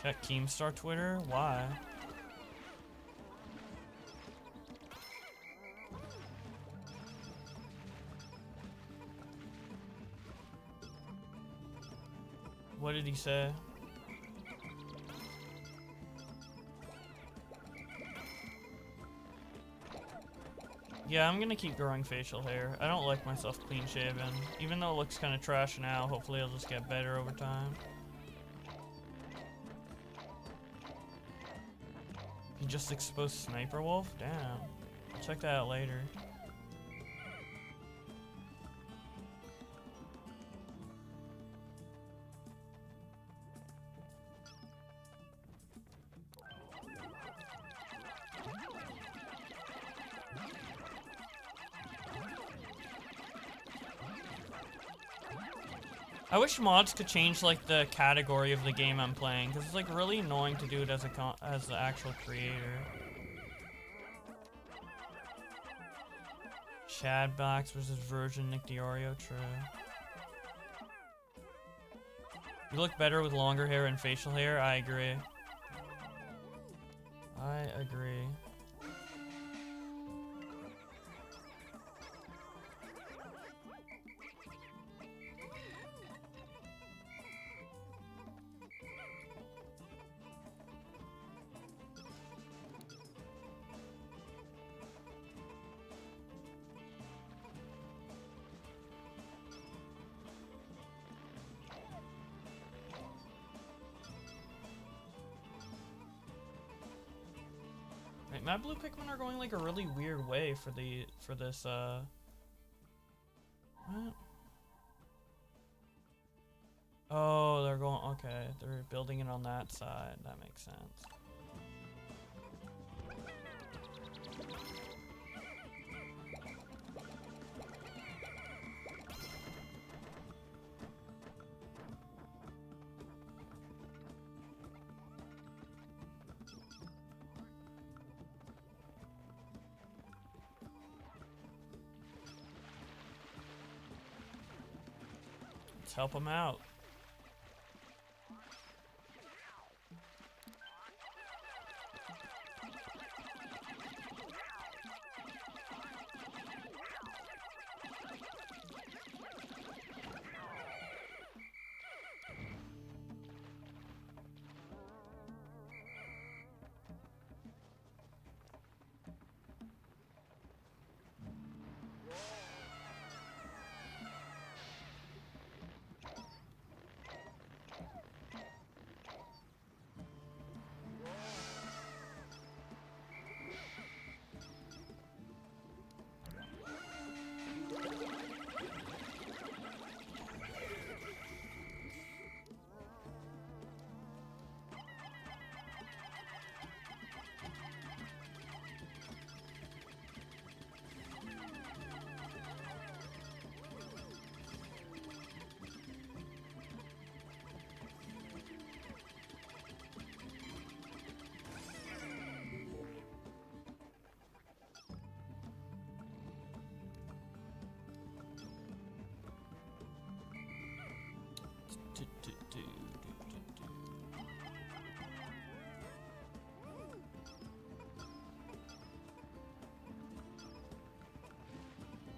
Check Keemstar Twitter? Why? What did he say? Yeah, I'm gonna keep growing facial hair. I don't like myself clean shaven. Even though it looks kind of trash now, hopefully it'll just get better over time. You just exposed Sniper Wolf? Damn. I'll check that out later. I wish mods could change like the category of the game I'm playing, because it's like really annoying to do it as the actual creator. Shadbacks versus Virgin Nick Diorio, true. You look better with longer hair and facial hair, I agree. I agree. My blue Pikmin are going like a really weird way for this what? Oh, they're going, okay, they're building it on that side. That makes sense. help him out.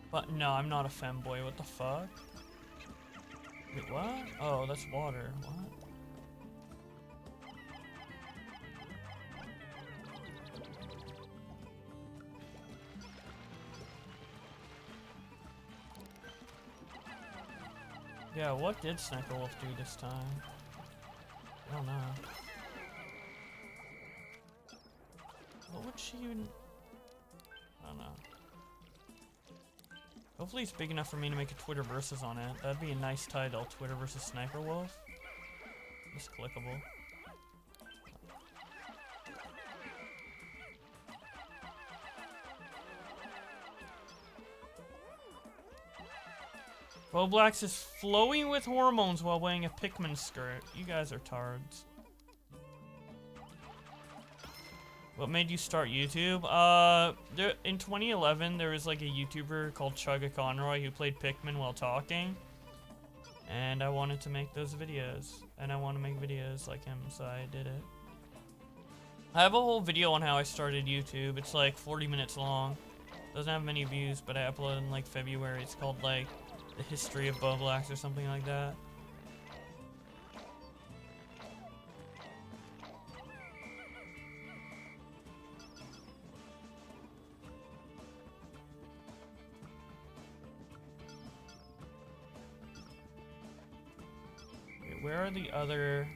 But no, I'm not a femboy. What the fuck? Wait, what? Oh, that's water. What? Yeah, what did Sniper Wolf do this time? I don't know. What would she even... I don't know. Hopefully it's big enough for me to make a Twitter versus on it. That'd be a nice title, Twitter versus Sniper Wolf. Just clickable. Boblax is flowing with hormones while wearing a Pikmin skirt. You guys are tards. What made you start YouTube? In 2011, there was like a YouTuber called Chugga Conroy who played Pikmin while talking. And I wanted to make those videos. And I want to make videos like him, so I did it. I have a whole video on how I started YouTube. It's like 40 minutes long. Doesn't have many views, but I uploaded in like February. It's called like The History of Boblax or something like that. Wait, where are the other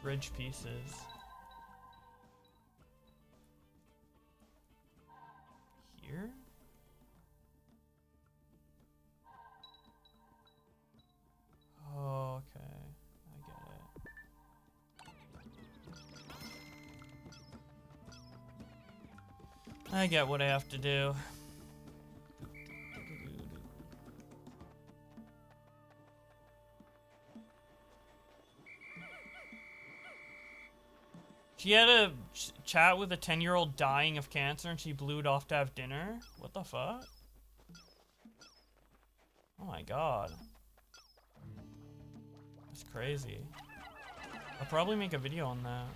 bridge pieces? Here? Oh, okay. I get it. I get what I have to do. She had a chat with a 10-year-old dying of cancer and she blew it off to have dinner? What the fuck? Oh my god. That's crazy. I'll probably make a video on that.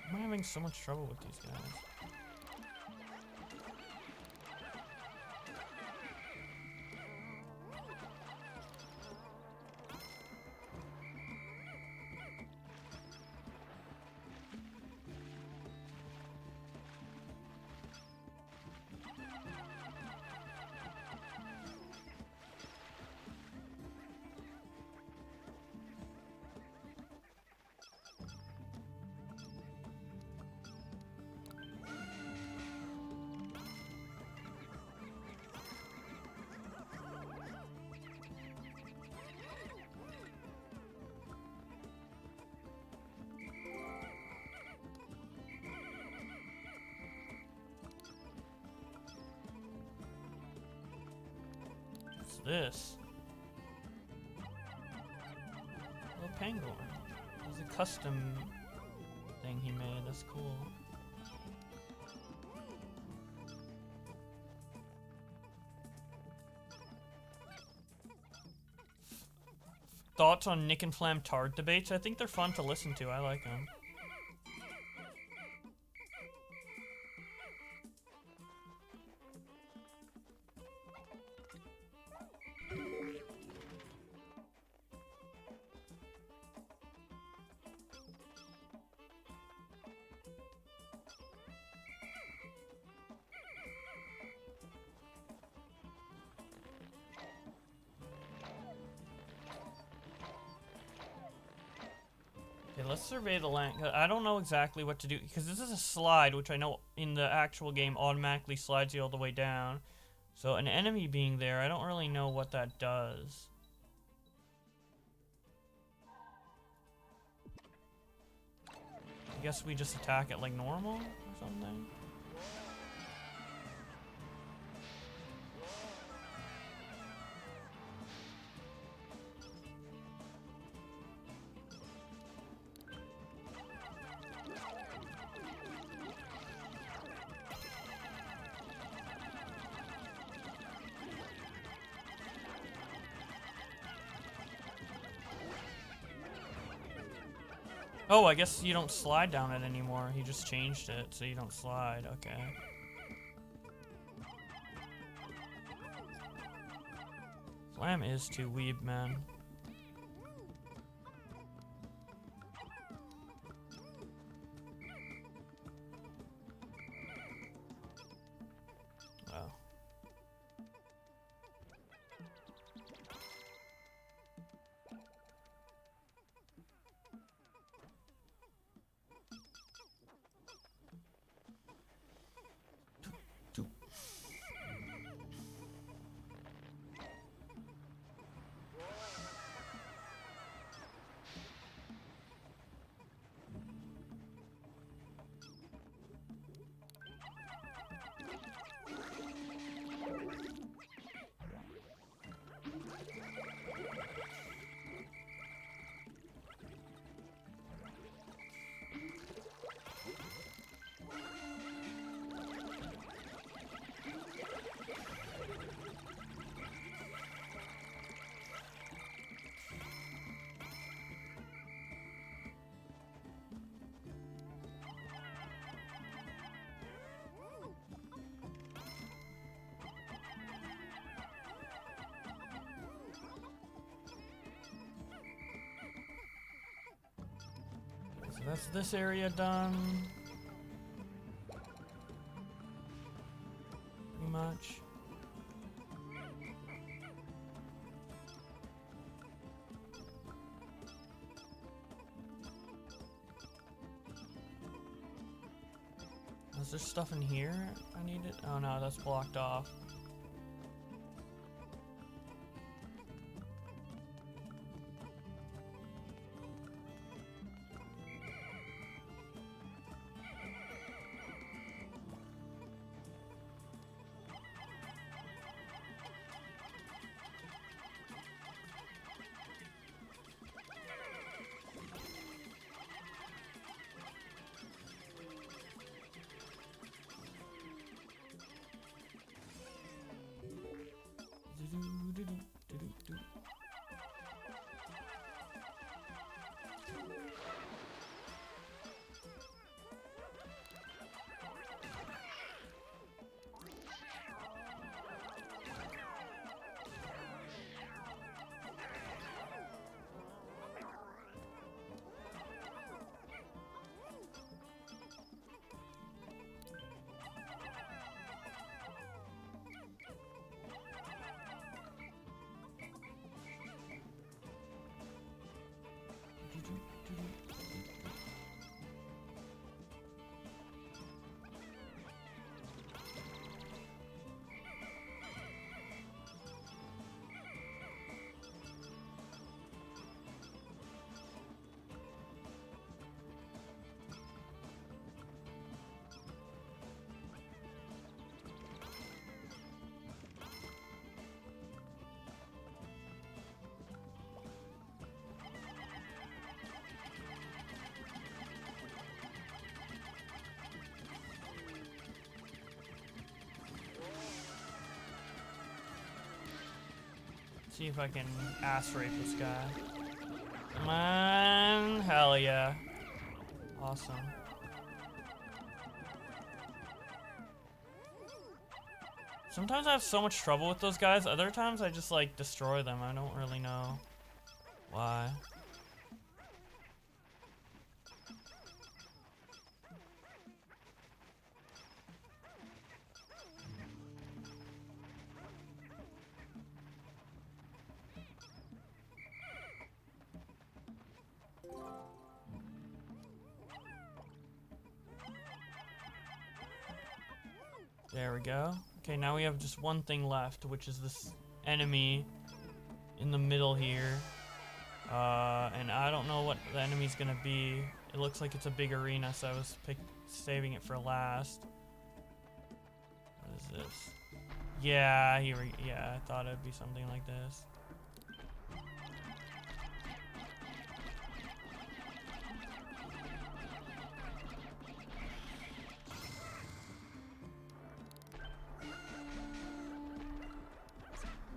I'm having so much trouble with these guys. What's this? Little penguin. It's a custom thing he made. That's cool. Thoughts on Nick and Flam Tard debates? I think they're fun to listen to. I like them. Okay, let's survey the land. I don't know exactly what to do, because this is a slide, which I know in the actual game automatically slides you all the way down. So an enemy being there, I don't really know what that does. I guess we just attack it like normal or something? Oh, I guess you don't slide down it anymore. He just changed it, so you don't slide. Okay. Flam is too weeb, man. Oh. So that's this area done. Pretty much. Is there stuff in here I need it? Oh no, that's blocked off. See if I can ass rape this guy. Come on. Hell yeah. Awesome. Sometimes I have so much trouble with those guys. Other times I just like destroy them. I don't really know why. There we go. Okay, now we have just one thing left, which is this enemy in the middle here. And I don't know what the enemy's gonna be. It looks like it's a big arena, so I was saving it for last. What is this? Yeah, yeah, I thought it'd be something like this.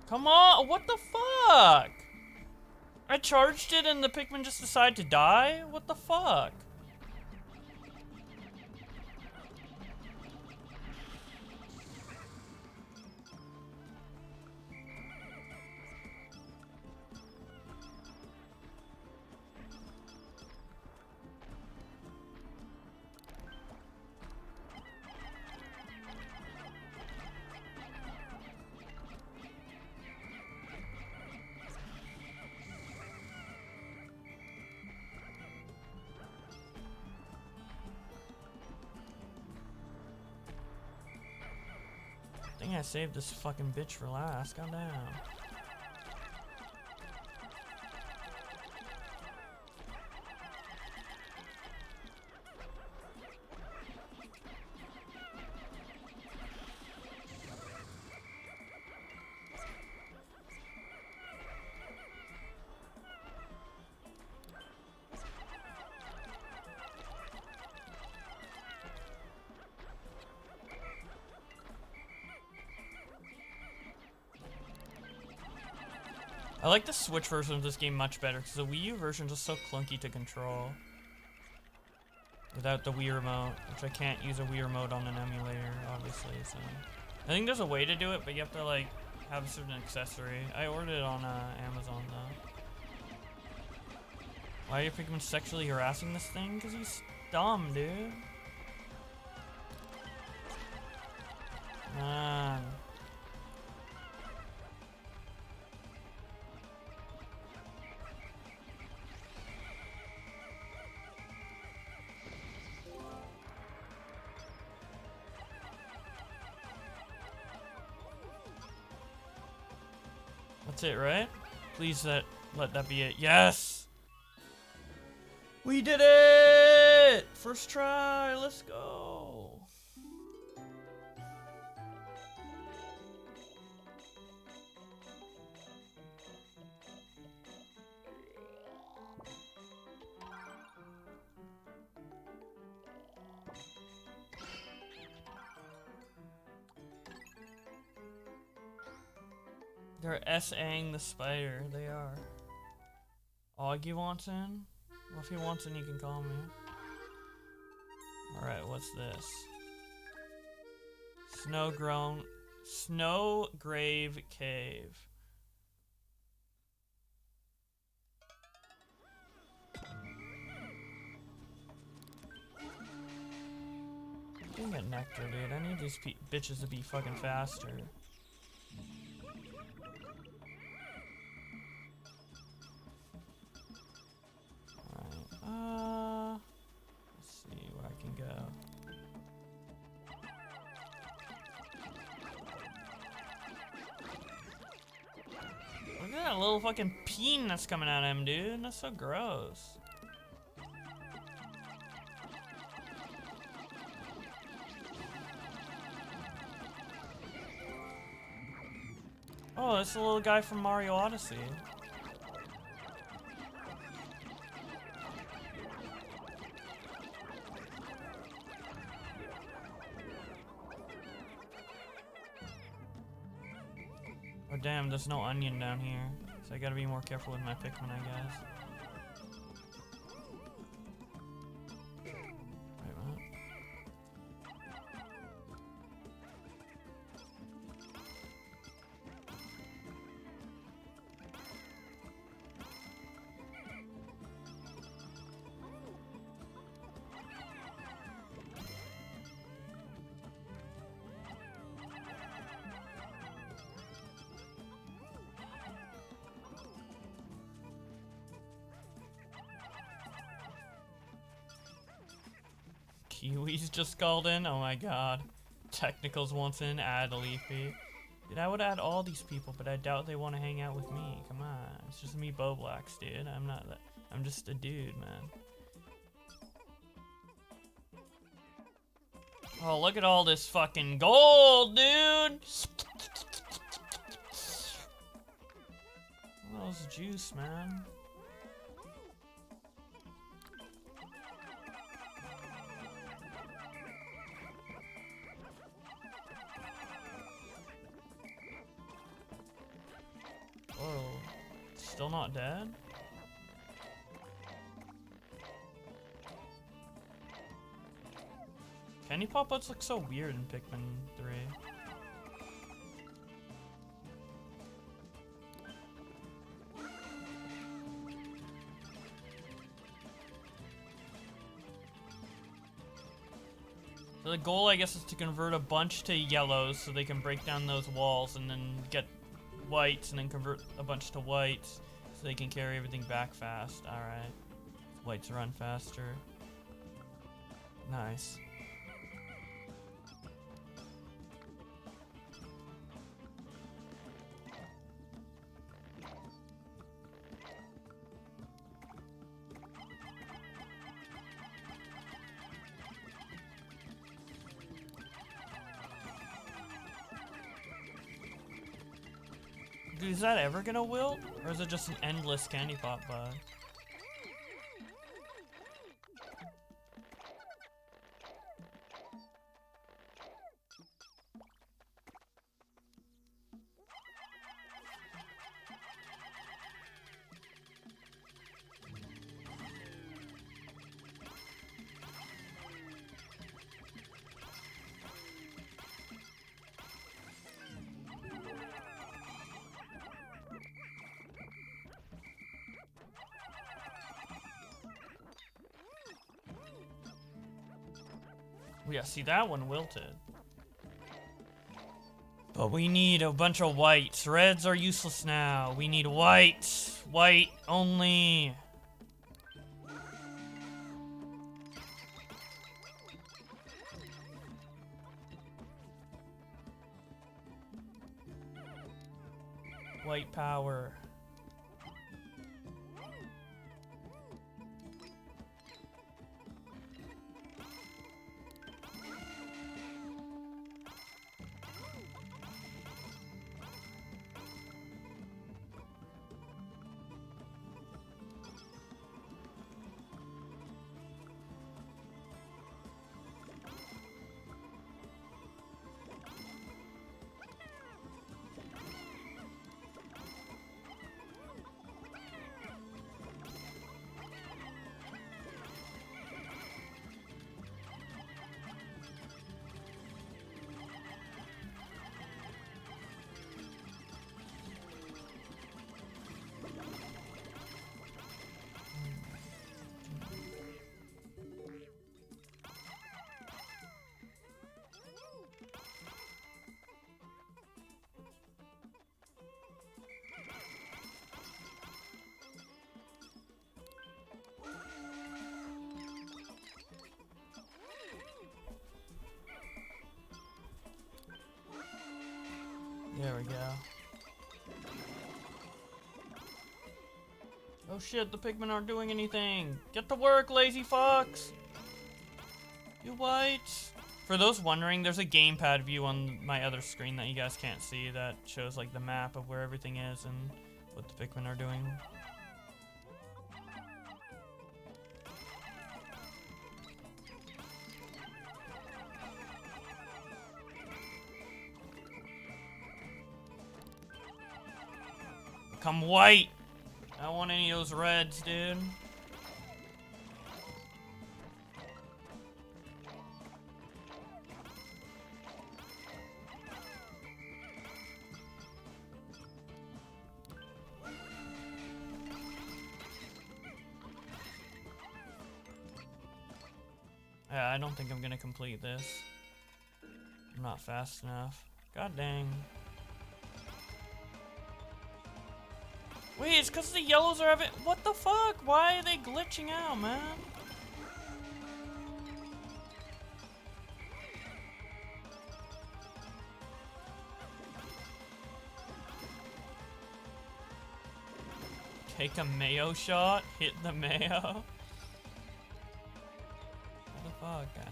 Come on, what the fuck? I charged it and the Pikmin just decided to die? What the fuck? I think I saved this fucking bitch for last. Calm down. I like the Switch version of this game much better because the Wii U version is just so clunky to control. Without the Wii remote, which I can't use a Wii remote on an emulator, obviously, so. I think there's a way to do it, but you have to, like, have a certain accessory. I ordered it on Amazon, though. Why are you Pikmin sexually harassing this thing? Because he's dumb, dude. Man. That's it, right? Please let that be it. Yes! We did it! First try, let's go. They're S-ing the spider, they are. Augie wants in? Well, if he wants in, he can call me. Alright, what's this? Snowgrave Cave. I can get nectar, dude. I need these bitches to be fucking faster. Let's see where I can go. Look at that little fucking peen that's coming out of him, dude. That's so gross. Oh, that's the little guy from Mario Odyssey. Oh damn, there's no onion down here. So I gotta be more careful with my Pikmin, I guess. Wait, what? Kiwis just called in? Oh my god. Technicals wants in, add a Leafy. Dude, I would add all these people, but I doubt they want to hang out with me. Come on. It's just me, Boblax, dude. I'm not that. I'm just a dude, man. Oh, look at all this fucking gold, dude! That was juice, man. Whoa. Still not dead? Candy pop-ups look so weird in Pikmin 3. So the goal, I guess, is to convert a bunch to yellows so they can break down those walls and then get whites and then convert a bunch to whites so they can carry everything back fast. Alright. Whites run faster. Nice. Dude, is that ever gonna wilt? Or is it just an endless candy pop bug? Yeah, see, that one wilted. But we need a bunch of whites. Reds are useless now. We need whites. White only. White power. There we go. Oh shit, the Pikmin aren't doing anything! Get to work, lazy fucks! You whites! For those wondering, there's a gamepad view on my other screen that you guys can't see that shows like the map of where everything is and what the Pikmin are doing. Come white! I don't want any of those reds, dude. Yeah, I don't think I'm gonna complete this. I'm not fast enough. God dang. Wait, it's because the yellows are having. What the fuck? Why are they glitching out, man? Take a mayo shot? Hit the mayo? What the fuck, guys?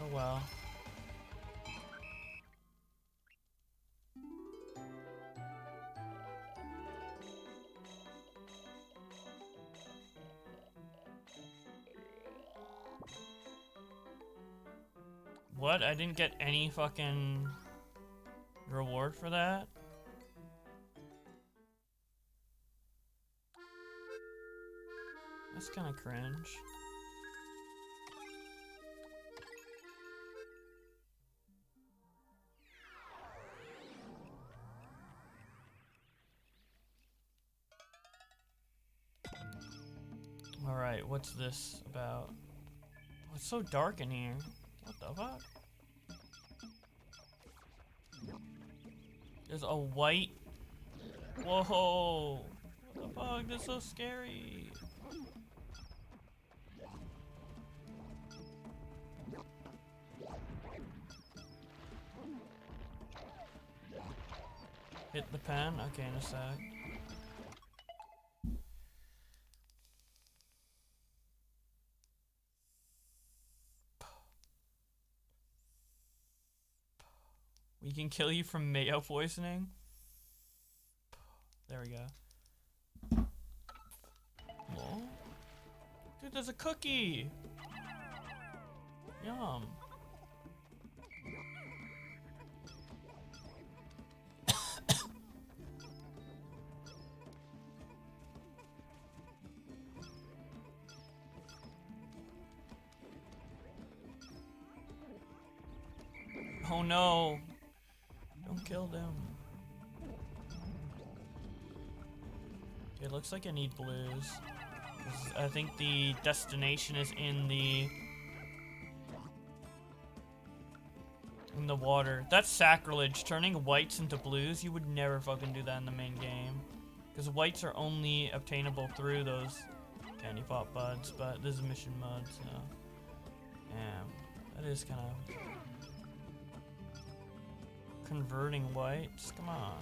Oh well. What? I didn't get any fucking reward for that? That's kind of cringe. Alright, what's this about? Oh, it's so dark in here. What the fuck? There's a white... Whoa! What the fuck? This is so scary. Hit the pen? Okay, in a sec. We can kill you from mayo poisoning. There we go. Whoa. Dude, there's a cookie! Yum. Oh no! Don't kill them. It looks like I need blues. I think the destination is in the water. That's sacrilege. Turning whites into blues, you would never fucking do that in the main game. Because whites are only obtainable through those candy pop buds, but this is mission mode, so... Damn. That is kind of... Converting whites? Come on.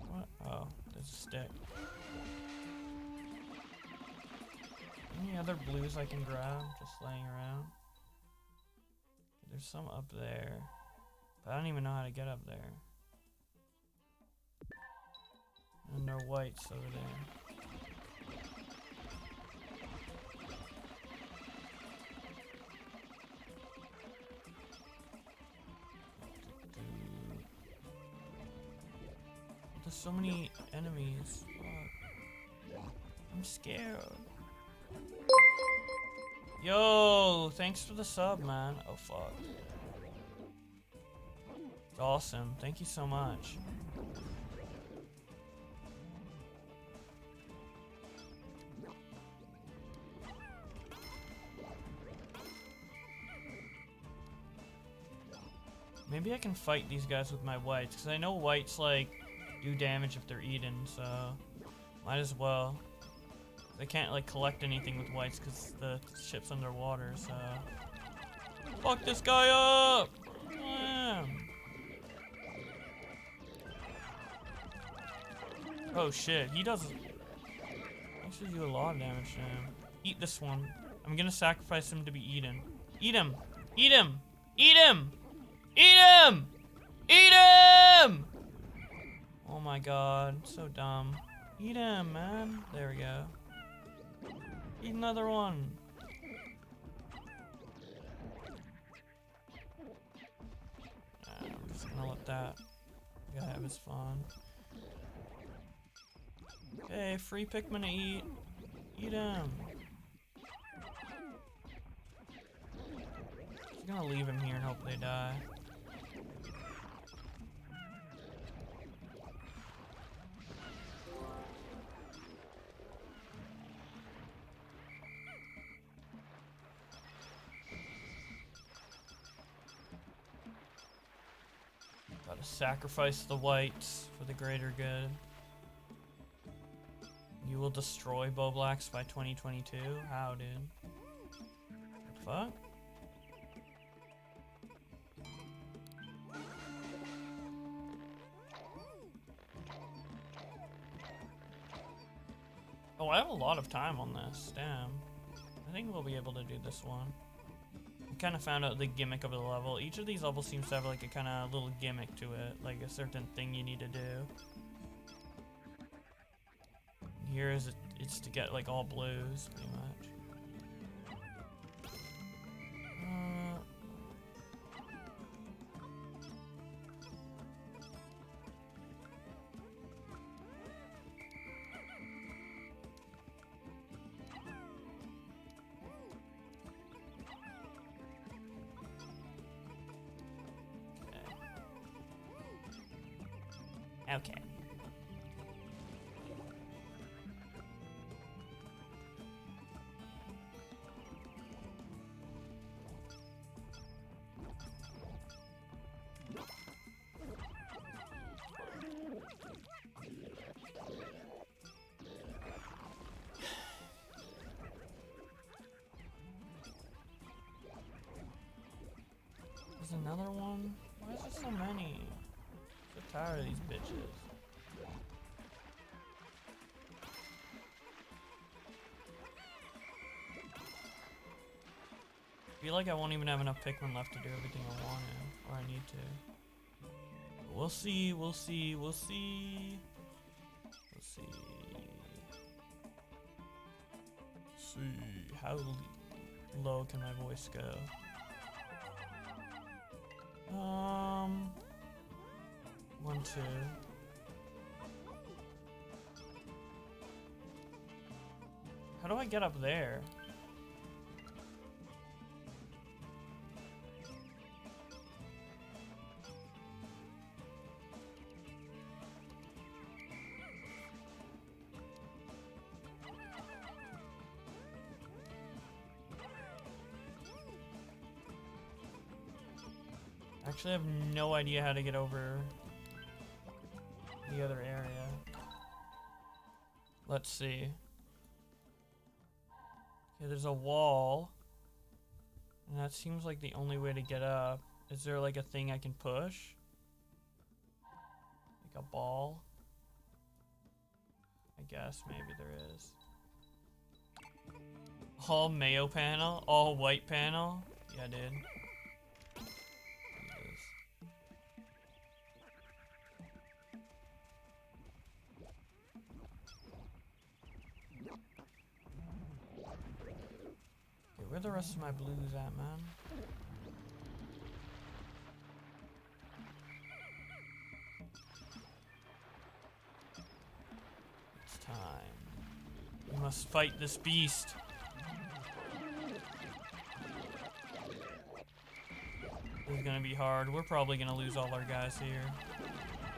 What? Oh, there's a stick. Any other blues I can grab just laying around? There's some up there. But I don't even know how to get up there. And there are whites over there. There's so many enemies. Fuck. I'm scared. Yo, thanks for the sub, man. Oh, fuck. It's awesome. Thank you so much. Maybe I can fight these guys with my whites, because I know whites, like, do damage if they're eaten, so might as well. They can't like collect anything with whites because the ship's underwater, so... Fuck this guy up! Damn. Oh shit, he does actually do a lot of damage to him. Eat this one. I'm gonna sacrifice him to be eaten. Eat him! Eat him! Eat him! Eat him! Eat him! Oh my god, so dumb. Eat him, man. There we go. Eat another one. I'm just gonna let that guy have his fun. Okay, free Pikmin to eat. Eat him. I'm gonna leave him here and hope they die. Gotta sacrifice the whites for the greater good. You will destroy Boblax by 2022? How, dude? What the fuck? Oh, I have a lot of time on this. Damn. I think we'll be able to do this one. I kind of found out the gimmick of the level. Each of these levels seems to have like a kind of little gimmick to it, like a certain thing you need to do. Here is it's to get like all blues, pretty much. Okay. There's another one? Why is there so many? I'm so tired of these bitches. I feel like I won't even have enough Pikmin left to do everything I want to, or I need to. But we'll see, we'll see, we'll see. We'll see. See, how low can my voice go? 1, 2. How do I get up there? Actually, I have no idea how to get over the other area. Let's see. Okay, there's a wall. And that seems like the only way to get up. Is there like a thing I can push? Like a ball? I guess maybe there is. All Mayo panel? All white panel? Yeah, dude. Where the rest of my blues at, man? It's time. We must fight this beast. This is gonna be hard. We're probably gonna lose all our guys here.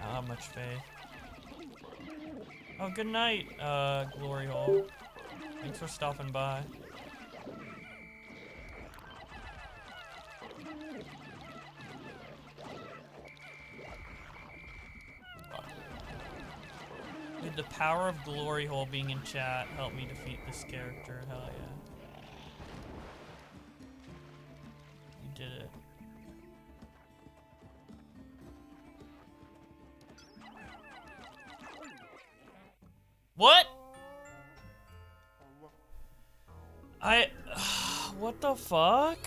I don't have much faith. Oh, good night, Glory Hole. Thanks for stopping by. Did the power of glory hole being in chat help me defeat this character? Hell yeah. You did it. What? What the fuck?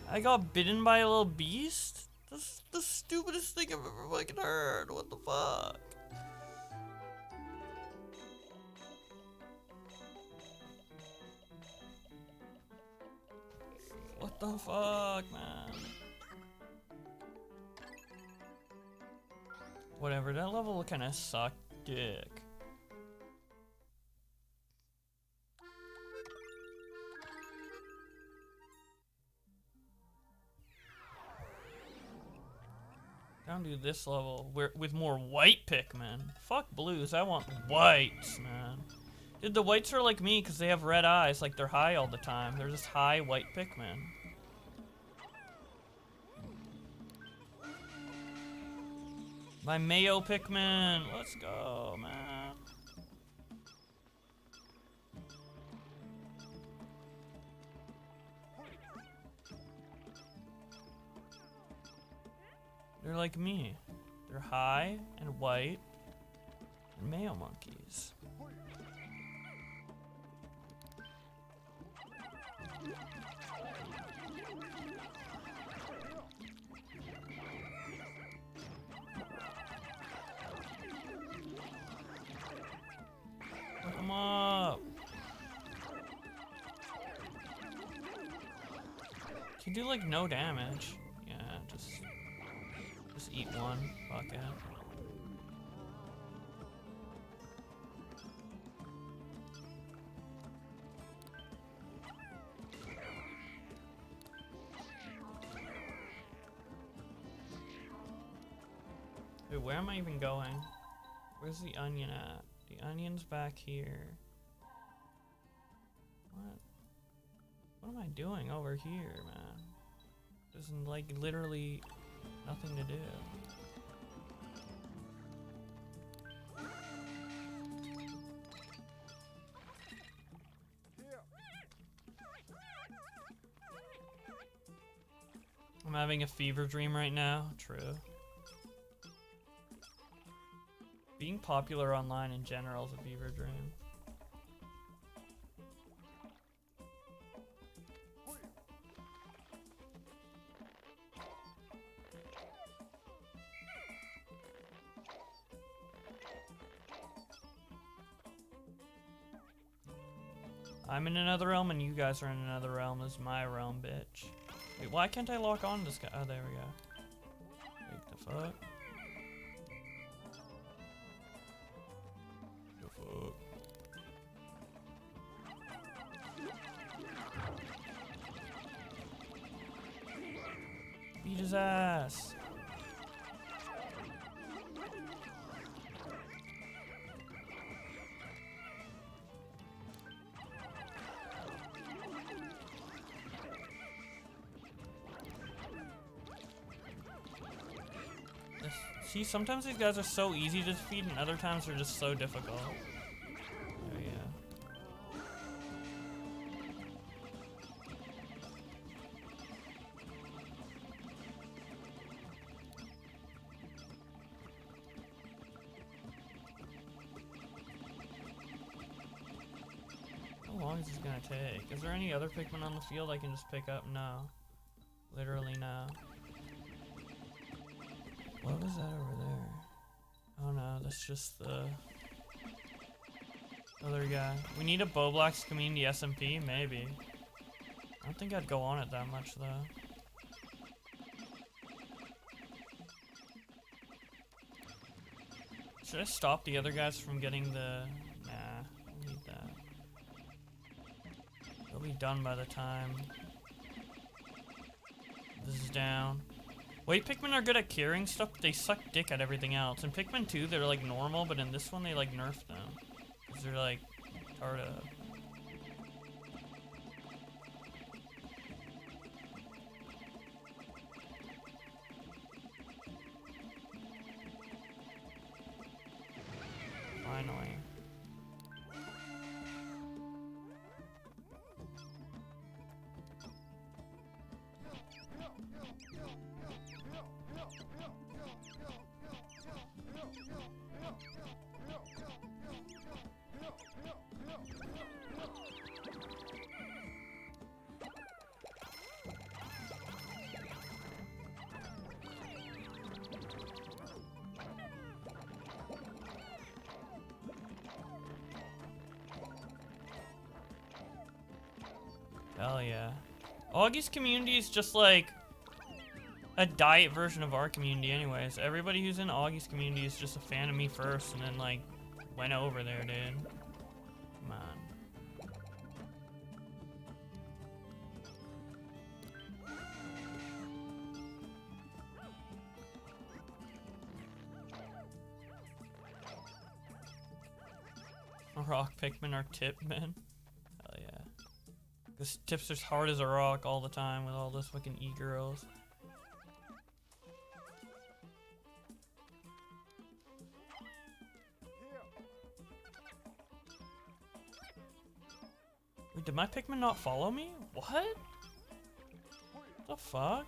I got bitten by a little beast? That's the stupidest thing I've ever fucking heard. What the fuck? What the fuck, man? Whatever, that level kinda sucked dick. Down to this level with more white Pikmin. Fuck blues, I want whites, man. Dude, the whites are like me because they have red eyes, like they're high all the time. They're just high white Pikmin. My Mayo Pikmin, let's go, man. They're like me. They're high and white and Mayo monkeys. Look 'em up. Can do like no damage. Yeah, just eat one. Fuck it. Wait, where am I even going? Where's the onion at? The onion's back here. What am I doing over here, man? There's like literally nothing to do. I'm having a fever dream right now. True. Being popular online in general is a fever dream. I'm in another realm and you guys are in another realm. This is my realm, bitch. Wait, why can't I lock on this guy? Oh, there we go. Wait, the fuck? The fuck? Beat his ass. See, sometimes these guys are so easy to defeat, and other times they're just so difficult. Oh, yeah. How long is this gonna take? Is there any other Pikmin on the field I can just pick up? No. Literally no. What was that over there? Oh no, that's just the other guy. We need a Boblax Community SMP? Maybe. I don't think I'd go on it that much though. Should I stop the other guys from getting the... Nah, I need that. They'll be done by the time this is down. White Pikmin are good at curing stuff, but they suck dick at everything else. In Pikmin 2, they're like normal, but in this one, they like nerfed them. Because they're like, hard up. Finally. Hell yeah. Augie's community is just like a diet version of our community anyways. Everybody who's in Augie's community is just a fan of me first and then like went over there, dude. Come on. Rock Pikmin are tip men. Hell yeah. This tipster's hard as a rock all the time with all those fucking e-girls. Wait, did my Pikmin not follow me? What? The fuck?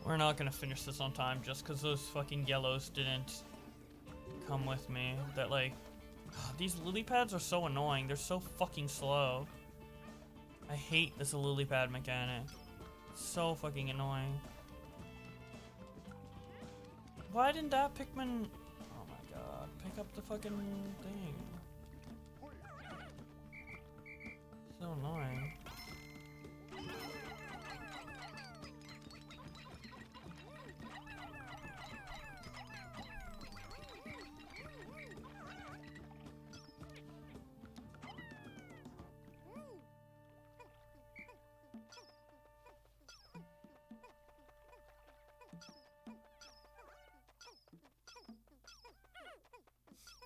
We're not gonna finish this on time just because those fucking yellows didn't come with me. That like, these lily pads are so annoying. They're so fucking slow. I hate this lily pad mechanic. It's so fucking annoying. Why didn't that Pikmin? Oh my god, pick up the fucking thing. So annoying.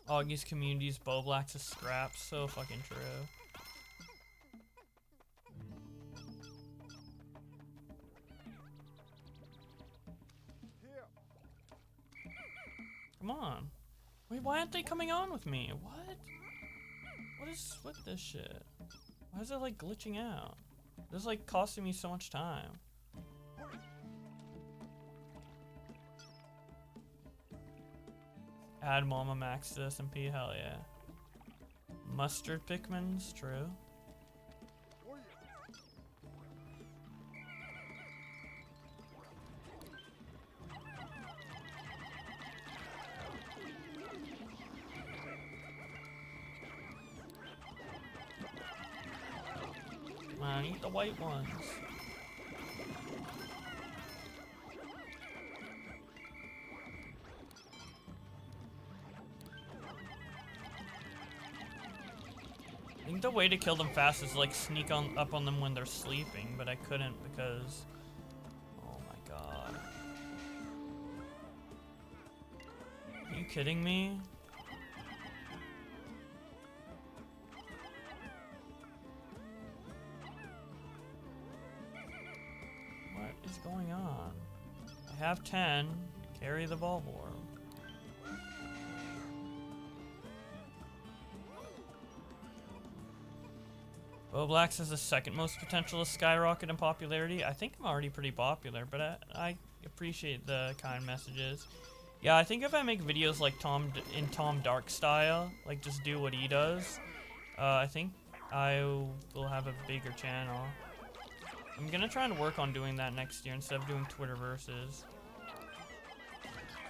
Augie's community's Boblacks is scrap. So fucking true. Come on. Wait, why aren't they coming on with me? What? What is with this shit? Why is it like glitching out? This is like costing me so much time. Add Mama Max to SMP, hell yeah. Mustard Pikmin's true. Come on, eat the white ones. I think the way to kill them fast is like sneak up on them when they're sleeping, but I couldn't because... Oh my god. Are you kidding me? What is going on? I have 10. Carry the Bulborb. Boblax has the second most potential to skyrocket in popularity. I think I'm already pretty popular, but I appreciate the kind messages. Yeah, I think if I make videos like in Tom Dark style, like just do what he does, I think I will have a bigger channel. I'm gonna try and work on doing that next year instead of doing Twitter versus.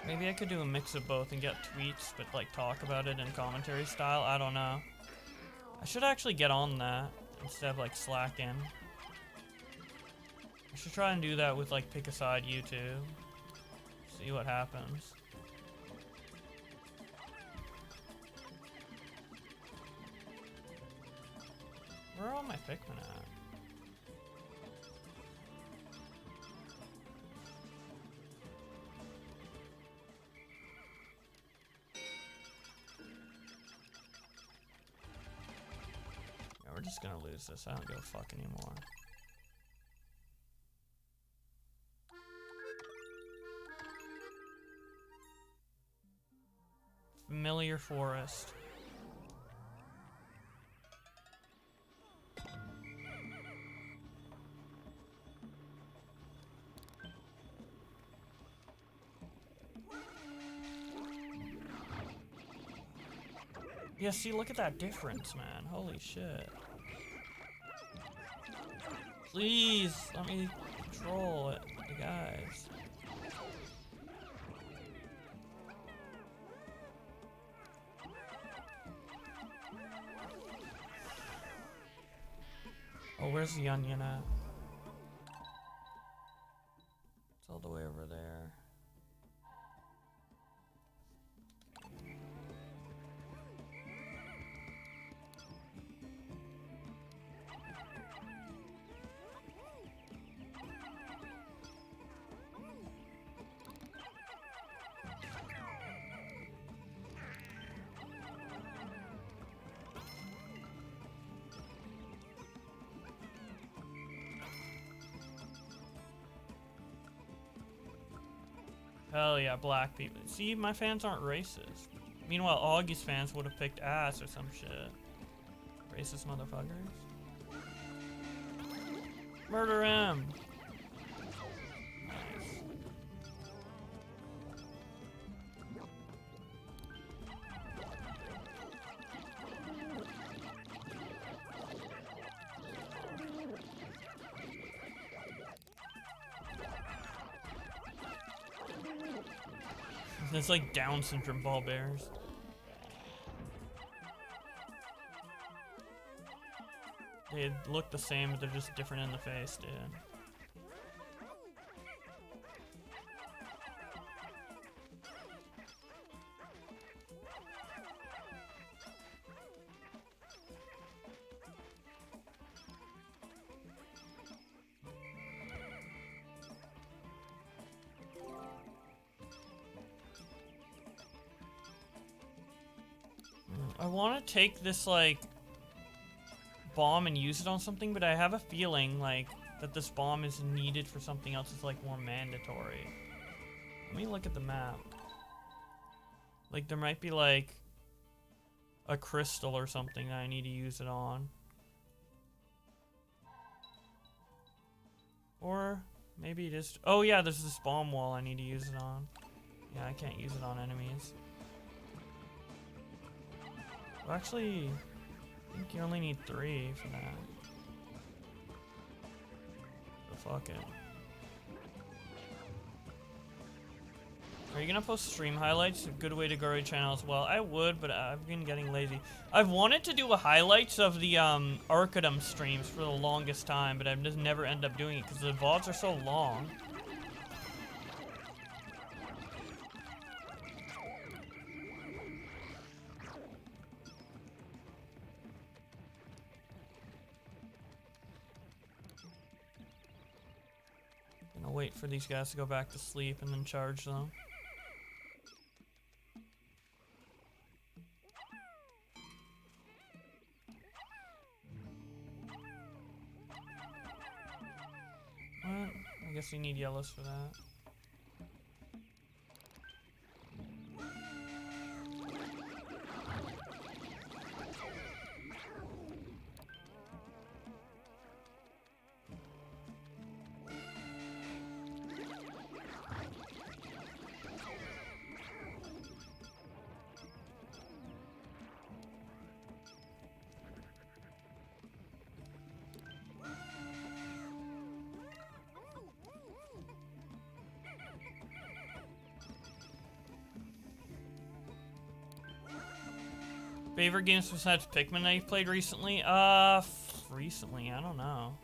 Maybe I could do a mix of both and get tweets, but like talk about it in commentary style. I don't know. I should actually get on that instead of like slacking. I should try and do that with like pick a side YouTube. See what happens. Where are all my Pikmin at? Yeah, we're just gonna lose this. I don't give a fuck anymore. Familiar forest. Yeah, see, look at that difference, man. Holy shit. Please, let me control it, the guys. Oh, where's the onion at? It's all the way over there. Hell yeah, black people. See, my fans aren't racist. Meanwhile, Augie's fans would have picked ass or some shit. Racist motherfuckers. Murder him! Nice. It's like Down syndrome ball bears. They look the same, but they're just different in the face, dude. I want to take this, like, bomb and use it on something, but I have a feeling, like, that this bomb is needed for something else. It's, like, more mandatory. Let me look at the map. Like, there might be, like, a crystal or something that I need to use it on. Or maybe just... Oh, yeah, there's this bomb wall I need to use it on. Yeah, I can't use it on enemies. Well, actually, I think you only need 3 for that. So fuck it. Are you gonna post stream highlights? A good way to grow your channel as well. I would, but I've been getting lazy. I've wanted to do a highlights of the Arcadum streams for the longest time, but I've just never ended up doing it because the VODs are so long. Gonna wait for these guys to go back to sleep and then charge them. What? I guess you need yellows for that. Favorite games besides Pikmin that you've played recently? Recently, I don't know.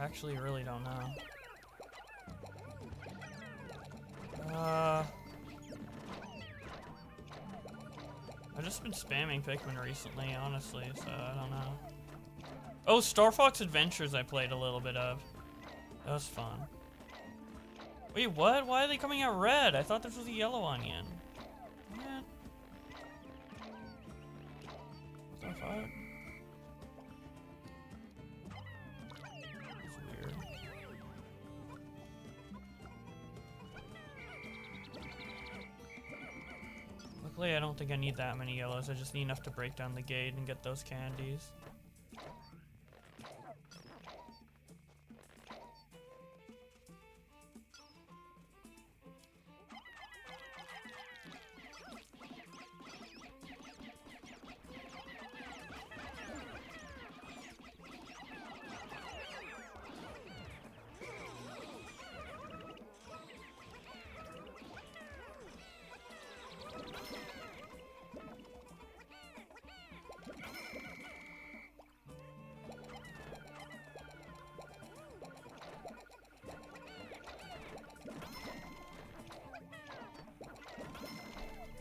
Actually, really don't know. I just been spamming Pikmin recently, honestly, so I don't know. Oh, Star Fox Adventures I played a little bit of. That was fun. Wait, what? Why are they coming out red? I thought this was a yellow onion. What? What the fuck? That's weird. Luckily, I don't think I need that many yellows. I just need enough to break down the gate and get those candies.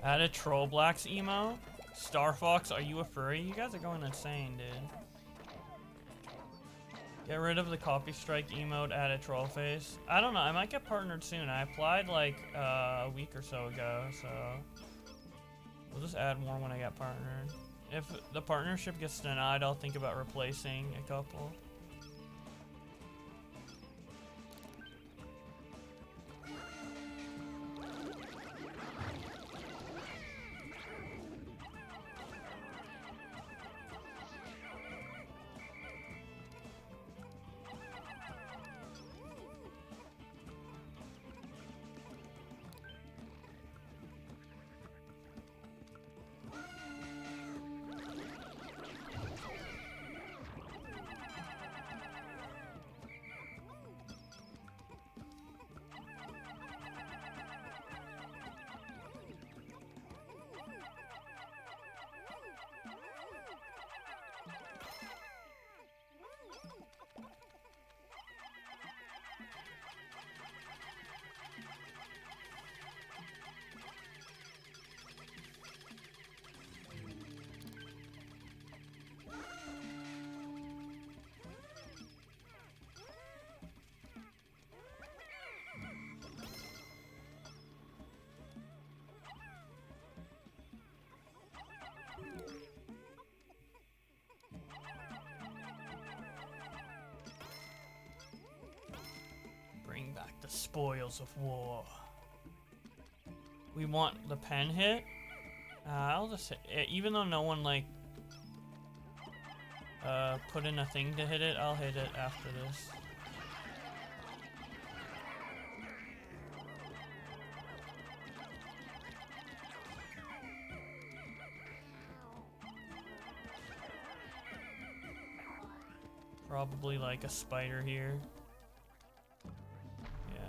Add a Troll Blacks emo? Star Fox, are you a furry? You guys are going insane, dude. Get rid of the copy strike emote, add a troll face. I don't know, I might get partnered soon. I applied like a week or so ago, so we'll just add more when I get partnered. If the partnership gets denied, I'll think about replacing a couple. Bring back the spoils of war. We want the pen hit. I'll just hit it, even though no one like put in a thing to hit it. I'll hit it after this. Probably like a spider here. Yeah.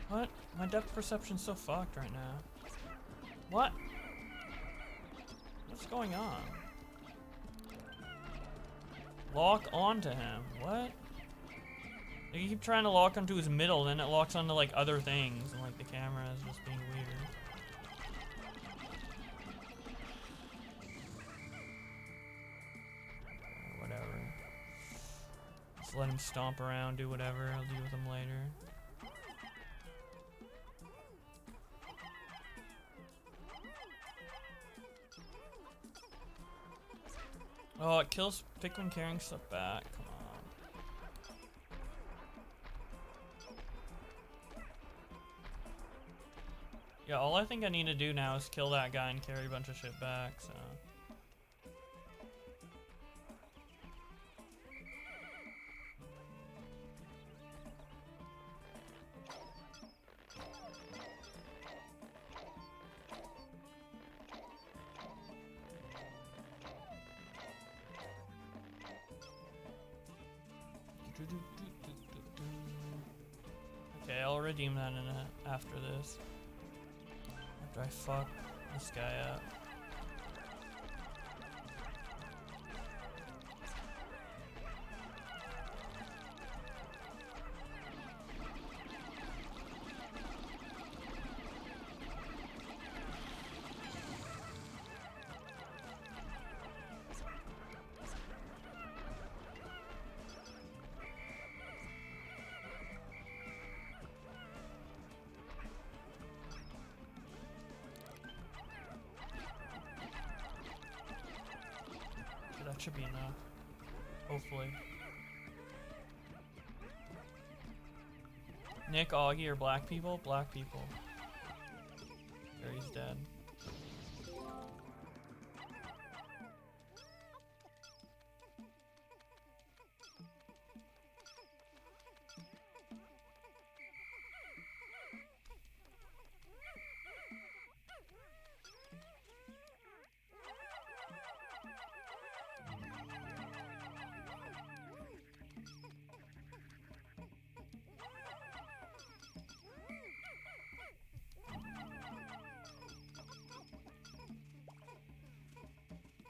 What? My depth perception's so fucked right now. What? What's going on? Lock onto him. What? You keep trying to lock onto his middle, then it locks onto like other things, and like the camera is just being weird. Whatever. Just let him stomp around, do whatever. I'll deal with him later. Oh, it kills Pikmin carrying stuff back. Come on. Yeah, all I think I need to do now is kill that guy and carry a bunch of shit back, so. Okay, I'll redeem that in after this. After I fuck this guy up. That should be enough. Hopefully. Nick, Augie are black people? Black people. There, he's dead.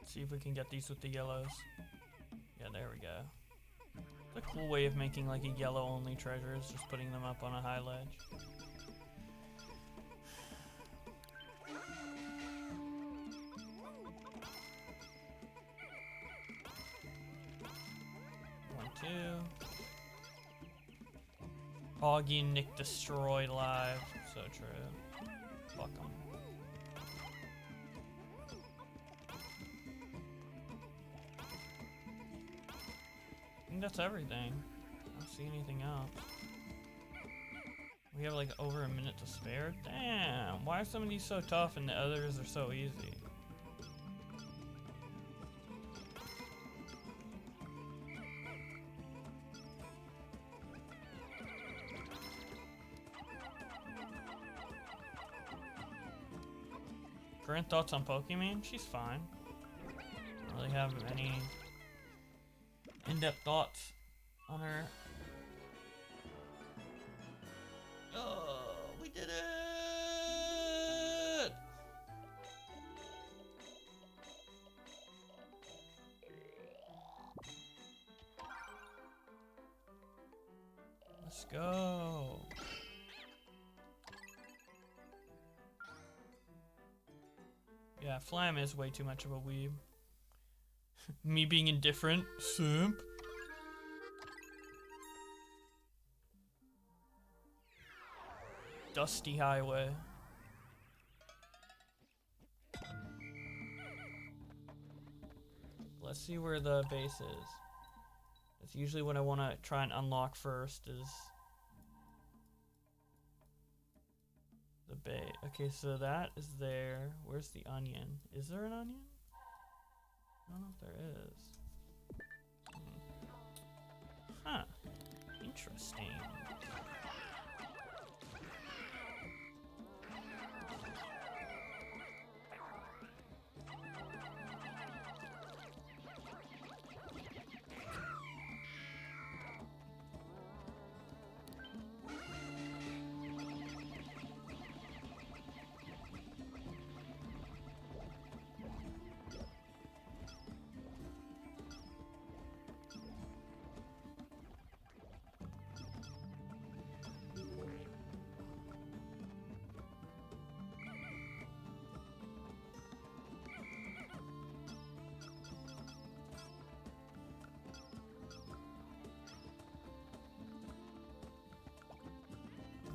See if we can get these with the yellows. Yeah, there we go. It's a cool way of making like a yellow only treasure is just putting them up on a high ledge. One, two. Augie and Nick destroyed live. So true. Fuck 'em. I think that's everything. I don't see anything else. We have like over a minute to spare? Damn, why are some of these so tough and the others are so easy? Current thoughts on Pokemon? She's fine. Don't really have any in-depth thoughts on her. Oh, we did it! Let's go. Yeah, Flam is way too much of a weeb. Me being indifferent, simp. Dusty highway. Let's see where the base is. That's usually what I want to try and unlock first is the bay. Okay, so that is there. Where's the onion? Is there an onion? I don't know if there is. Huh. Interesting.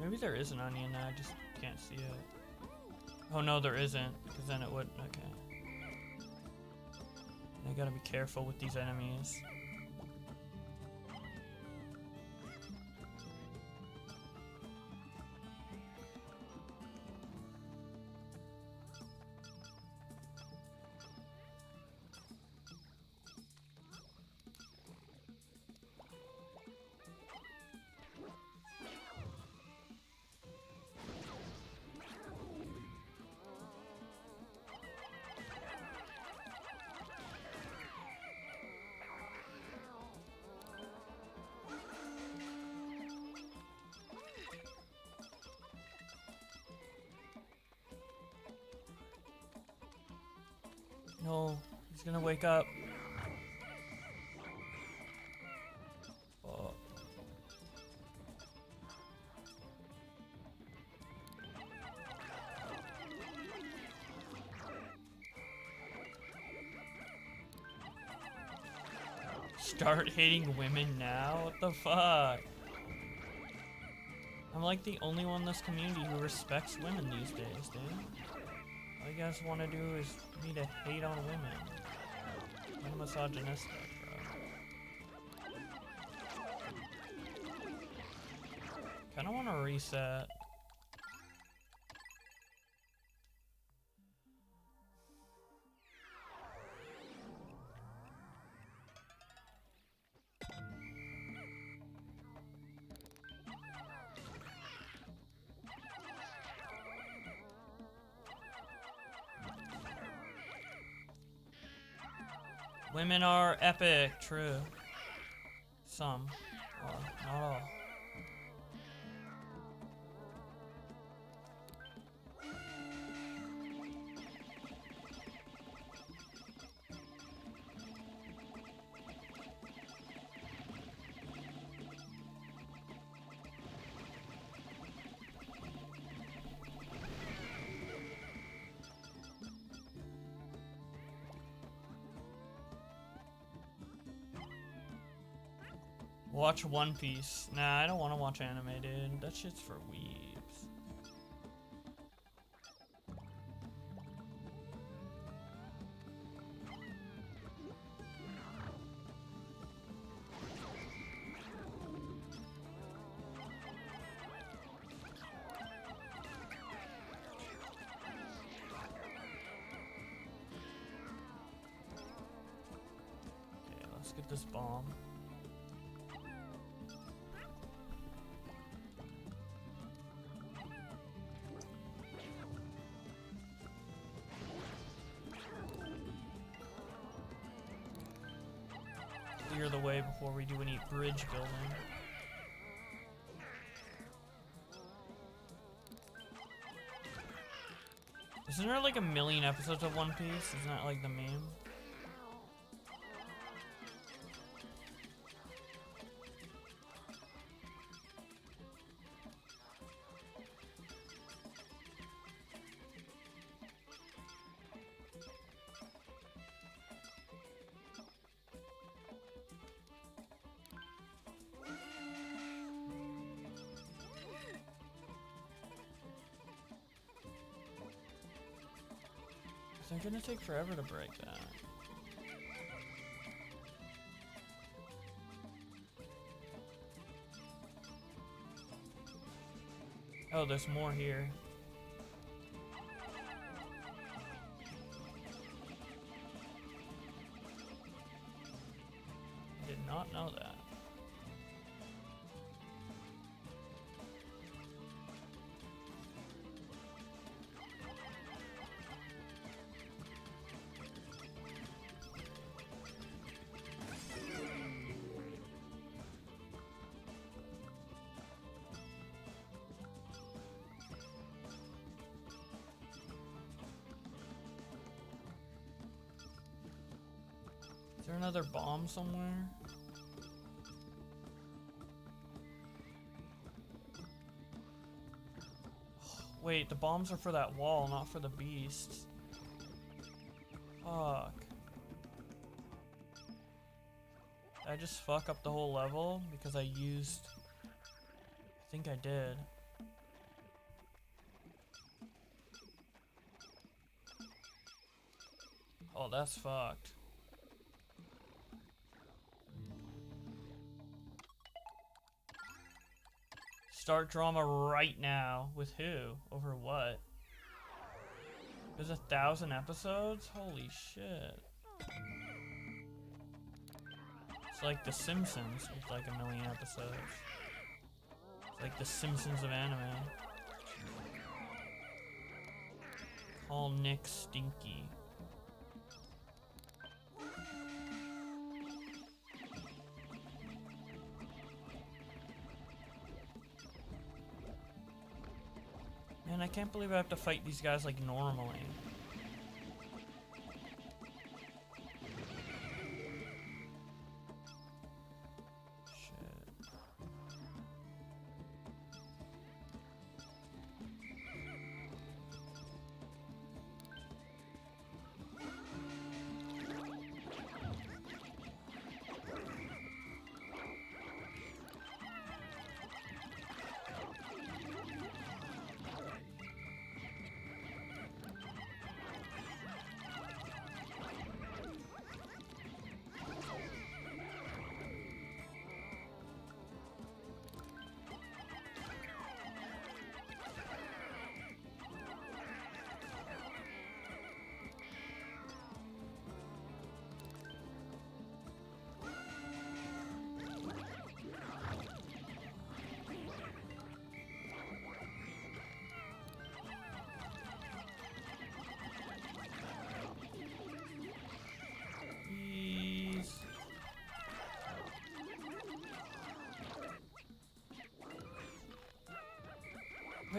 Maybe there is an onion, I just can't see it. Oh no, there isn't, because then it would, okay. I gotta be careful with these enemies. No, he's gonna wake up. Oh. Start hating women now? What the fuck? I'm like the only one in this community who respects women these days, dude. All you guys want to do is me to hate on women. I'm misogynistic, bro. Kinda wanna reset. Women are epic, true. Some, or not all. Watch One Piece. Nah, I don't want to watch anime, dude. That shit's for weebs. Okay, let's get this bomb. Clear the way before we do any bridge building. Isn't there like a million episodes of One Piece? Isn't that like the meme? They're gonna take forever to break that. Oh, there's more here. I did not know that. Is there another bomb somewhere? Wait, the bombs are for that wall, not for the beasts. Fuck. Did I just fuck up the whole level because I used... I think I did. Oh, that's fucked. Start drama right now. With who? Over what? There's 1,000 episodes? Holy shit. It's like The Simpsons with like 1 million episodes. It's like The Simpsons of anime. Call Nick Stinky. Man, I can't believe I have to fight these guys like normally. Shit.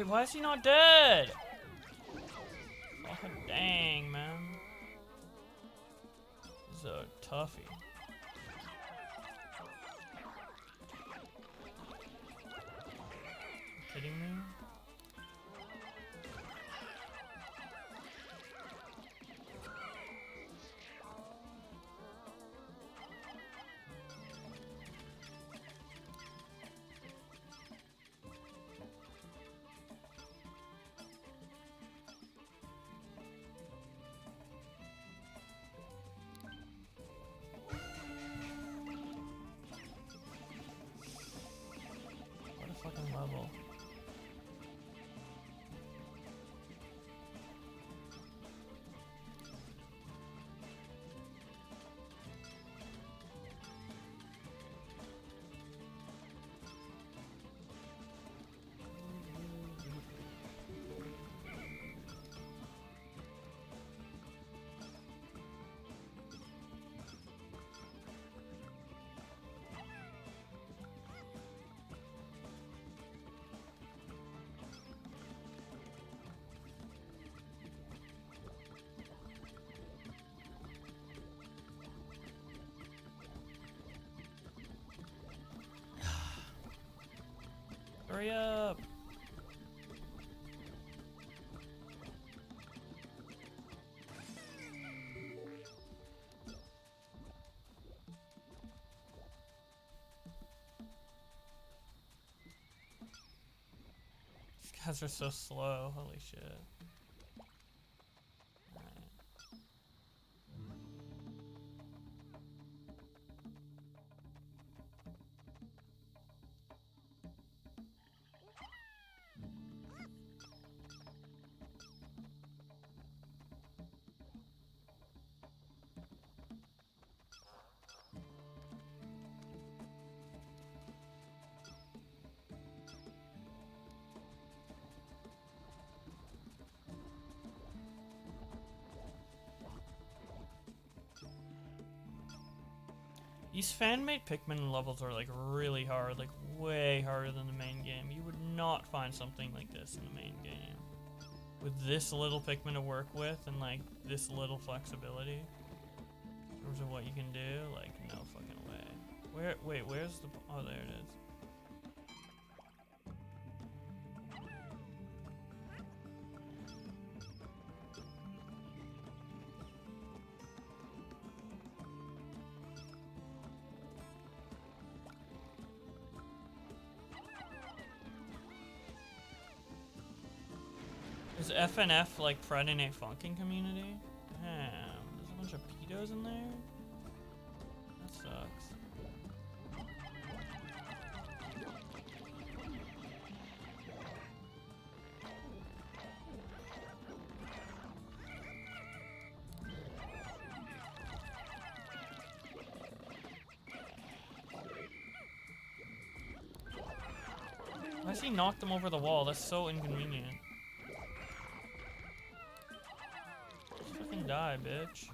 Wait, why is he not dead? Oh, dang, man. This is a toughie. Kidding me? What a fucking level. Hurry up! These guys are so slow, holy shit. Alright. These fan-made Pikmin levels are like really hard, like way harder than the main game. You would not find something like this in the main game. With this little Pikmin to work with and like this little flexibility in terms of what you can do, like no fucking way. Wait, where's the, oh there it is. Is FNF like Friday Night Funkin' community? Damn, there's a bunch of pedos in there? That sucks. Why does he knock them over the wall? That's so inconvenient. Die, bitch.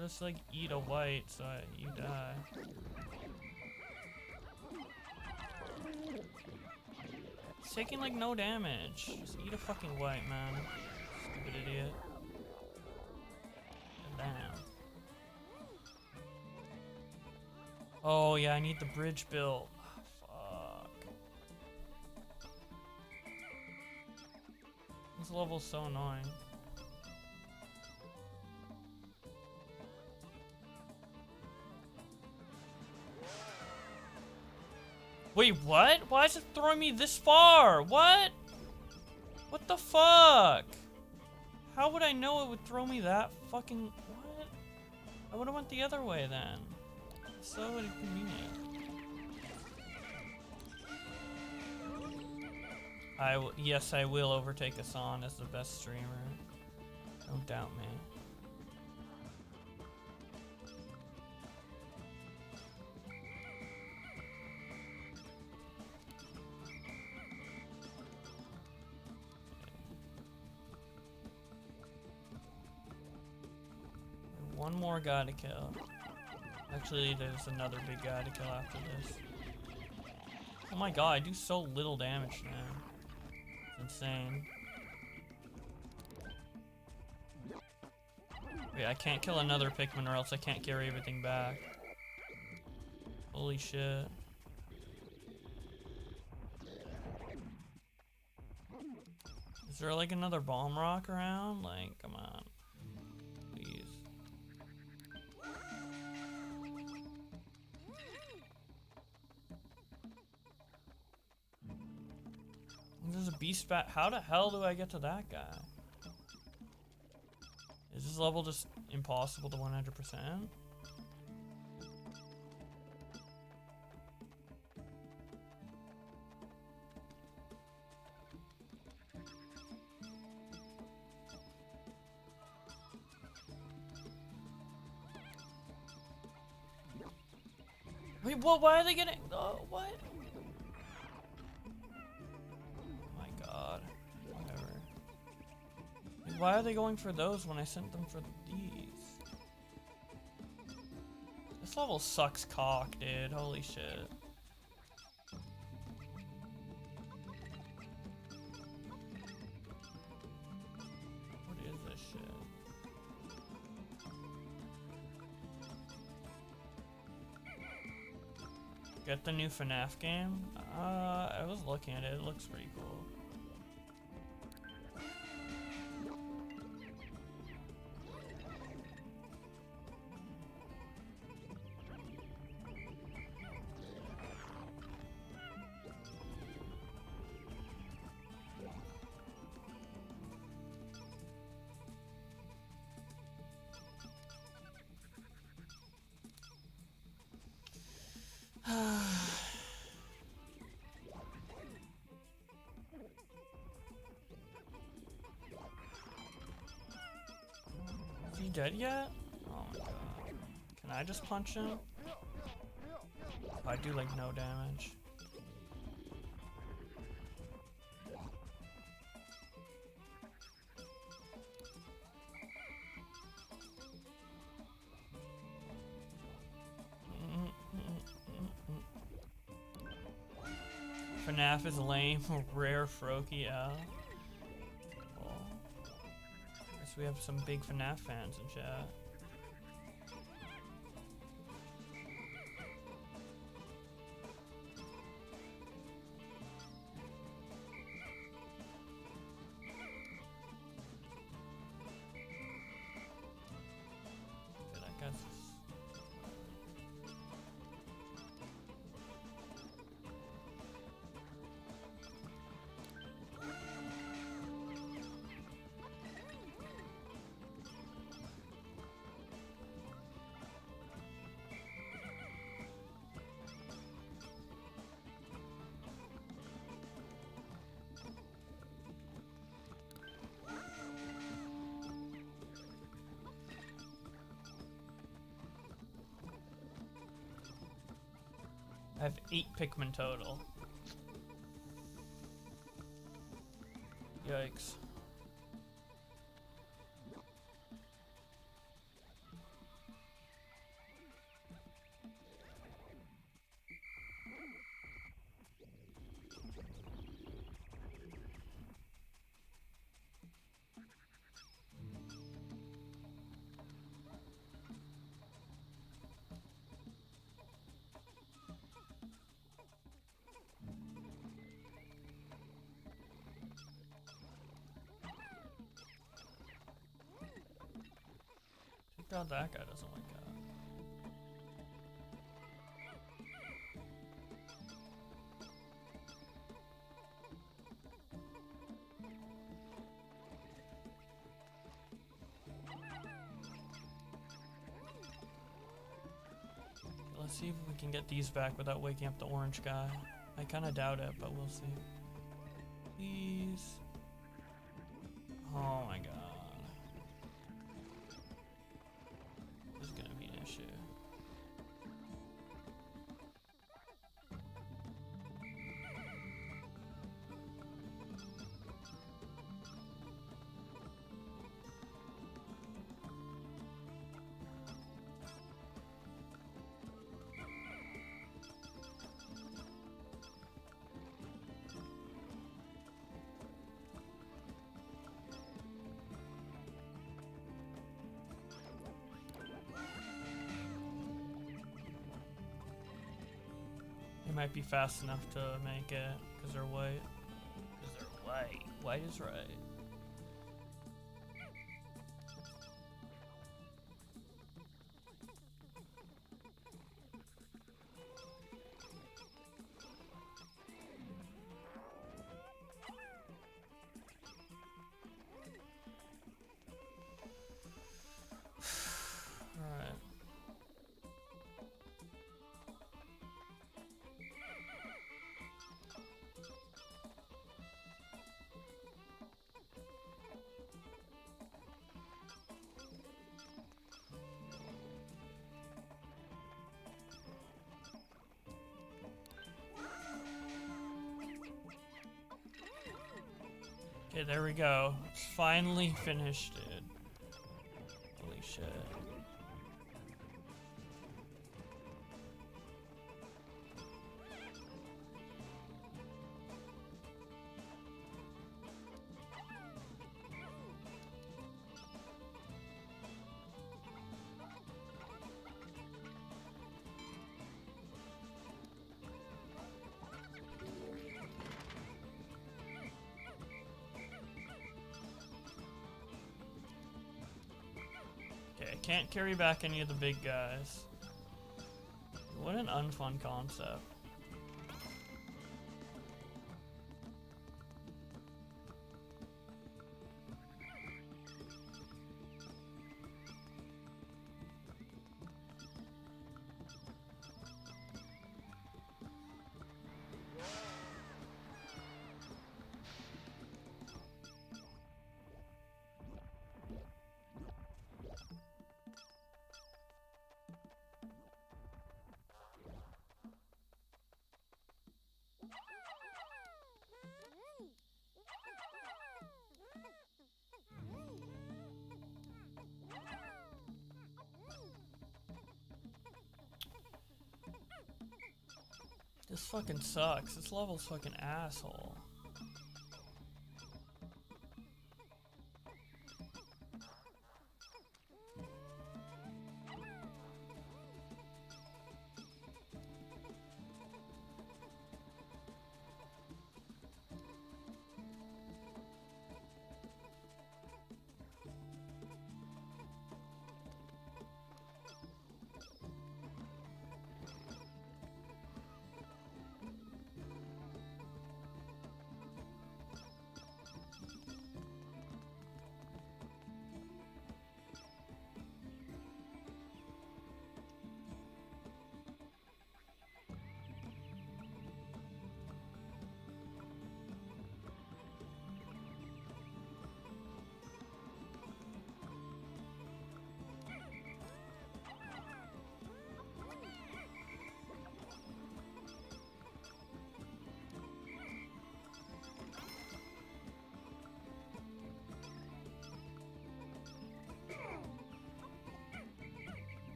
Just like eat a white so you die. It's taking like no damage. Just eat a fucking white, man. Stupid idiot. Damn. Oh yeah, I need the bridge built. Fuck. This level's so annoying. Wait, what? Why is it throwing me this far? What? What the fuck? How would I know it would throw me that fucking... What? I would've went the other way then. It's so inconvenient. Yes, I will overtake Asan as the best streamer. Don't doubt me. One more guy to kill. Actually, there's another big guy to kill after this. Oh my god, I do so little damage now. insane. Wait, I can't kill another Pikmin or else I can't carry everything back. Holy shit. Is there like another bomb rock around? Like, come on. Please. There's a beast bat. How the hell do I get to that guy? Is this level just impossible to 100%? Wait, what? Why are they getting? Oh, what? Oh my god. Whatever. Wait, why are they going for those when I sent them for these? This level sucks cock, dude. Holy shit. What is this shit? Get the new FNAF game? I was looking at it. It looks pretty cool. Is he dead yet? Oh my god. Can I just punch him? I do like no damage. FNAF is lame. Rare Froakie, yeah. Cool. Guess we have some big FNAF fans in chat. Good, I guess. I have 8 Pikmin total. Yikes. God, that guy doesn't like that. Let's see if we can get these back without waking up the orange guy. I kind of doubt it, but we'll see. Please. Oh my god. This is gonna be an issue. might be fast enough to make it, because they're white. Because they're white. White is right. Alright. Okay, there we go. It's finally finished, dude. Holy shit. Okay, I can't carry back any of the big guys. What an unfun concept. This fucking sucks. This level's fucking asshole.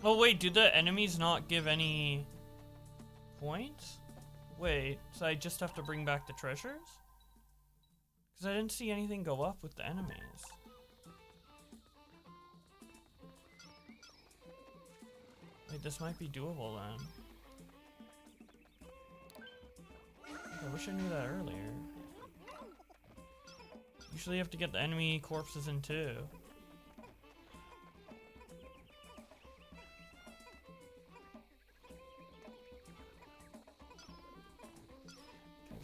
Oh wait, do the enemies not give any points? Wait, so I just have to bring back the treasures? Because I didn't see anything go up with the enemies. Wait, this might be doable then. I wish I knew that earlier. Usually you have to get the enemy corpses in too.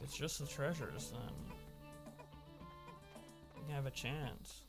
If it's just the treasures, then we can have a chance.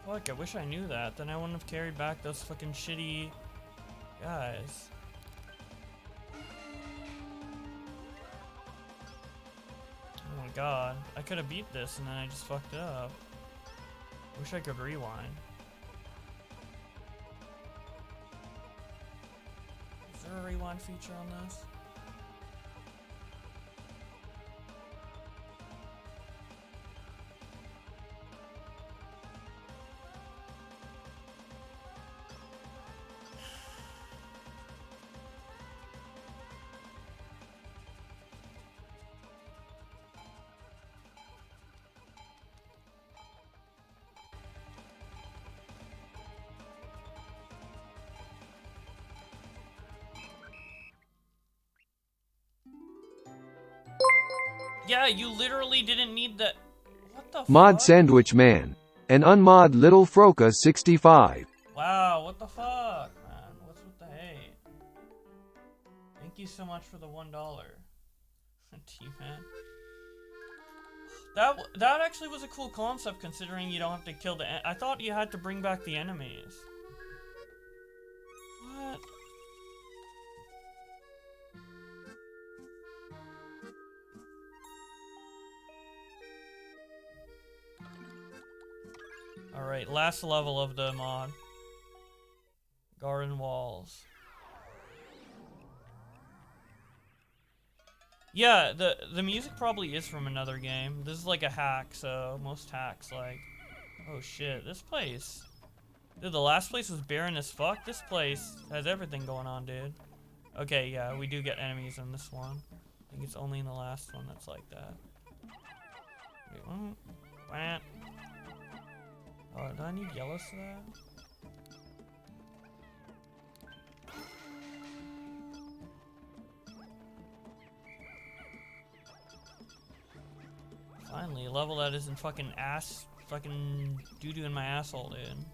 Fuck, I wish I knew that. Then I wouldn't have carried back those fucking shitty guys. Oh my my god. I could have beat this and then I just fucked it up. Wish I could rewind. Is there a rewind feature on this? Yeah, you literally didn't need the... What the Mod fuck? Sandwich Man. An unmod Little Froca 65. Wow, what the fuck, man? What's with the hate? Thank you so much for the $1. T-Man. That actually was a cool concept considering you don't have to kill the... I thought you had to bring back the enemies. What? Alright, last level of the mod. Garden walls. Yeah, the music probably is from another game. This is like a hack, so most hacks like... Oh shit, this place... Dude, the last place was barren as fuck. This place has everything going on, dude. Okay, yeah, we do get enemies in this one. I think it's only in the last one that's like that. Wait, oh, do I need yellows for that? Finally, a level that isn't fucking fucking doo-doo in my asshole, dude.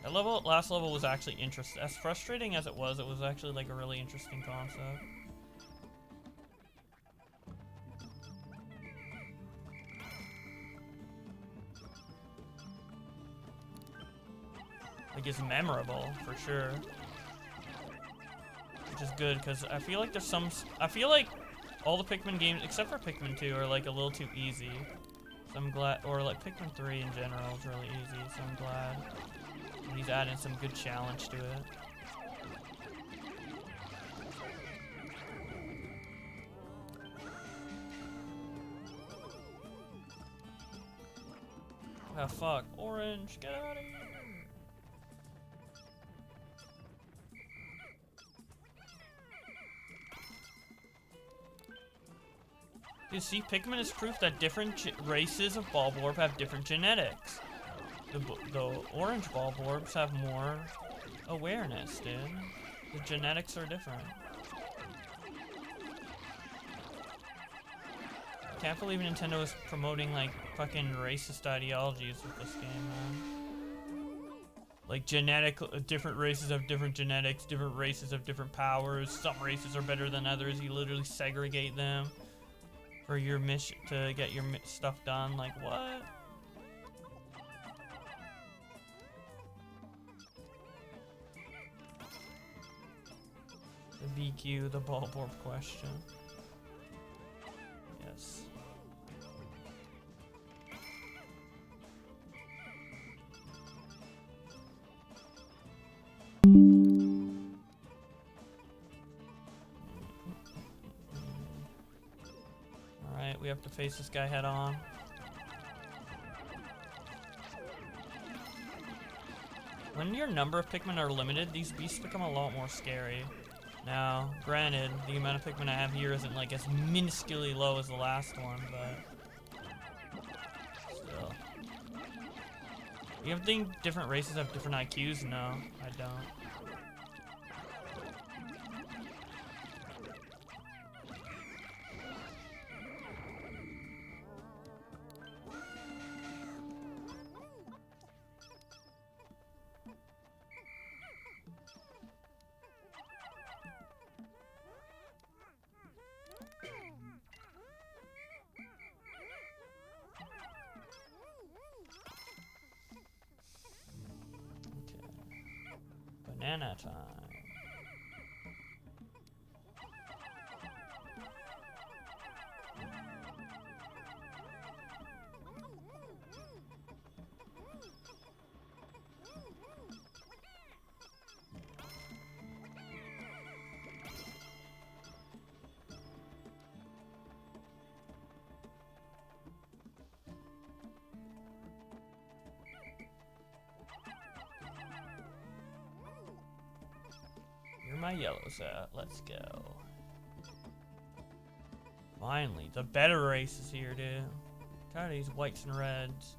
That last level was actually interesting. As frustrating as it was actually like a really interesting concept. Like, it's memorable, for sure. Which is good, because I feel like there's some... I feel like all the Pikmin games, except for Pikmin 2, are like a little too easy. So I'm glad... Or like Pikmin 3 in general is really easy, so I'm glad he's adding some good challenge to it. Ah, fuck. Orange, get out of here! You see, Pikmin is proof that different races of Bulborb have different genetics. The orange Bulborbs have more awareness, dude. The genetics are different. Can't believe Nintendo is promoting, like, fucking racist ideologies with this game, man. Like, different races have different genetics, different races have different powers, some races are better than others, you literally segregate them for your mission, to get your stuff done, like, what? The BQ, the Bulborb question. Yes. Alright, we have to face this guy head on. When your number of Pikmin are limited, these beasts become a lot more scary. Now, granted, the amount of Pikmin I have here isn't like as minusculely low as the last one, but still. You think different races have different IQs? No, I don't. banana time. You're my yellow set. Let's go. Finally, the better race is here, dude. Tired of these whites and reds.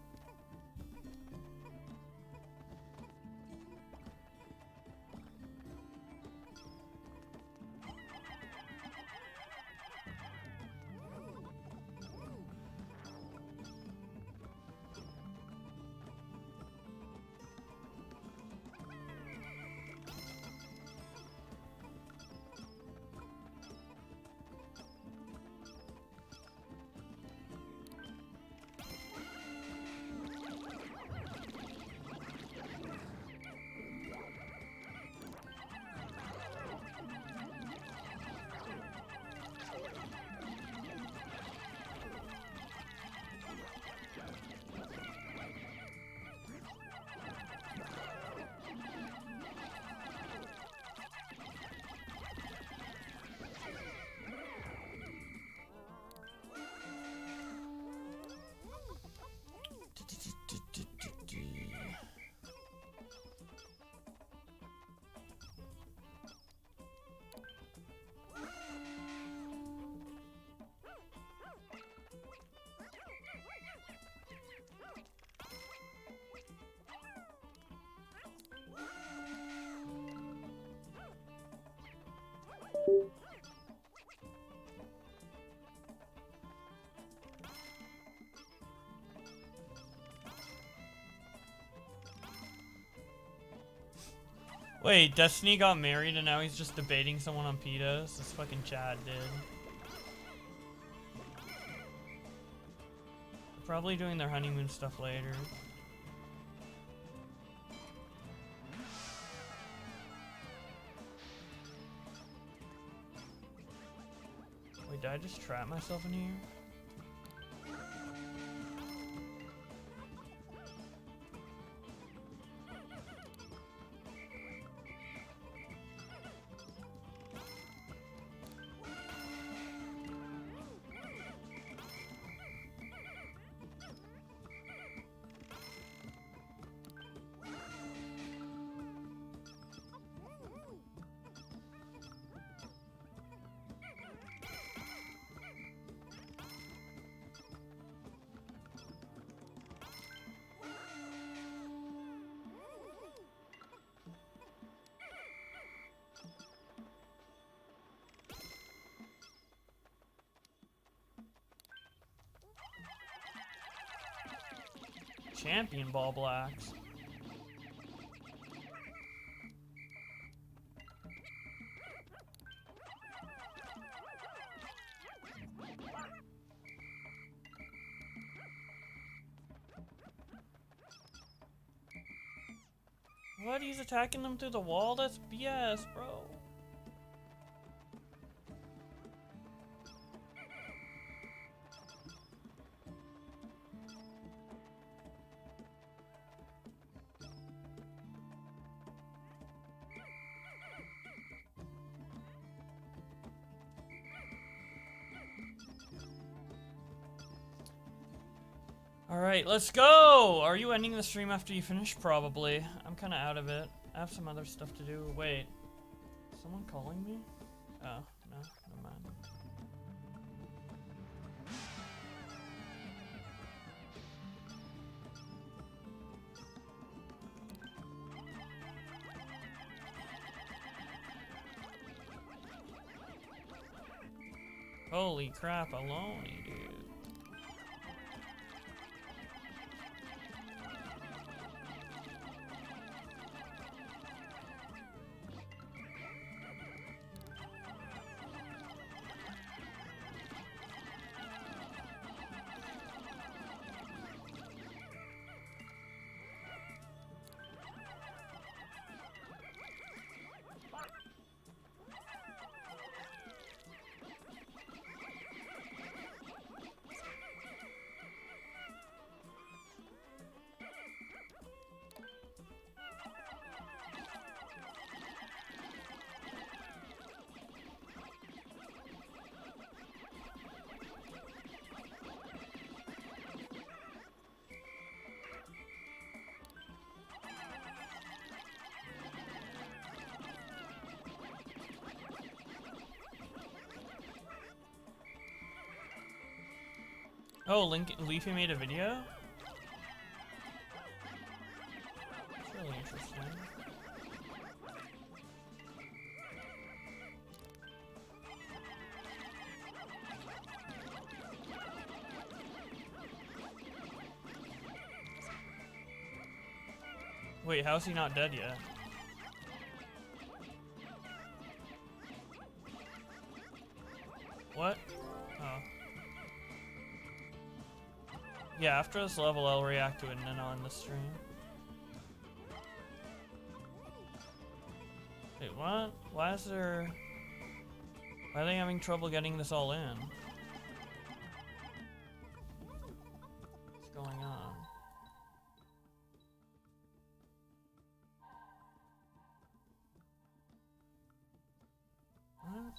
Wait, Destiny got married and now he's just debating someone on PETAs? This fucking Chad did. Probably doing their honeymoon stuff later. Wait, did I just trap myself in here? Champion Ball Blacks. What? He's attacking them through the wall? That's BS, bro. Alright, let's go! Are you ending the stream after you finish? Probably. I'm kind of out of it. I have some other stuff to do. Wait. Is someone calling me? Oh, no. Never mind. Holy crap, alone, dude. Oh, Leafy made a video? That's really interesting. Wait, how's he not dead yet? What? Oh. Yeah, after this level, I'll react to it and then I'll end the stream. Wait, what? Why is there... Why are they having trouble getting this all in? What's going on? What?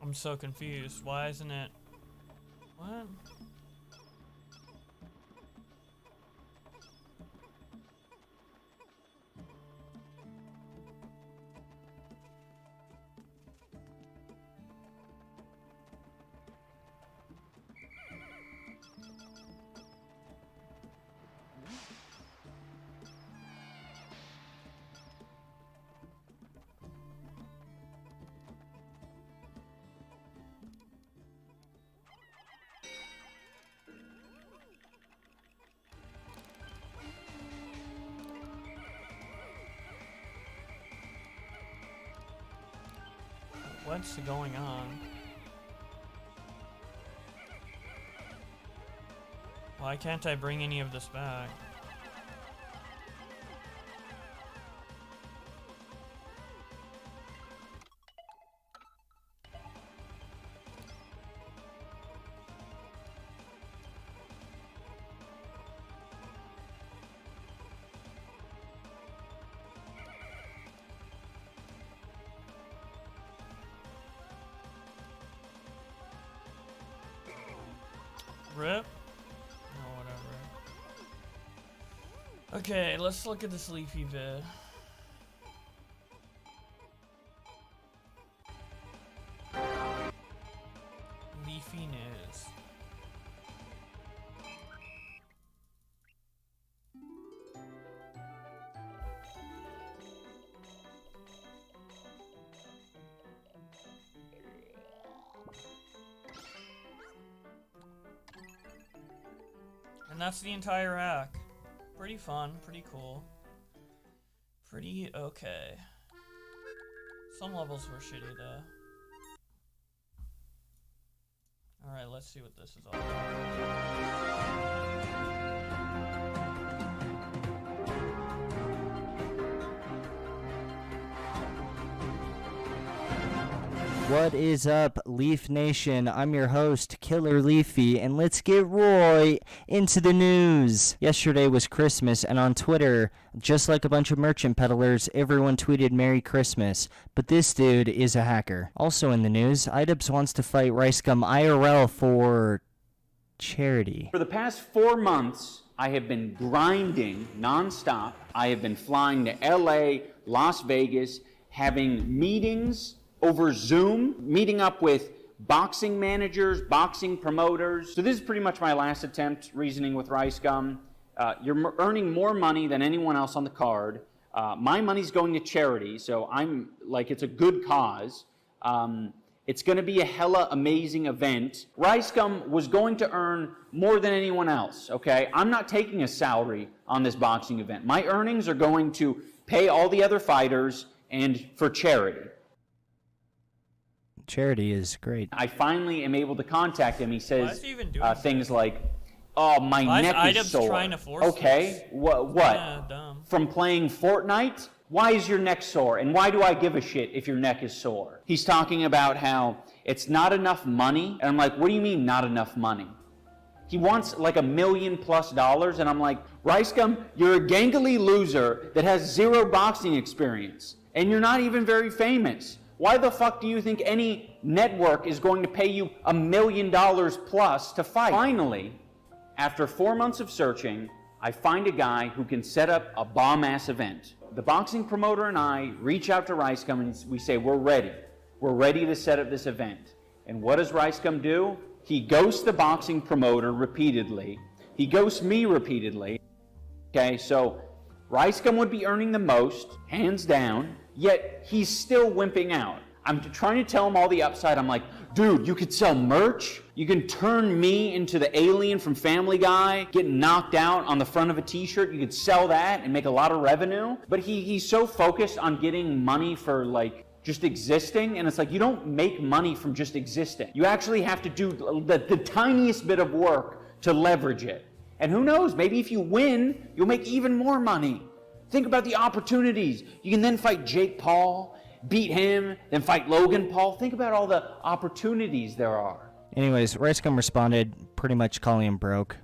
I'm so confused. Why isn't it... What? What's going on? Why can't I bring any of this back? Rip? Oh, whatever. Okay, let's look at this Leafy vid. Leafy news. And that's the entire hack. Pretty fun, pretty cool. Pretty okay. Some levels were shitty though. Alright, let's see what this is all about. What is up, Leaf Nation? I'm your host, Killer Leafy, and let's get right into the news. Yesterday was Christmas, and on Twitter, just like a bunch of merchant peddlers, everyone tweeted Merry Christmas. But this dude is a hacker. Also in the news, IDubbbz wants to fight Ricegum IRL for charity. For the past 4 months, I have been grinding nonstop. I have been flying to LA, Las Vegas, having meetings over Zoom, meeting up with boxing managers, boxing promoters. So this is pretty much my last attempt reasoning with Ricegum. You're earning more money than anyone else on the card. My money's going to charity, so I'm like, it's a good cause. It's gonna be a hella amazing event. Ricegum was going to earn more than anyone else, okay? I'm not taking a salary on this boxing event. My earnings are going to pay all the other fighters and for charity. Charity is great. I finally am able to contact him. He says Why is he even doing things like, "Oh, my neck is sore." Trying to force okay, what? Yeah, dumb. From playing Fortnite? Why is your neck sore? And why do I give a shit if your neck is sore? He's talking about how it's not enough money. And I'm like, what do you mean not enough money? He wants like $1 million+, and I'm like, Ricegum, you're a gangly loser that has 0 boxing experience, and you're not even very famous. Why the fuck do you think any network is going to pay you $1 million+ to fight? Finally, after 4 months of searching, I find a guy who can set up a bomb-ass event. The boxing promoter and I reach out to Ricegum and we say, we're ready. We're ready to set up this event. And what does Ricegum do? He ghosts the boxing promoter repeatedly. He ghosts me repeatedly. Okay, so Ricegum would be earning the most, hands down, yet he's still wimping out. I'm trying to tell him all the upside. I'm like, dude, you could sell merch. You can turn me into the alien from Family Guy, getting knocked out on the front of a t-shirt. You could sell that and make a lot of revenue. But he's so focused on getting money for like just existing. And it's like, you don't make money from just existing. You actually have to do the tiniest bit of work to leverage it. And who knows, maybe if you win, you'll make even more money. Think about the opportunities. You can then fight Jake Paul, beat him, then fight Logan Paul. Think about all the opportunities there are. Anyways, Ricegum responded, pretty much calling him broke.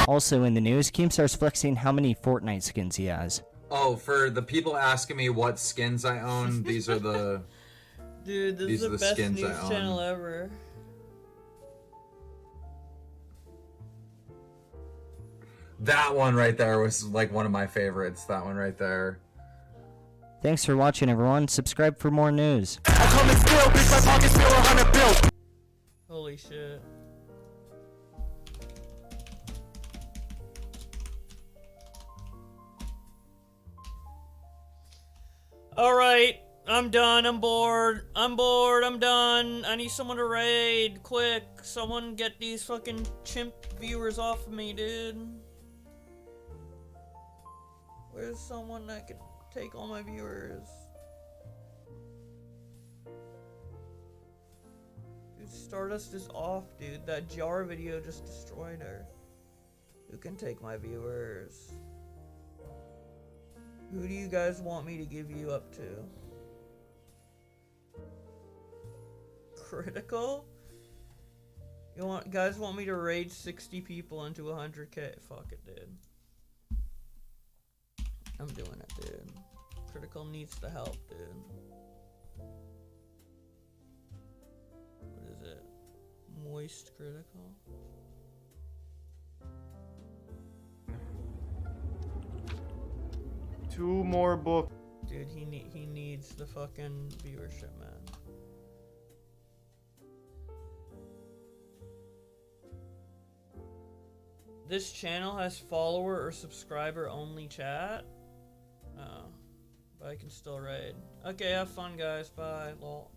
Also in the news, Keemstar's flexing how many Fortnite skins he has. Oh, for the people asking me what skins I own, these are the... Dude, this these is are the the best skins news I own. channel ever. That one right there was like one of my favorites, that one right there. Thanks for watching, everyone. Subscribe for more news. Holy shit. Alright, I'm done, I'm bored, I'm done. I need someone to raid, quick. Someone get these fucking chimp viewers off of me, dude. Where's someone that could take all my viewers? Dude, Stardust is off, dude. That jar video just destroyed her. Who can take my viewers? Who do you guys want me to give you up to? Critical? Guys want me to raid 60 people into 100k? Fuck it, dude. I'm doing it, dude. Critical needs the help, dude. What is it? Moist critical? Two more books. Dude, he needs the fucking viewership, man. This channel has follower or subscriber only chat. Oh, but I can still raid. Okay, have fun, guys. Bye. Lol.